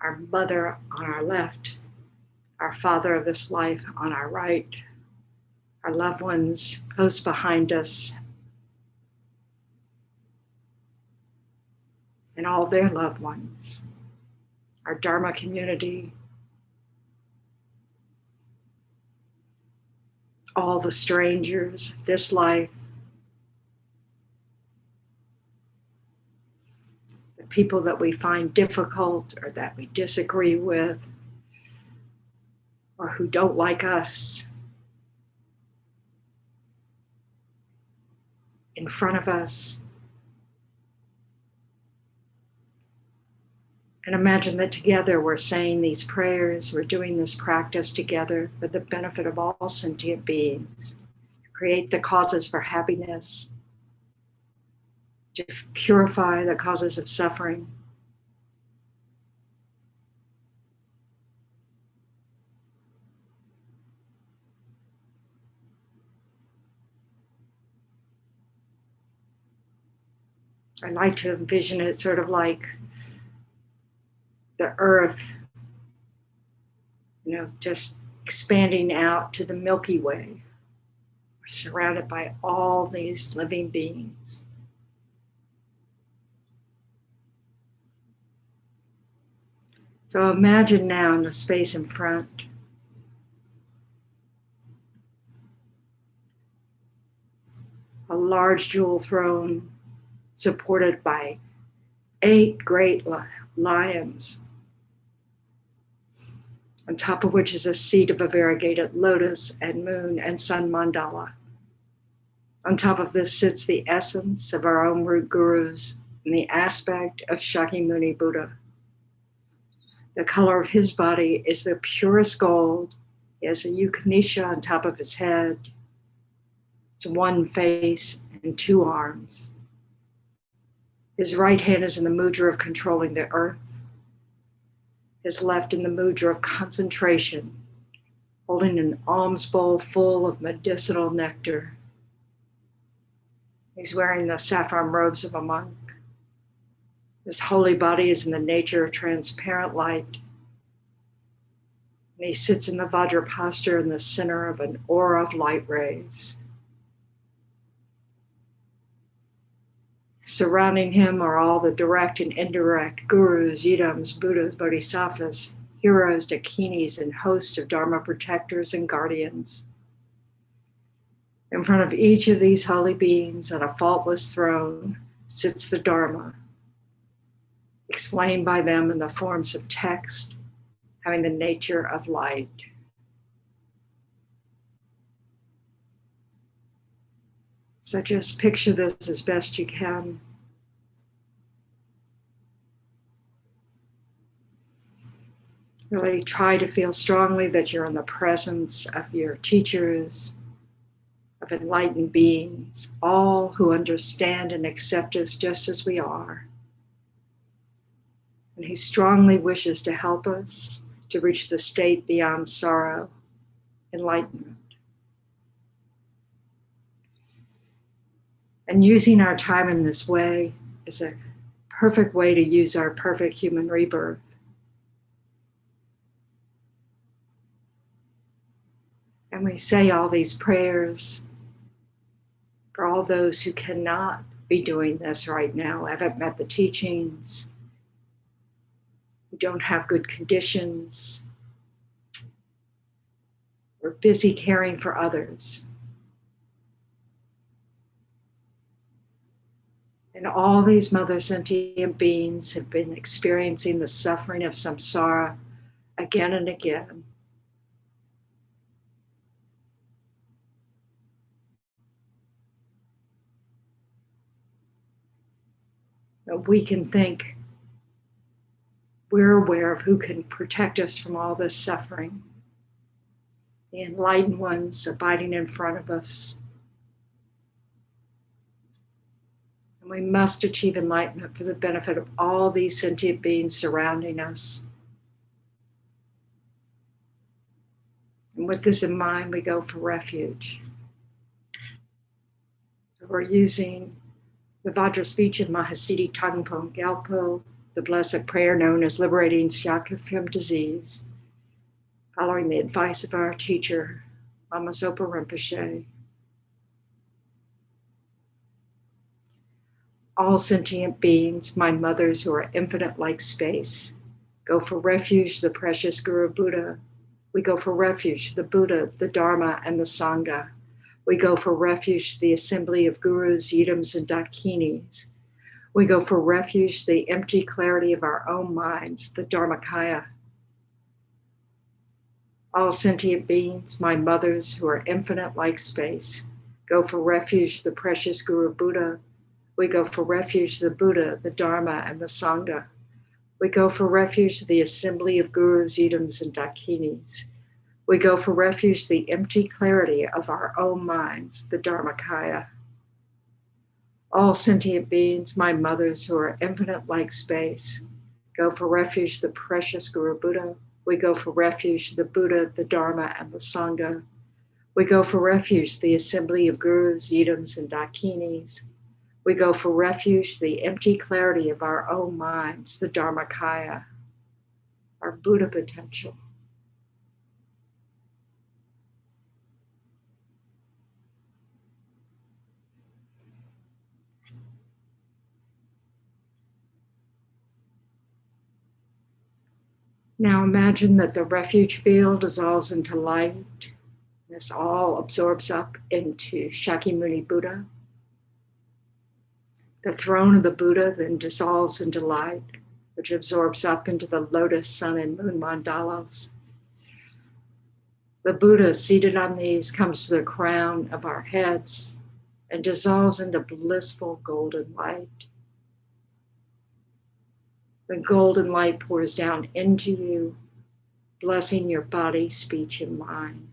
Our mother on our left, our father of this life on our right, our loved ones close behind us, and all their loved ones, our Dharma community, all the strangers of this life, the people that we find difficult or that we disagree with, or who don't like us, in front of us. And imagine that together we're saying these prayers, we're doing this practice together for the benefit of all sentient beings, to create the causes for happiness, to purify the causes of suffering. I like to envision it sort of like the earth, just expanding out to the Milky Way. We're surrounded by all these living beings. So imagine now in the space in front, a large jewel throne supported by 8 great lions, on top of which is a seat of a variegated lotus and moon and sun mandala. On top of this sits the essence of our own root gurus and the aspect of Shakyamuni Buddha. The color of his body is the purest gold. He has a Upanisha on top of his head. It's 1 face and 2 arms. His right hand is in the mudra of controlling the earth. His left in the mudra of concentration, holding an alms bowl full of medicinal nectar. He's wearing the saffron robes of a monk. His holy body is in the nature of transparent light. And he sits in the Vajra posture in the center of an aura of light rays. Surrounding him are all the direct and indirect gurus, yidams, buddhas, bodhisattvas, heroes, dakinis, and hosts of dharma protectors and guardians. In front of each of these holy beings on a faultless throne sits the Dharma, explained by them in the forms of text, having the nature of light. So just picture this as best you can. Really try to feel strongly that you're in the presence of your teachers, of enlightened beings, all who understand and accept us just as we are, and who strongly wishes to help us to reach the state beyond sorrow, enlightenment. And using our time in this way is a perfect way to use our perfect human rebirth. And we say all these prayers for all those who cannot be doing this right now, haven't met the teachings, who don't have good conditions, we're busy caring for others. And all these mother sentient beings have been experiencing the suffering of samsara again and again. But we can think we're aware of who can protect us from all this suffering. The enlightened ones abiding in front of us. And we must achieve enlightenment for the benefit of all these sentient beings surrounding us. And with this in mind, we go for refuge. So we're using the Vajra speech of Mahasiddhi Thangtong Gyalpo, the blessed prayer known as Liberating Sakya from disease, following the advice of our teacher, Lama Zopa Rinpoche. All sentient beings, my mothers who are infinite like space, go for refuge, the precious Guru Buddha, We go for refuge to the Buddha, the Dharma, and the Sangha. We go for refuge to the assembly of gurus, yidams, and dakinis. We go for refuge to the empty clarity of our own minds, the Dharmakaya. All sentient beings, my mothers who are infinite like space, go for refuge to the precious Guru Buddha. We go for refuge to the Buddha, the Dharma, and the Sangha. We go for refuge to the assembly of gurus, yidams, and dakinis. We go for refuge to the empty clarity of our own minds, the Dharmakaya. All sentient beings, my mothers who are infinite like space, go for refuge to the precious Guru Buddha. We go for refuge to the Buddha, the Dharma, and the Sangha. We go for refuge to the assembly of gurus, yidams, and dakinis. We go for refuge to the empty clarity of our own minds, the Dharmakaya, our Buddha potential. Now imagine that the refuge field dissolves into light. This all absorbs up into Shakyamuni Buddha. The throne of the Buddha then dissolves into light, which absorbs up into the lotus, sun, and moon mandalas. The Buddha seated on these comes to the crown of our heads and dissolves into blissful golden light. The golden light pours down into you, blessing your body, speech, and mind.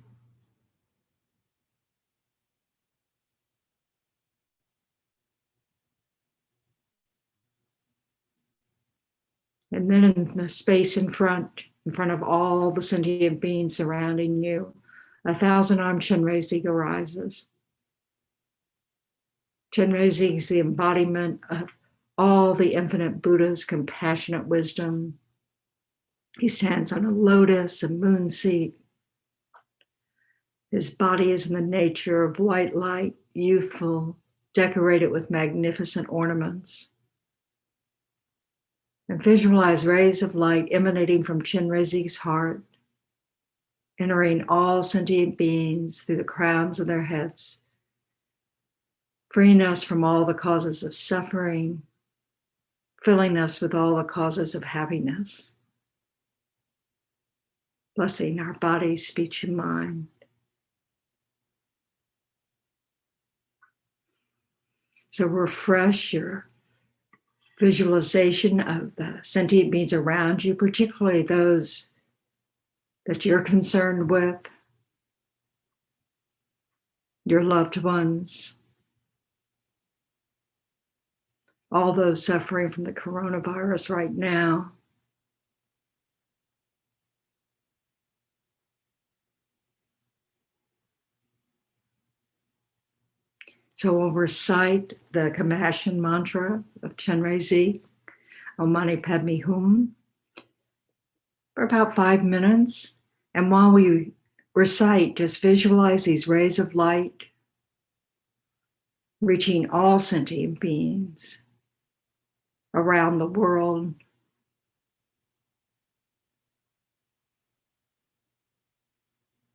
And then in the space in front of all the sentient beings surrounding you, 1,000-armed Chenrezig arises. Chenrezig is the embodiment of all the infinite Buddha's compassionate wisdom. He stands on a lotus, a moon seat. His body is in the nature of white light, youthful, decorated with magnificent ornaments. And visualize rays of light emanating from Chenrezig's heart, entering all sentient beings through the crowns of their heads, freeing us from all the causes of suffering, filling us with all the causes of happiness, blessing our body, speech, and mind. So refresh your visualization of the sentient beings around you, particularly those that you're concerned with, your loved ones, all those suffering from the coronavirus right now. So we'll recite the compassion mantra of Chenrezig, Om Mani Padme Hum, for about 5 minutes. And while we recite, just visualize these rays of light reaching all sentient beings around the world.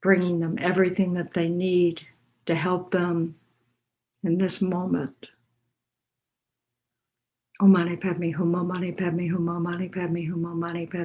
Bringing them everything that they need to help them in this moment. Om Mani Padme Hum, Om Mani Padme Hum, Om Mani Padme Hum, Om Mani Padme